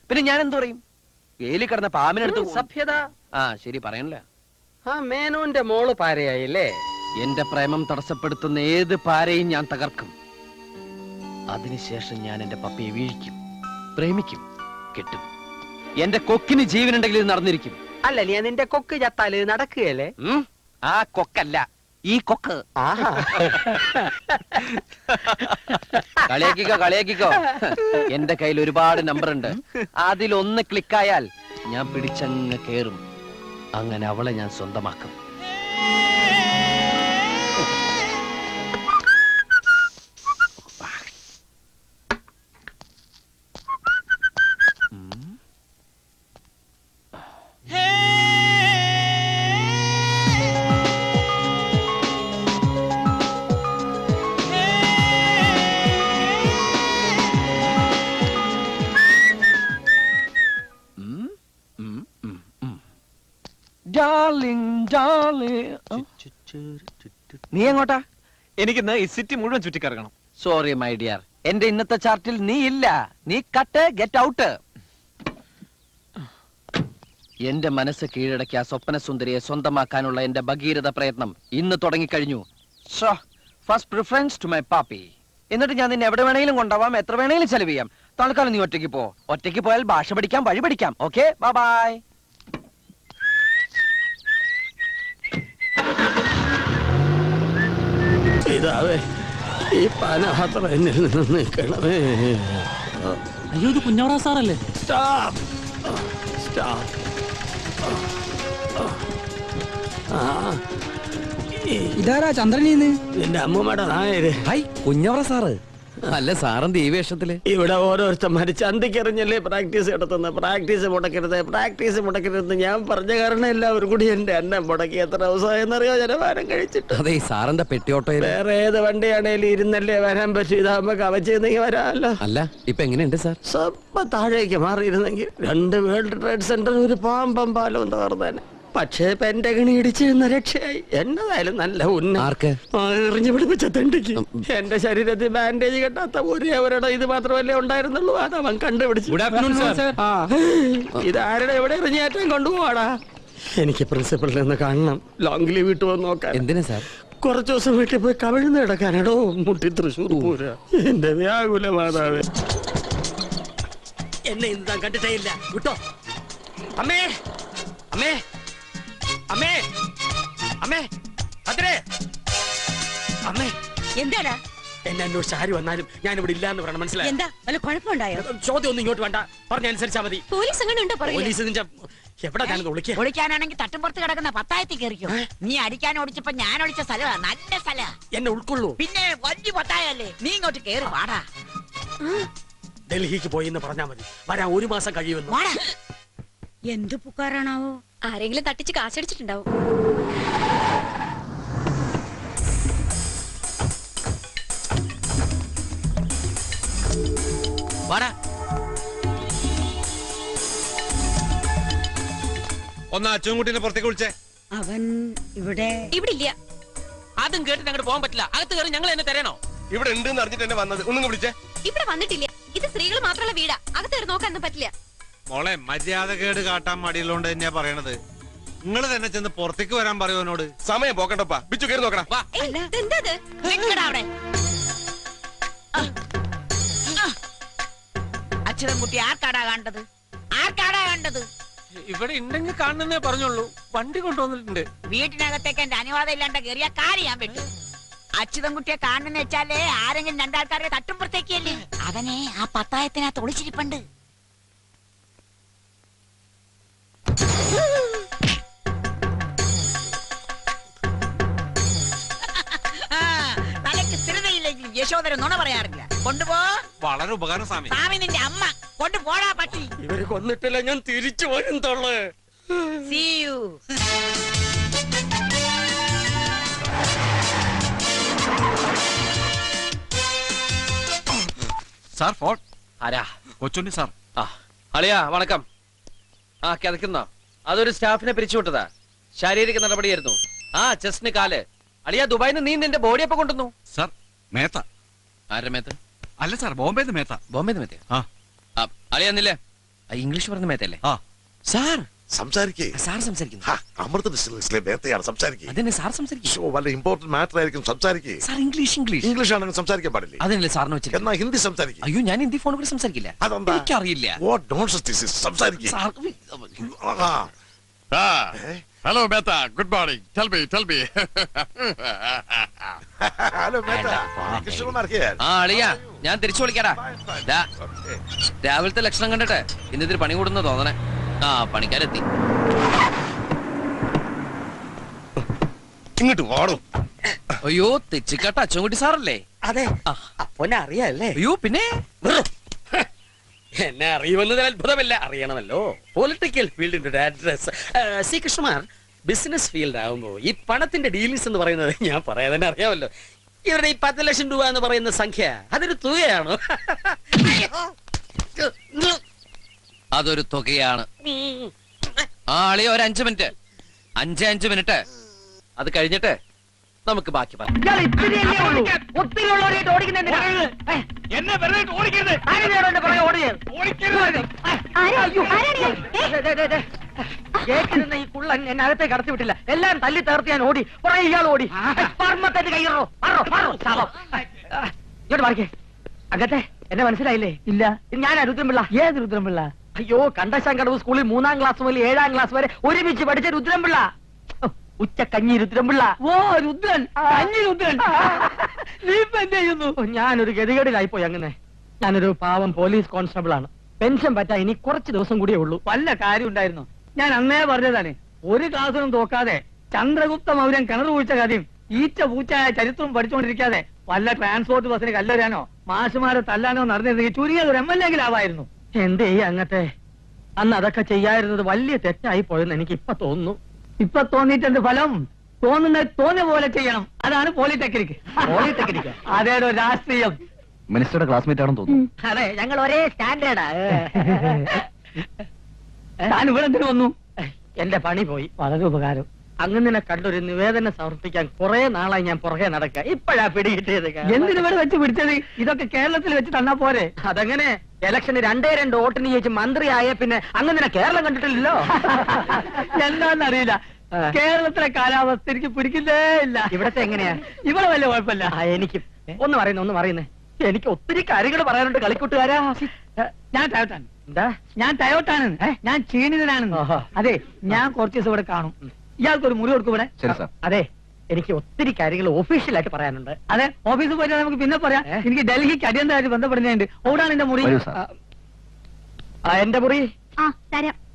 [SPEAKER 10] പിന്നെ ഞാൻ എന്തു പറയും? വേലി കിടന്ന പാമ്പിനെടുത്ത്
[SPEAKER 3] സഭ്യത.
[SPEAKER 10] ആ ശരി, പറയണില്ല.
[SPEAKER 3] ആ മേനോന്റെ മോള് പാരയായില്ലേ?
[SPEAKER 10] എന്റെ പ്രേമം തടസ്സപ്പെടുത്തുന്ന ഏത് പാരയും ഞാൻ തകർക്കും. അതിനുശേഷം ഞാൻ എന്റെ പപ്പിയെ വീഴിക്കും, പ്രേമിക്കും, കെട്ടും. എന്റെ കൊക്കിന് ജീവനുണ്ടെങ്കിൽ ഇത് നടന്നിരിക്കും.
[SPEAKER 3] അല്ല, നീ നിന്റെ കൊക്ക് ചത്താല് നടക്കുകയല്ലേ?
[SPEAKER 10] ആ കൊക്കല്ല, ഈ കൊക്ക്. കളിയാക്കിക്കോ, കളിയാക്കിക്കോ. എന്റെ കയ്യിൽ ഒരുപാട് നമ്പർ ഉണ്ട്. അതിലൊന്ന് ക്ലിക്കായാൽ ഞാൻ പിടിച്ചങ്ങ് കേറും. അങ്ങനെ അവളെ ഞാൻ സ്വന്തമാക്കും. നീ എങ്ങോട്ടാ?
[SPEAKER 9] എനിക്കിന്ന് ഈ സിറ്റി മുഴുവൻ ചുറ്റിക്കറങ്ങണം.
[SPEAKER 10] സോറി മൈ ഡിയർ, എന്റെ ഇന്നത്തെ ചാർട്ടിൽ നീ ഇല്ല. നീ കട്ട് ഗെറ്റ് ഔട്ട്. എന്റെ മനസ്സ് കീഴടക്കിയ സ്വപ്ന സുന്ദരിയെ സ്വന്തമാക്കാനുള്ള എന്റെ ഭഗീരഥ പ്രയത്നം ഇന്ന് തുടങ്ങിക്കഴിഞ്ഞു. ഫസ്റ്റ് പ്രിഫറൻസ് ടു മൈ പാപ്പി. എന്നിട്ട് ഞാൻ നിന്നെ എവിടെ വേണേലും കൊണ്ടുപോവാം, എത്ര വേണേലും ചെലവ് ചെയ്യാം. തൽക്കാലം നീ ഒറ്റയ്ക്ക് പോ. ഒറ്റയ്ക്ക് പോയാൽ ഭാഷ പഠിക്കാം, വഴി പഠിക്കാം. Okay, bye bye.
[SPEAKER 3] ഇതാവേ ഈ പാനപാത്ര എന്നിൽ നിന്ന് നിൽക്കണമേ.
[SPEAKER 9] അയ്യോ, ഇത് കുഞ്ഞോറാ സാറല്ലേ?
[SPEAKER 3] Stop stop.
[SPEAKER 4] ഇതാരാ ചന്ദ്രനീന്ന്?
[SPEAKER 3] നിന്റെ അമ്മൂമ്മയുടെ നായര്.
[SPEAKER 9] Hi, കുഞ്ഞോറ sir. അല്ല, സാറും ദൈവേഷത്തില്.
[SPEAKER 3] ഇവിടെ ഓരോരുത്തന്മാര് ചന്തിക്കെറിഞ്ഞല്ലേ പ്രാക്ടീസ് നടത്തുന്നത്. പ്രാക്ടീസ് മുടക്കരുത് ഞാൻ പറഞ്ഞ കാരണം എല്ലാവരും കൂടി എന്റെ അന്നം മുടക്കി. എത്ര ദിവസമായെന്നറിയോ ജനവാരം കഴിച്ചിട്ട്.
[SPEAKER 9] അതെ, സാറിന്റെ പെട്ടിയോട്ടോയിൽ.
[SPEAKER 3] വേറെ ഏത് വണ്ടിയാണേലും ഇരുന്നല്ലേ വരാൻ പറ്റും. ഇതാകുമ്പോ കവച്ചെന്നെങ്കിൽ വരാമല്ലോ.
[SPEAKER 9] അല്ല, ഇപ്പൊ എങ്ങനെയുണ്ട് സാർ?
[SPEAKER 3] സ്വപ്പം താഴേക്ക് മാറിയിരുന്നെങ്കിൽ 2 വേൾഡ് ട്രേഡ് സെന്റർ, ഒരു പാമ്പം പാലവും തകർന്നേനെ. പക്ഷേ പെന്റഗണി ഇടിച്ചിരുന്ന രക്ഷയായി. എന്നതായാലും നല്ല
[SPEAKER 9] ആർക്ക്?
[SPEAKER 3] എറിഞ്ഞു പിടിപ്പിച്ച തെണ്ടിക്ക്. എന്റെ ശരീരത്തിൽ ബാൻഡേജ് കെട്ടാത്ത ഒരേവരുടെ ഇത് മാത്രമല്ലേ ഉണ്ടായിരുന്നുള്ളൂ. അതവൻ കണ്ടുപിടിച്ചു. ഇതാരുടെ എവിടെ എറിഞ്ഞേറ്റം കൊണ്ടുപോവാടാ. എനിക്ക് പ്രിൻസിപ്പളിൽ നിന്ന് കാണണം. ലോങ് ലീവ് ഇട്ടു വന്ന് നോക്കാൻ.
[SPEAKER 9] എന്തിനാ സാർ?
[SPEAKER 3] കുറച്ചു ദിവസം വീട്ടിൽ പോയി കവിഴ്ന്ന് കിടക്കാനടോ. മുട്ടി തൃശ്ശൂർ പൂര. എന്റെ വ്യാകുല മാതാവേ, എന്നെ ഇന്ന് താൻ കണ്ടിട്ടേ ഇല്ല. വിട്ടോ. അമ്മേ അമ്മേ അമ്മേ അമ്മേ അതിരേ അമ്മേ.
[SPEAKER 2] എന്താടാ?
[SPEAKER 3] എന്നെ അന്വേഷിച്ച് ആര് വന്നാലും ഞാൻ ഇവിടെ ഇല്ലാന്ന് പറയണം. മനസ്സിലായി?
[SPEAKER 2] എന്താ വല്ല കുഴപ്പമുണ്ടായോ?
[SPEAKER 3] ചോദ്യം ഒന്നും ഇങ്ങോട്ട് വേണ്ട, പറഞ്ഞനുസരിച്ചാ മതി.
[SPEAKER 2] പോലീസ് അങ്ങനെ ഉണ്ടോ?
[SPEAKER 3] പോലീസ് എവിടെ ഞാനത് വിളിക്കുക?
[SPEAKER 8] ഒളിക്കാനാണെങ്കിൽ തട്ടുംപുറത്ത് കിടക്കുന്ന പത്തായത്തിൽ കയറിക്കോ. നീ അടിക്കാൻ ഓടിച്ചപ്പോ ഞാൻ ഒളിച്ച സ്ഥലമാണ്, നല്ല സ്ഥല.
[SPEAKER 3] എന്നെ ഉൾക്കൊള്ളൂ.
[SPEAKER 8] പിന്നെ വലിയ പത്തായല്ലേ, നീ ഇങ്ങോട്ട് കേറി വാടാ.
[SPEAKER 3] ഡൽഹിക്ക് പോയി എന്ന് പറഞ്ഞാ മതി. വരാൻ 1 മാസം കഴിയുമെന്ന്.
[SPEAKER 8] വാടാ.
[SPEAKER 2] എന്ത് പുക്കാറാണാവോ?
[SPEAKER 1] ആരെങ്കിലും തട്ടിച്ച് കാശടിച്ചിട്ടുണ്ടാവും.
[SPEAKER 9] വാടാ.
[SPEAKER 15] ഒന്ന് അച്ഛൻകുട്ടീനെ പുറത്തേക്ക് വിളിച്ചേ.
[SPEAKER 2] അവൻ ഇവിടെ
[SPEAKER 1] ഇല്ല.
[SPEAKER 9] അതും കേട്ടിട്ട് അങ്ങോട്ട് പോകാൻ പറ്റില്ല. അകത്ത് കയറി ഞങ്ങൾ എന്നെ തരണോ?
[SPEAKER 15] ഇവിടെ ഉണ്ട് അറിഞ്ഞിട്ട് എന്നെ വന്നത്. ഒന്നും വിളിച്ചേ.
[SPEAKER 1] ഇവിടെ വന്നിട്ടില്ല. ഇത് സ്ത്രീകൾ മാത്രമുള്ള വീടാ. അകത്ത് നോക്കാനൊന്നും പറ്റില്ല.
[SPEAKER 15] മോളെ, മര്യാദ കേട് കാട്ടാൻ മടിയുള്ളോണ്ട് തന്നെയാ പറയണത്. നിങ്ങൾ തന്നെ ചെന്ന് പുറത്തേക്ക് വരാൻ പറയുവനോട്. സമയം പോക്കണ്ടപ്പാ. ബിച്ചു കയറി നോക്കണം.
[SPEAKER 8] അച്ഛൻകുട്ടി ആർക്കാടാ കണ്ടത്? ആർക്കാടാ കണ്ടത്?
[SPEAKER 9] ഇവിടെ ഉണ്ടെങ്കിൽ കാണുന്നേ പറഞ്ഞോളൂ. വണ്ടി കൊണ്ടുവന്നിട്ടുണ്ട്.
[SPEAKER 8] വീട്ടിനകത്തേക്ക് എന്റെ അനുവാദം ഇല്ലാണ്ട് കയറിയ കാര്യം ഞാൻ പറ്റും. അച്യുതൻകുട്ടിയെ കാണുന്ന വെച്ചാലേ ആരെങ്കിലും 2 ആൾക്കാരെ തട്ടുമ്പുറത്തേക്കല്ലേ. അവനെ ആ പത്തായത്തിനകത്ത് ഒളിച്ചിരിപ്പുണ്ട്. തലയ്ക്ക് സ്ഥിരതയില്ലെങ്കിൽ യശോദര നുണ പറയാറില്ല. കൊണ്ടുപോ.
[SPEAKER 15] വളരെ ഉപകാരം സ്വാമി.
[SPEAKER 8] സ്വാമി നിന്റെ അമ്മ. കൊണ്ടുപോടാ പട്ടി.
[SPEAKER 3] ഇവര് കൊന്നിട്ടില്ല, ഞാൻ തിരിച്ചു വരും തൊള്ളു.
[SPEAKER 8] See you.
[SPEAKER 5] Sir phone.
[SPEAKER 10] ആരാ?
[SPEAKER 5] കൊച്ചുണ്ണി സാർ.
[SPEAKER 10] ആ അളിയാ, വണക്കം. ആ കിതക്കുന്നോ? അതൊരു സ്റ്റാഫിനെ പിരിച്ചുവിട്ടതാ. ശാരീരിക നടപടിയായിരുന്നു. ആ ചെസ്റ്റിന് കാല്. അളിയാ, ദുബായിന്ന് നീ നിന്റെ ബോഡി എപ്പോ കൊണ്ടുവന്നു?
[SPEAKER 5] സാർ മേത്ത.
[SPEAKER 10] ആരുടെ മേത്ത്?
[SPEAKER 5] അല്ല സാർ, ബോംബെന്ന് മേത്ത.
[SPEAKER 10] ബോംബെന്ന് മേത്ത?
[SPEAKER 5] ആ
[SPEAKER 10] അളിയാ നില്ലേ? ഇംഗ്ലീഷ് പറഞ്ഞ മേത്തല്ലേ?
[SPEAKER 5] ആ
[SPEAKER 10] സാർ
[SPEAKER 11] സംസാരിക്കേ.
[SPEAKER 10] സാർ സംസാരിക്കുന്നു.
[SPEAKER 11] അമൃത ഡിസ്റ്റിലറിയിലെ നേരത്തെയാണ് സംസാരിക്കുക.
[SPEAKER 10] അതെന്നെ സാർ സംസാരിക്കും.
[SPEAKER 11] വല്ല ഇമ്പോർട്ടന്റ് മാറ്റർ ആയിരിക്കും സംസാരിക്കേ.
[SPEAKER 10] സാർ ഇംഗ്ലീഷ്
[SPEAKER 11] ഇംഗ്ലീഷ് ആണെങ്കിൽ സംസാരിക്കാൻ പാടില്ലേ?
[SPEAKER 10] അതല്ലേ സാറിന് വെച്ചിട്ട്?
[SPEAKER 11] എന്നാ ഹിന്ദി സംസാരിക്കും.
[SPEAKER 10] അയ്യോ, ഞാൻ ഹിന്ദി ഫോൺ കൂടി സംസാരിക്കില്ല.
[SPEAKER 11] അതെന്താ?
[SPEAKER 10] എനിക്കറിയില്ല.
[SPEAKER 11] What nonsense this is. സംസാരിക്കേ.
[SPEAKER 7] Hello Mehta, good morning. Tell me.
[SPEAKER 11] Hello Mehta. Krishnakumar here.
[SPEAKER 10] ആ അളിയാ, ഞാൻ തിരിച്ചു വിളിക്കാടാ. രാവിലത്തെ ലക്ഷണം കണ്ടിട്ട് ഇന്നിത്തിരി പണി കൂടുന്ന തോന്നണേ. ആ പണിക്കാരെത്തി.
[SPEAKER 11] ഇങ്ങോട്ട് വാടും.
[SPEAKER 10] അയ്യോ, തെച്ചിക്കാട്ട അച്ഛൻകുട്ടി സാറല്ലേ?
[SPEAKER 3] അതെ, അപ്പൊന്നെ അറിയാല്ലേ?
[SPEAKER 10] അയ്യോ പിന്നെ
[SPEAKER 3] എന്നെ അറിയുമെന്നതിൽ അത്ഭുതമില്ല. അറിയണമല്ലോ. പൊളിറ്റിക്കൽ ഫീൽഡിന്റെ ഒരു address. C Krishnakumar, business field ആവുമ്പോ ഈ പണത്തിന്റെ ഡീലിങ്സ് എന്ന് പറയുന്നത് ഞാൻ പറയാൻ തന്നെ അറിയാമല്ലോ. ഇവരുടെ ഈ 10 ലക്ഷം രൂപ എന്ന് പറയുന്ന സംഖ്യ അതൊരു തുകയാണോ?
[SPEAKER 10] അതൊരു തുകയാണ്. ആ അളിയ, ഒരു 5 മിനിറ്റ്.
[SPEAKER 5] 5 മിനിറ്റ്. അത് കഴിഞ്ഞിട്ട് നമുക്ക് ബാക്കി പറയാം.
[SPEAKER 12] ഇയാൾ ഇത്തിരിയല്ലേ ഉള്ളൂ. ഒത്തിരി ഉള്ളവരായിട്ട് ഓടിക്കുന്നെന്തിനാ?
[SPEAKER 9] എന്നെ വെറുതെ ഓടിക്കരുത്.
[SPEAKER 12] ആരെയാണ് പുറകെ ഓടിയത്? ഗേറ്റിൽ നിന്ന് ഈ കുള്ളൻ എന്നെ അകത്തേക്ക് കടത്തി വിട്ടില്ല. എല്ലാം തല്ലി തേർത്ത് ഞാൻ ഓടി. പുറകെ ഇയാൾ ഓടി. പർമ്മത്തേക്ക് കയ്യറോ ഇങ്ങോട്ട് മാറിക്കേ. അകത്തെ എന്നെ മനസ്സിലായില്ലേ? ഇല്ല. ഞാനാ രുദ്രൻപിള്ള. ഏത് രുദ്രൻപിള്ള? അയ്യോ, കണ്ടശാങ്കടവ് സ്കൂളിൽ 3ാം ക്ലാസ് മുതൽ 7ാം ക്ലാസ് വരെ ഒരുമിച്ച് പഠിച്ച രുദ്രൻപിള്ള. ഉച്ചക്കഞ്ഞി രുദ്രൻപിള്ള. ഓ, രുദ്രൻ, കഞ്ഞി രുദ്രൻ. നീ ഇപ്പൊ എന്ത് ചെയ്യുന്നു? ഞാനൊരു ഗതികേടിലായി പോയി. അങ്ങനെ ഞാനൊരു പാവം പോലീസ് കോൺസ്റ്റബിൾ ആണ്. പെൻഷൻ പറ്റാൻ ഇനി കുറച്ച് ദിവസം കൂടിയേ ഉള്ളൂ. വല്ല കാര്യം ഉണ്ടായിരുന്നു. ഞാൻ അന്നേ പറഞ്ഞതാണ്, ഒരു ക്ലാസ്സിനും തോക്കാതെ ചന്ദ്രഗുപ്ത മൗര്യൻ കിണർ കുഴിച്ച കഥയും ഈച്ച പൂച്ചായ ചരിത്രവും പഠിച്ചുകൊണ്ടിരിക്കാതെ വല്ല ട്രാൻസ്പോർട്ട് ബസ്സിന് കല്ലെറിയാനോ മാഷുമാരെ തല്ലാനോ നടന്നിരുന്നെങ്കിൽ ചുരുങ്ങിയത് ഒരു MLA എങ്കിലാവായിരുന്നു. എന്തേ അങ്ങത്തെ അന്ന് അതൊക്കെ ചെയ്യാതിരുന്നത് വലിയ തെറ്റായി പോയെന്ന് എനിക്ക് ഇപ്പൊ തോന്നുന്നു. ഇപ്പൊ തോന്നിയിട്ടുണ്ട് ഫലം. തോന്നുന്നത് തോന്നിയ പോലെ ചെയ്യണം. അതാണ് പോളിടെക്നിക്. പോളിടെക്നിക് അതേടോ രാഷ്ട്രീയം.
[SPEAKER 10] മിനിസ്റ്ററുടെ ക്ലാസ്മേറ്റ് ആണെന്ന് തോന്നുന്നു.
[SPEAKER 12] അതെ, ഞങ്ങൾ ഒരേ സ്റ്റാൻഡേർഡാ. താൻ ഇവിടെ എന്തിനു വന്നു? എന്റെ പണി പോയി. വളരെ ഉപകാരം. അങ്ങനെ കണ്ടൊരു നിവേദനം സമർപ്പിക്കാൻ കുറെ നാളായി ഞാൻ പുറകെ നടക്കുക. ഇപ്പോഴാ പിടികിട്ടിയത്. എന്തിനിവിടെ വെച്ച് പിടിച്ചത്? ഇതൊക്കെ കേരളത്തിൽ വെച്ച് തന്നാ പോരെ? അതങ്ങനെ ഇലക്ഷന് 2 വോട്ടിന് ചോദിച്ച് മന്ത്രിയായ പിന്നെ അങ്ങനെ കേരളം കണ്ടിട്ടില്ലല്ലോ. എന്താന്നറിയില്ല, കേരളത്തിലെ കാലാവസ്ഥ എനിക്ക് പിടിക്കുന്നേ ഇല്ല. ഇവിടത്തെ എങ്ങനെയാ? ഇവിടെ വല്ല കുഴപ്പമില്ല. എനിക്ക് ഒന്ന് പറയുന്നേ എനിക്ക് ഒത്തിരി കാര്യങ്ങൾ പറയാനുണ്ട് കളിക്കൂട്ടുകാരാ. ഞാൻ ടയോട്ടാണ്. എന്താ? ഞാൻ ടയോട്ടാണ്. ഞാൻ ക്ഷീണിതനാണെന്ന്. അതെ, ഞാൻ കുറച്ച് ദിവസം ഇവിടെ കാണും. ഇയാൾക്കൊരു മുറി കൊടുക്കും ഇവിടെ. അതെ, എനിക്ക് ഒത്തിരി കാര്യങ്ങൾ ഒഫീഷ്യലായിട്ട് പറയാനുണ്ട്. അതെ, ഓഫീസിൽ പോയിട്ട് നമുക്ക് പിന്നെ പറയാം. എനിക്ക് ഡൽഹിക്ക് അടിയന്തരമായിട്ട് ബന്ധപ്പെടുന്നുണ്ട്. ഓടാണ് എന്റെ മുറി. എന്റെ മുറി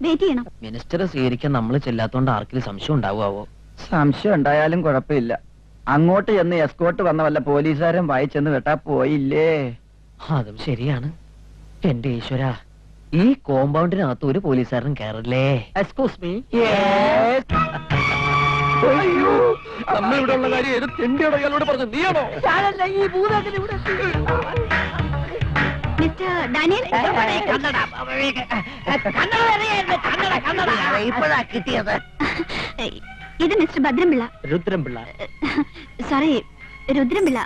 [SPEAKER 1] വെയിറ്റ് ചെയ്യണം.
[SPEAKER 12] മിനിസ്റ്റർ സ്വീകരിക്കാൻ നമ്മൾ ചെല്ലാത്തോണ്ട് ആർക്കും സംശയം ഉണ്ടാവുമോ? സംശയം ഉണ്ടായാലും കുഴപ്പമില്ല. അങ്ങോട്ട് ചെന്ന് എസ്കോട്ട് വന്ന വല്ല പോലീസുകാരൻ വായിച്ചെന്ന് വെട്ടാ പോയില്ലേ? അതും ശരിയാണ്. എന്റെ ഈശ്വര, ഈ കോമ്പൗണ്ടിനകത്ത് ഒരു പോലീസുകാരൻ കയറില്ലേ? Excuse me. അയ്യോ, നമ്മളിവിടെ ഉള്ള കാര്യം ഏത് തെണ്ടിയുടെ ഇയാളോട് പറഞ്ഞു? നീയാണോ? ഞാനല്ല, ഈ ഭൂതത്തിൽ ഇവിടെ.
[SPEAKER 1] മിസ്റ്റർ ഡാനിയൽ,
[SPEAKER 8] ഇപ്പോഴാ കിട്ടിയത്.
[SPEAKER 1] ഇത് mister Bhadranpillai.
[SPEAKER 12] Rudranpillai.
[SPEAKER 1] Sorry, Rudranpillai,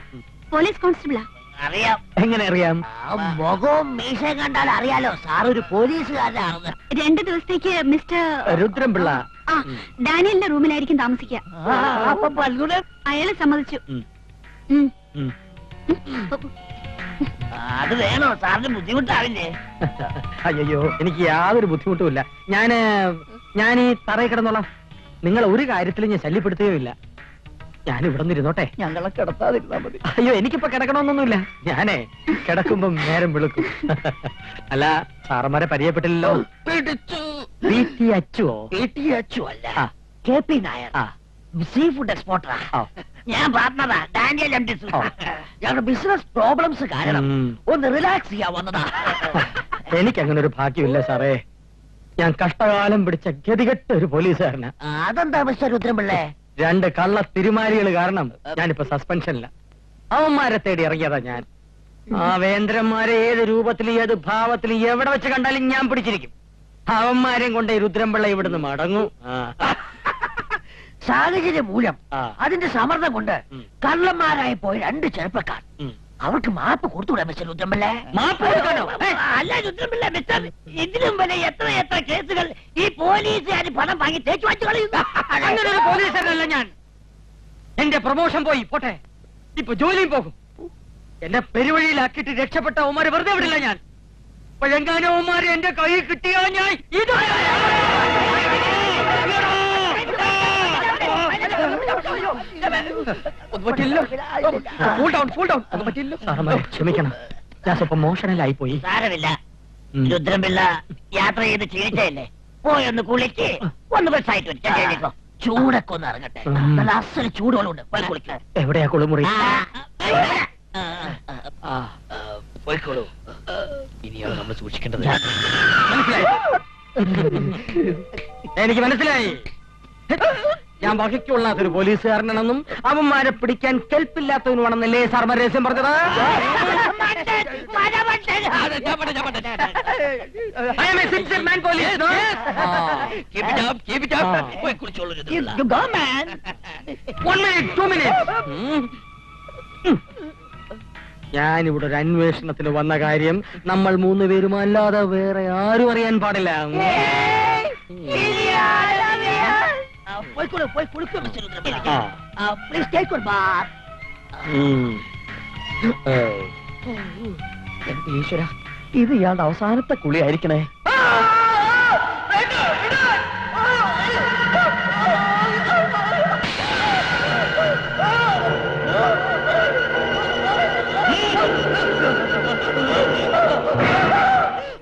[SPEAKER 1] police കോൺസ്റ്റബിളാ.
[SPEAKER 8] അറിയാം.
[SPEAKER 12] എങ്ങനെ അറിയാം?
[SPEAKER 8] മുഖവും മീശയും കണ്ടാൽ അറിയാലോ സാർ ഒരു പോലീസുകാരനാണെന്ന്.
[SPEAKER 1] 2 ദിവസത്തേക്ക് മിസ്റ്റർ
[SPEAKER 12] രുദ്രൻപിള്ള
[SPEAKER 1] ഡാനിയലിന്റെ റൂമിലായിരിക്കും താമസിക്കുക.
[SPEAKER 8] അപ്പൊ പലരുടെ
[SPEAKER 1] അയാളെ സമ്മതിച്ചു.
[SPEAKER 8] അത് വേണോ സാറിന്? ബുദ്ധിമുട്ടാവില്ലേ?
[SPEAKER 12] അയ്യോ, എനിക്ക് യാതൊരു ബുദ്ധിമുട്ടുമില്ല. ഞാൻ ഈ തറയിൽ കിടന്നോളാം. നിങ്ങൾ ഒരു കാര്യത്തിലും ഞാൻ ശല്യപ്പെടുത്തുകയില്ല. ഞാൻ ഇവിടെ നിന്ന് ഇരുന്നോട്ടെ. ഞങ്ങളെ കിടത്താതിരുന്നാ മതി. അയ്യോ, എനിക്കിപ്പോ കിടക്കണമെന്നൊന്നുമില്ല. ഞാനേ കിടക്കുമ്പം നേരം വിളിക്കും. അല്ല, സാറന്മാരെ പരിചയപ്പെട്ടില്ലല്ലോ.
[SPEAKER 8] അല്ല, KP നായർ, സീ ഫുഡ് എക്സ്പോർട്ടറാ. ഞാൻ പാർട്ണറാ, ഡാനിയൽ MD. ഞങ്ങളുടെ ബിസിനസ് പ്രോബ്ലംസ് കാരണം ഒന്ന് റിലാക്സ് ചെയ്യാൻ വന്നതാ.
[SPEAKER 12] എനിക്കങ്ങനെ ഒരു ഭാഗ്യമില്ല സാറേ. ഞാൻ കഷ്ടകാലം പിടിച്ച ഗതികെട്ട ഒരു പോലീസുകാരനാ.
[SPEAKER 8] അതെന്താ മിസ്റ്റർ രുദ്രൻപിള്ളേ?
[SPEAKER 12] 2 കള്ള തിരുമാലികൾ കാരണം ഞാനിപ്പോ സസ്പെൻഷനില്ല. അവന്മാരെ തേടി ഇറങ്ങിയതാ ഞാൻ. ആ വേന്ദ്രന്മാരെ ഏത് രൂപത്തിലും ഏത് ഭാവത്തിലും എവിടെ വെച്ച് കണ്ടാലും ഞാൻ പിടിച്ചിരിക്കും. അവന്മാരെയും കൊണ്ട് രുദ്രൻപിള്ള ഇവിടുന്ന് മടങ്ങും.
[SPEAKER 8] സാഹചര്യം മൂലം അതിന്റെ സമ്മർദ്ദം കൊണ്ട് കള്ളന്മാരായി പോയ 2 ചെറുപ്പക്കാർ. അവർക്ക് മാപ്പ് കൊടുത്തുകൂടാ മിസ്റ്റർ രുദ്രൻപിള്ള?
[SPEAKER 12] മാപ്പ് കൊടുക്കാനോ?
[SPEAKER 8] അല്ല രുദ്രൻപിള്ള മിസ്റ്റർ, ഇതിലും വരെ എത്ര കേസുകൾ ഈ പോലീസുകാർ പണം വാങ്ങി തേച്ചു വാച്ചു കളയുന്നു.
[SPEAKER 12] അങ്ങനെ ഒരു പോലീസുകാരനല്ല ഞാൻ. എന്റെ പ്രൊമോഷൻ പോയി പോട്ടെ, ഇപ്പൊ ജോലിയും പോകും. എന്നെ പെരുവഴിയിലാക്കിയിട്ട് രക്ഷപ്പെട്ട അവന്മാരെ വെറുതെ വിടില്ല ഞാൻ. അപ്പോഴെങ്ങാനും അവന്മാരെ എന്റെ കൈ കിട്ടിയാ ഞാൻ ഇത് ക്ഷമിക്കണം, ഞാൻ സ്വപ്പം മോഷണലായി പോയി.
[SPEAKER 8] സാരമില്ല രുദ്രൻപിള്ള, യാത്ര ചെയ്ത് ക്ഷീണിച്ചല്ലേ, പോയൊന്ന് കുളിക്ക്, ഒന്ന് ബസ്സായിട്ട് വെച്ചോ. ചൂടൊക്കെ ഒന്ന് ഇറങ്ങട്ടെ. നല്ല അസല് ചൂടുകളുണ്ട്, പോയി കുളിക്ക.
[SPEAKER 12] എവിടെയാ കുളിമുറി?
[SPEAKER 8] പോയിക്കോളൂ. ഇനിയാണ് നമ്മൾ സൂക്ഷിക്കേണ്ടത്.
[SPEAKER 12] എനിക്ക് മനസ്സിലായി, ഞാൻ വകയ്ക്കൊള്ളാത്തൊരു പോലീസുകാരനാണെന്നും അവന്മാരെ പിടിക്കാൻ കെൽപ്പില്ലാത്തവനുമാണെന്നല്ലേ സാർ രഹസ്യം പറഞ്ഞത്? I am a sincere man, police, no?
[SPEAKER 8] Keep it up, keep it up. പോയി കുളിച്ചോളൂ
[SPEAKER 12] You go, man. 1 minute, 2 minutes. ഞാനിവിടെ ഒരു അന്വേഷണത്തിന് വന്ന കാര്യം നമ്മൾ 3 പേരും അല്ലാതെ വേറെ ആരും അറിയാൻ പാടില്ല.
[SPEAKER 8] പോയി കുളിക്കോ mister Rudrapillai. Please take your bath.
[SPEAKER 12] ഈശ്വര, ഇത് ഇയാളുടെ അവസാനത്തെ കുളി ആയിരിക്കണേ.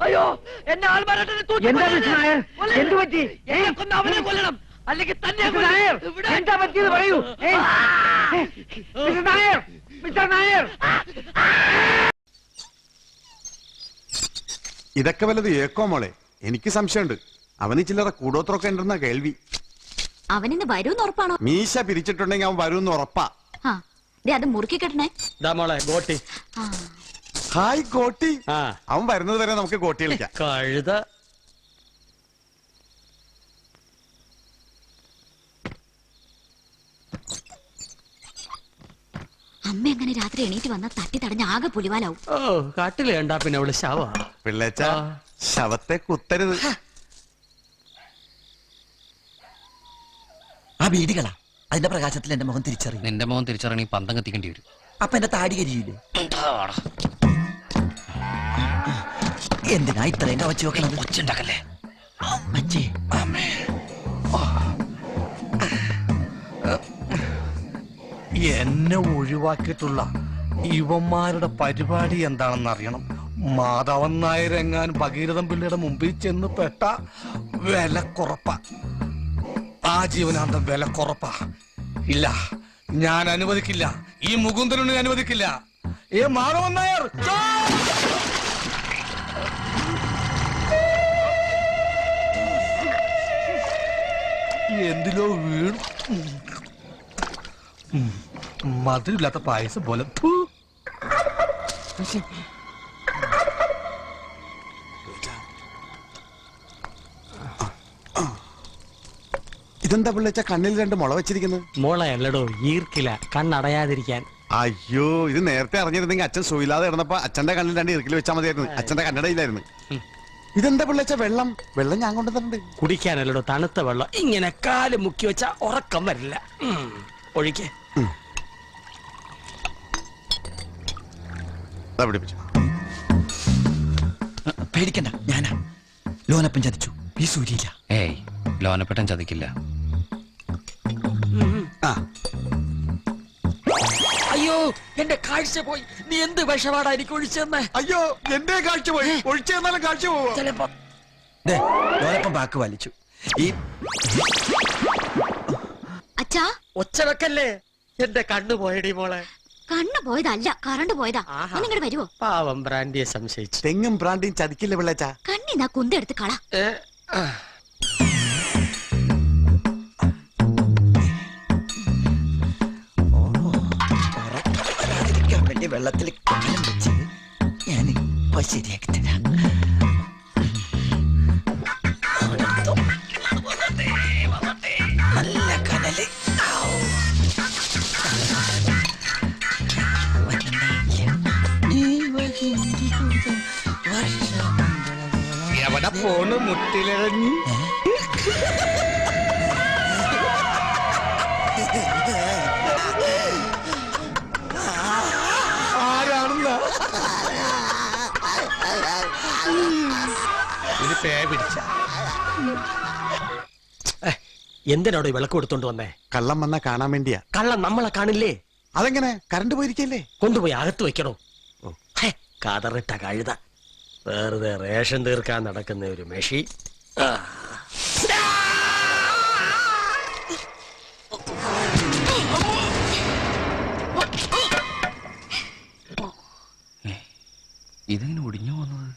[SPEAKER 8] അയ്യോ, എന്നെ ആൾമാരായിട്ട്
[SPEAKER 12] എന്താ മിസ്റ്റർ നായർ? എന്ത് പറ്റി?
[SPEAKER 8] അവനെ കൊല്ലണം, അല്ലെങ്കിൽ തന്നെ
[SPEAKER 12] മിസ്റ്റർ നായർ, എന്താ പറ്റിയത് പറയൂ. Mister Nair, mister Nair.
[SPEAKER 7] ഇതൊക്കെ വല്ലത് ഏക്കോ മോളെ, എനിക്ക് സംശയമുണ്ട്. അവന് ചില്ലറ കൂടോത്രമൊക്കെ ഉണ്ടെന്ന കേൾവി.
[SPEAKER 2] അവനിന്ന് വരൂന്ന് ഉറപ്പാണോ?
[SPEAKER 7] മീശ പിരിച്ചിട്ടുണ്ടെങ്കിൽ അവൻ വരുമെന്ന് ഉറപ്പാ.
[SPEAKER 2] അത് മുറുക്കി കെട്ടണേ.
[SPEAKER 3] മോളെ ഗോട്ടി.
[SPEAKER 7] ഹായ് ഗോട്ടി. അവൻ വരുന്നത് വരെ നമുക്ക് ഗോട്ടി കളിക്കാം.
[SPEAKER 3] കഴുത.
[SPEAKER 2] അമ്മ എങ്ങനെ രാത്രി എണീറ്റ് വന്ന തട്ടി തടഞ്ഞ ആകെ പുലിവാലാവും.
[SPEAKER 3] ഓ, കാട്ടില് കണ്ടാ പിന്നെ അവള് ശവ.
[SPEAKER 7] പിള്ളേച്ച ശവത്തെ കുത്തരുത്.
[SPEAKER 10] ആ വീടുകളാ, അതിന്റെ പ്രകാശത്തിൽ എന്റെ മുഖം തിരിച്ചറിയും.
[SPEAKER 5] നിന്റെ മോൻ തിരിച്ചറിയണി പന്തം കത്തിക്കേണ്ടി വരും.
[SPEAKER 10] അപ്പൊ എന്റെ താടി കരിയില്ലേ? എന്തിനാ ഇത്രയും കവച്ചു വെക്കണത്?
[SPEAKER 5] ഒച്ചുണ്ടാക്കല്ലേ.
[SPEAKER 15] എന്നെ ഒഴിവാക്കിയിട്ടുള്ള ഇവന്മാരുടെ പരിപാടി എന്താണെന്ന് അറിയണം. മാധവൻ നായരെങ്ങാൻ ഭഗീരഥൻ പിള്ളയുടെ മുമ്പിൽ ചെന്ന് പെട്ട വില കുറപ്പ. ആ ജീവനാന്തം വില കുറപ്പ. ഇല്ല, ഞാൻ അനുവദിക്കില്ല. ഈ മുകുന്ദനെ അനുവദിക്കില്ല. മാധവൻ നായർ എന്തിലോ വീണു. മധുരമില്ലാത്ത പായസം പോലെ.
[SPEAKER 7] ഇതെന്താ പിള്ളേച്ച കണ്ണിൽ 2 മുള വെച്ചിരിക്കുന്നത്?
[SPEAKER 3] മോളെ അല്ലടോ, ഈർക്കില, കണ്ണടയാതിരിക്കാൻ.
[SPEAKER 7] അയ്യോ, ഇത് നേരത്തെ അറിഞ്ഞിരുന്നെങ്കിൽ അച്ഛൻ സുയില്ലാതെ കിടന്നപ്പോ അച്ഛന്റെ കണ്ണിൽ 2 ഈർക്കിൽ വെച്ചാൽ മതിയായിരുന്നു. അച്ഛന്റെ കണ്ണടയിലായിരുന്നു. ഇതെന്താ പിള്ളേച്ച വെള്ളം? വെള്ളം ഞാൻ കൊണ്ടുവന്നിട്ടുണ്ട്.
[SPEAKER 3] കുടിക്കാനല്ലടോ, തണുത്ത വെള്ളം. ഇങ്ങനെ കാല് മുക്കി വെച്ചാ ഉറക്കം വരില്ല. ഒഴിക്കേ.
[SPEAKER 10] പേടിക്കണ്ട, ഞാനാ. ലോനപ്പൻ ചതിച്ചു, ഈ സൂര്യയില്ല.
[SPEAKER 5] ഏയ്, ലോനപ്പെട്ടൻ ചതിക്കില്ല.
[SPEAKER 3] അയ്യോ, എന്റെ കാഴ്ച പോയി. നീ എന്ത് വിഷപാടാ എനിക്ക് ഒഴിച്ചെന്ന്?
[SPEAKER 7] അയ്യോ, എന്റെ കാഴ്ച പോയി. ഒഴിച്ചെന്നാലും കാഴ്ച പോവോ?
[SPEAKER 3] ചിലപ്പോ
[SPEAKER 10] ലോനപ്പൻ ബാക്ക് വലിച്ചു. ഈ
[SPEAKER 2] അച്ഛാ,
[SPEAKER 3] ഒച്ച വെക്കല്ലേ. എന്റെ കണ്ണു പോയടി മോളെ.
[SPEAKER 2] കണ്ണു പോയതല്ല, കറണ്ട് പോയതാ. നിങ്ങടെ വരുവോ?
[SPEAKER 3] പാവം ബ്രാൻഡിയെ സംശയിച്ചു.
[SPEAKER 7] തെങ്ങും ബ്രാൻഡിയും ചതിക്കില്ല പിള്ളേച്ച.
[SPEAKER 2] കണ്ണിന്നാ കുന്തെടുത്ത് കള.
[SPEAKER 10] വെള്ളത്തിൽ കാലം വെച്ച് ഞാൻ ഇപ്പൊ ശരിയാക്കി തരാം. നല്ല കനല്.
[SPEAKER 15] എവിടെ പോണ് മുട്ടിലിറങ്ങി? ആരാണെന്നാ ഇത് പേ പിടിച്ച?
[SPEAKER 3] എന്തിനാടോ ഈ വിളക്ക് കൊടുത്തോണ്ട് വന്നേ?
[SPEAKER 7] കള്ളം വന്നാ കാണാൻ വേണ്ടിയാ.
[SPEAKER 3] കള്ളം നമ്മളെ കാണില്ലേ?
[SPEAKER 7] അതെങ്ങനെ? കറണ്ട് പോയിരിക്കല്ലേ?
[SPEAKER 3] കൊണ്ടുപോയി അകത്ത് വെക്കണോ? കതറിട്ട കഴുത. വെറുതെ റേഷൻ തീർക്കാൻ നടക്കുന്ന ഒരു മെഷി.
[SPEAKER 5] ഇതിങ്ങനെ ഒടിഞ്ഞു വന്നത്?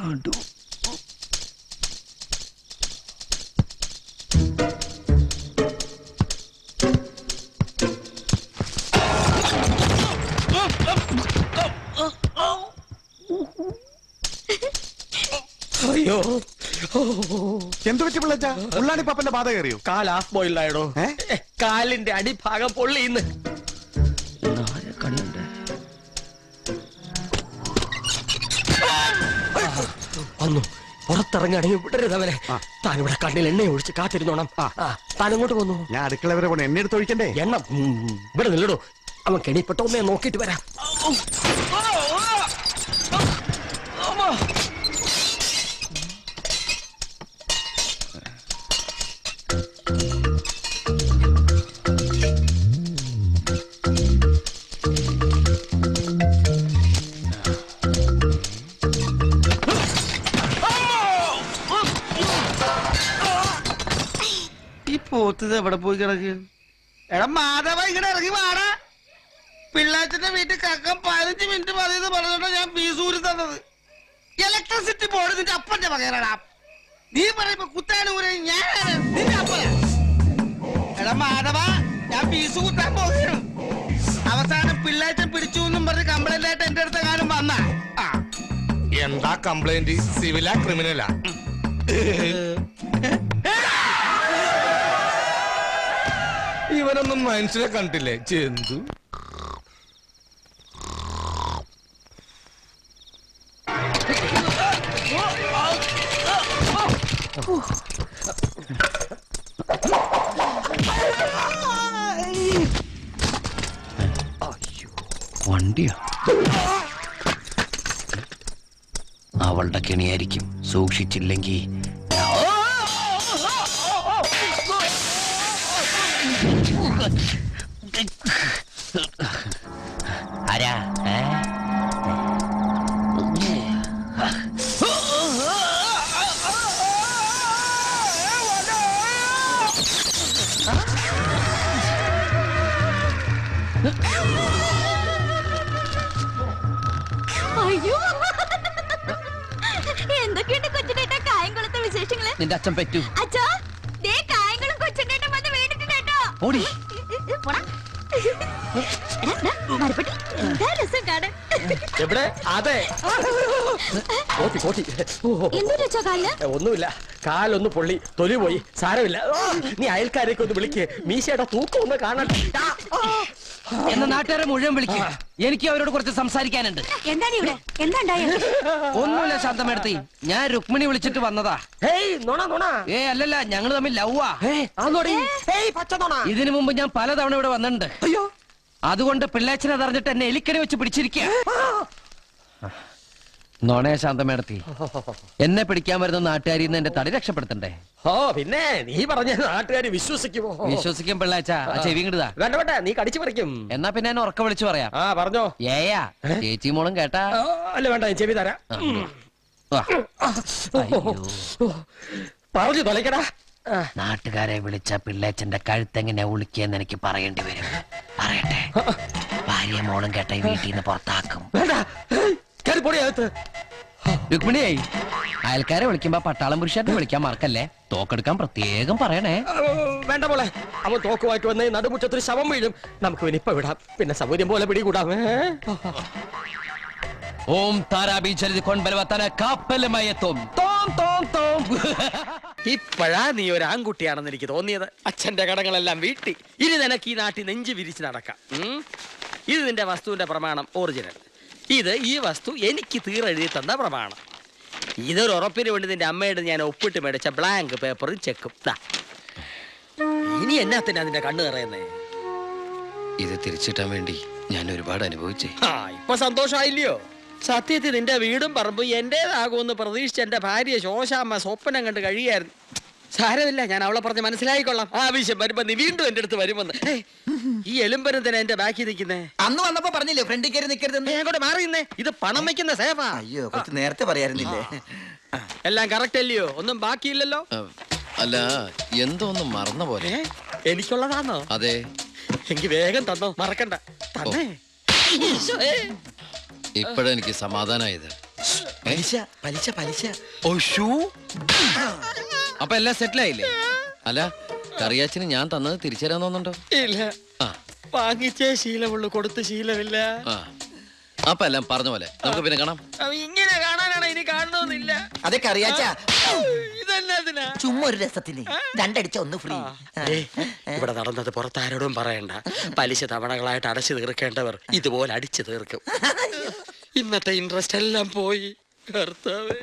[SPEAKER 5] നടു
[SPEAKER 3] അയ്യോ
[SPEAKER 7] എന്ത് പറ്റി പിള്ളച്ച ഉള്ളാണി പാപ്പന്റെ ബാധ കയറിയോ?
[SPEAKER 3] കാൽ ഹാഫ് ബോയിൽഡ് ആയിടോ. കാലിന്റെ അടിഭാഗം പൊള്ളിന്ന്. കണ്ണുണ്ട്. വന്നു. പുറത്തിറങ്ങാണെങ്കിൽ വിടരുതവനെ. താനിവിടെ കണ്ണിൽ എണ്ണ ഒഴിച്ച് കാത്തിരുന്നോണം. താനങ്ങോട്ട് പോന്നു.
[SPEAKER 7] ഞാൻ അടുക്കള വരെ പോണ എണ്ണ എടുത്ത് ഒഴിക്കണ്ടേ?
[SPEAKER 3] എണ്ണ ഇവിടെ നില്ലടോ. അവൻ കെണിപ്പെട്ട ഒന്നേ നോക്കിയിട്ട് വരാം.
[SPEAKER 6] ഈ പോത്തത് എവിടെ പോയി കിടക്കുക? എടാ മാധവ, ഇങ്ങനെ ഇറങ്ങി വാടാ. പിള്ളാച്ചന്റെ വീട്ടിൽ കക്കം 15 മിനിറ്റ് പറയുന്നത് പറഞ്ഞോണ്ടാ ഞാൻ ഫീസൂരി തന്നത്. ഇലക്ട്രിസിറ്റി ബോർഡ് നിന്റെ അപ്പന്റെ പകരടാ. നീ പറയുമ്പോ കുത്താനും ഊരെ ഞാനാണ് നിന്റെ അപ്പന. എടാ മാധവ, ഞാൻ ഫീസ് കുത്താൻ പോകുന്നു. അവസാനം പിള്ളാച്ചൻ പിടിച്ചു എന്നും പറഞ്ഞ് കംപ്ലൈന്റ് ആയിട്ട് എന്റെ അടുത്ത് കാലം വന്ന.
[SPEAKER 15] എന്താ കംപ്ലൈന്റ്? സിവിലാ ക്രിമിനലാ? ഇവനൊന്നും മനുഷ്യരെ കണ്ടില്ലേ? ചെന്തു
[SPEAKER 5] വണ്ടിയോ? അവളുടെ കെണിയായിരിക്കും. സൂക്ഷിച്ചില്ലെങ്കിൽ ആരാ?
[SPEAKER 1] അയ്യോ, എന്തൊക്കെയുണ്ട് കൊച്ചിനേട്ടാ കായംകുളത്തെ വിശേഷങ്ങള്?
[SPEAKER 5] നിന്റെ അച്ഛൻ പറ്റൂ.
[SPEAKER 1] അച്ഛാ, ദേ കായംകുളം കൊച്ചിനേട്ടൻ വന്ന് വീണിട്ടുണ്ട് കേട്ടോ.
[SPEAKER 5] ഓടി.
[SPEAKER 1] പോടാ. എടാ, ദാ, മരപ്പെട്ടി. എന്താ രസം കാണാൻ.
[SPEAKER 3] എവിടെ? അതെ. കോട്ടി കോട്ടി.
[SPEAKER 1] എന്തൊരു വെച്ചാ കാലിന്?
[SPEAKER 3] ഒന്നുമില്ല, കാലൊന്ന് പൊള്ളി, തൊലി പോയി. സാരമില്ല. നീ അയൽക്കാരെയൊക്കെ ഒന്ന് വിളിക്ക്. മീശയുടെ തൂക്കം ഒന്ന് കാണട്ടെ.
[SPEAKER 5] എന്ന നാട്ടുകാരെ മുഴുവൻ വിളിക്കും. എനിക്ക് അവരോട് കുറച്ച് സംസാരിക്കാനുണ്ട്.
[SPEAKER 1] എന്താണ് ഇവിടെ? എന്താ ഉണ്ടായത്?
[SPEAKER 5] ഒന്നുമില്ല ശാന്തമേടത്തി, ഞാൻ രുക്മിണി വിളിച്ചിട്ട് വന്നതാ. അല്ലല്ല, ഞങ്ങൾ തമ്മിൽ ലവ്വാ. ഇതിനു മുമ്പ് ഞാൻ പലതവണ ഇവിടെ വന്നിട്ടുണ്ട്.
[SPEAKER 3] അയ്യോ,
[SPEAKER 5] അതുകൊണ്ട് പിള്ളേച്ചനെ അറിഞ്ഞിട്ട് എന്നെ എലിക്കണി വെച്ച് പിടിച്ചിരിക്കുക. നോണേ ശാന്തമേടത്തി, എന്നെ പിടിക്കാൻ വരുന്ന നാട്ടുകാരിന്ന് എന്റെ തടി രക്ഷപ്പെടുത്തണ്ടേ?
[SPEAKER 3] ഓ പിന്നെ, നീ പറഞ്ഞ നാട്ടുകാര് വിശ്വസിക്കുമോ?
[SPEAKER 5] വിശ്വസിക്കും പിള്ളേച്ച. ചെവി കിടുതാ.
[SPEAKER 3] വേണ്ട വേണ്ട, നീ കടിച്ചു പറിക്കും.
[SPEAKER 5] എന്നാ പിന്നെ എന്നെ ഉറക്ക വിളിച്ചു പറയാം.
[SPEAKER 3] പറഞ്ഞോ.
[SPEAKER 5] ഏയാ ചേച്ചി മോളും കേട്ടാ?
[SPEAKER 3] അല്ല വേണ്ട, ഞാൻ ചെവി തരാം. പറഞ്ഞു തൊലക്കടാ.
[SPEAKER 5] നാട്ടുകാരെ വിളിച്ച പിള്ളേച്ചന്റെ കഴുത്തെങ്ങനെ ഉളിക്കെന്ന് എനിക്ക് പറയേണ്ടി വരും. പറയട്ടെ, ഭാര്യ മോളും കേട്ട ഈ വീട്ടിൽ നിന്ന് പുറത്താക്കും. രുക്മിണിയായി, അയൽക്കാരെ വിളിക്കുമ്പോ പട്ടാളം പുരുഷായിട്ട് വിളിക്കാൻ മറക്കല്ലേ. തോക്കെടുക്കാൻ പ്രത്യേകം പറയണേ.
[SPEAKER 3] വേണ്ട പോലെ, അവൻ തോക്കുമായിട്ട് വന്ന് നടുമുറ്റത്തൊരു ശവം വീഴും. നമുക്ക് ഇനിയിപ്പ വിടാം, പിന്നെ സൗകര്യം പോലെ പിടികൂടാം.
[SPEAKER 5] ഓം താരാബി ചരിത് കൊൺബലവത്തന കാപ്പലുമയത്തും.
[SPEAKER 3] ഇപ്പഴാ നീ ഒരു ആൺകുട്ടിയാണെന്ന് എനിക്ക് തോന്നിയത്. അച്ഛന്റെ കടങ്ങളെല്ലാം വീട്ടി. ഇനി നിനക്ക് ഈ നാട്ടിൽ നെഞ്ചു വിരിച്ച് നടക്കാം. ഇത് നിന്റെ വസ്തുവിന്റെ പ്രമാണം, ഒറിജിനൽ. ഇത് ഈ വസ്തു എനിക്ക് തീരെഴുതി തന്ന പ്രമാണം. ഇതൊരു ഉറപ്പിന് വേണ്ടി നിന്റെ അമ്മയുടെ ഞാൻ ഒപ്പിട്ട് മേടിച്ച ബ്ലാങ്ക് പേപ്പറും ചെക്കും. ഇനി എന്നാത്തിനാ നിന്റെ കണ്ണു നിറയുന്നേ?
[SPEAKER 5] ഇത് തിരിച്ചിട്ടാൻ വേണ്ടി ഞാൻ ഒരുപാട് അനുഭവിച്ചേ.
[SPEAKER 3] ഇപ്പൊ സന്തോഷമായില്ലയോ? സത്യത്തിൽ നിന്റെ വീടും പറമ്പും എന്റേതാകുമെന്ന് പ്രതീക്ഷിച്ച് എന്റെ ഭാര്യ ശോശാമ്മ സ്വപ്നം കണ്ട് കഴിയായിരുന്നു. സാരമില്ല, ഞാൻ അവളെ പറഞ്ഞ് മനസ്സിലായിക്കൊള്ളാം. ആവശ്യം വരുമ്പോ നീ വീണ്ടും എന്റെ അടുത്ത് വരുമെന്ന്. ഈ എലുമ്പനും തന്നെ എന്റെ ബാക്കി നിൽക്കുന്നേ.
[SPEAKER 6] അന്ന് വന്നപ്പോ പറഞ്ഞില്ലേ ഫ്രണ്ടിൽ കയറി നിൽക്കരുതെന്ന്?
[SPEAKER 3] ഞാൻ കൂടെ മാറിയുന്നേ. ഇത് പണം വെക്കുന്ന സേഫാ.
[SPEAKER 6] അയ്യോ, കുറച്ച് നേരത്തെ പറയായിരുന്നില്ലേ?
[SPEAKER 3] എല്ലാം കറക്റ്റ് അല്ലയോ? ഒന്നും ബാക്കിയില്ലല്ലോ.
[SPEAKER 5] അല്ല, എന്തോ ഒന്നും മറന്ന പോലെ.
[SPEAKER 3] എനിക്കുള്ളതാണോ?
[SPEAKER 5] അതെ.
[SPEAKER 3] എനിക്ക് വേഗം തന്നോ, മറക്കണ്ട. തന്നെ
[SPEAKER 5] ഇപ്പോഴെനിക്ക് സമാധാനായത്.
[SPEAKER 3] പലിശ പലിശ പലിശ.
[SPEAKER 5] അപ്പൊ എല്ലാം സെറ്റിൽ ആയില്ലേ? അല്ല, കറിയാച്ചിന് ഞാൻ തന്നത് തിരിച്ചു തരാൻ തോന്നുന്നുണ്ടോ?
[SPEAKER 3] ഇല്ല, വാങ്ങിച്ചേ ശീലമുള്ളൂ, കൊടുത്ത് ശീലമില്ല.
[SPEAKER 5] അപ്പൊ എല്ലാം പറഞ്ഞ പോലെ നമുക്ക് പിന്നെ കാണാം.
[SPEAKER 3] ഇങ്ങനെ കാണാനാണ്, ഇനി കാണണമെന്നില്ല.
[SPEAKER 6] അതൊക്കെ അറിയാച്ചാ
[SPEAKER 12] ചുമ്മാ ഒരു രസത്തിന് രണ്ടടിച്ച ഒന്ന് ഫ്രീ.
[SPEAKER 3] ഇവിടെ നടന്നത് പുറത്താരോടും പറയണ്ട. പലിശ തവണകളായിട്ട് അടച്ചു തീർക്കേണ്ടവർ ഇതുപോലെ അടിച്ചു തീർക്കും. ഇന്നത്തെ ഇൻട്രസ്റ്റ് എല്ലാം പോയി. കർത്താവേ.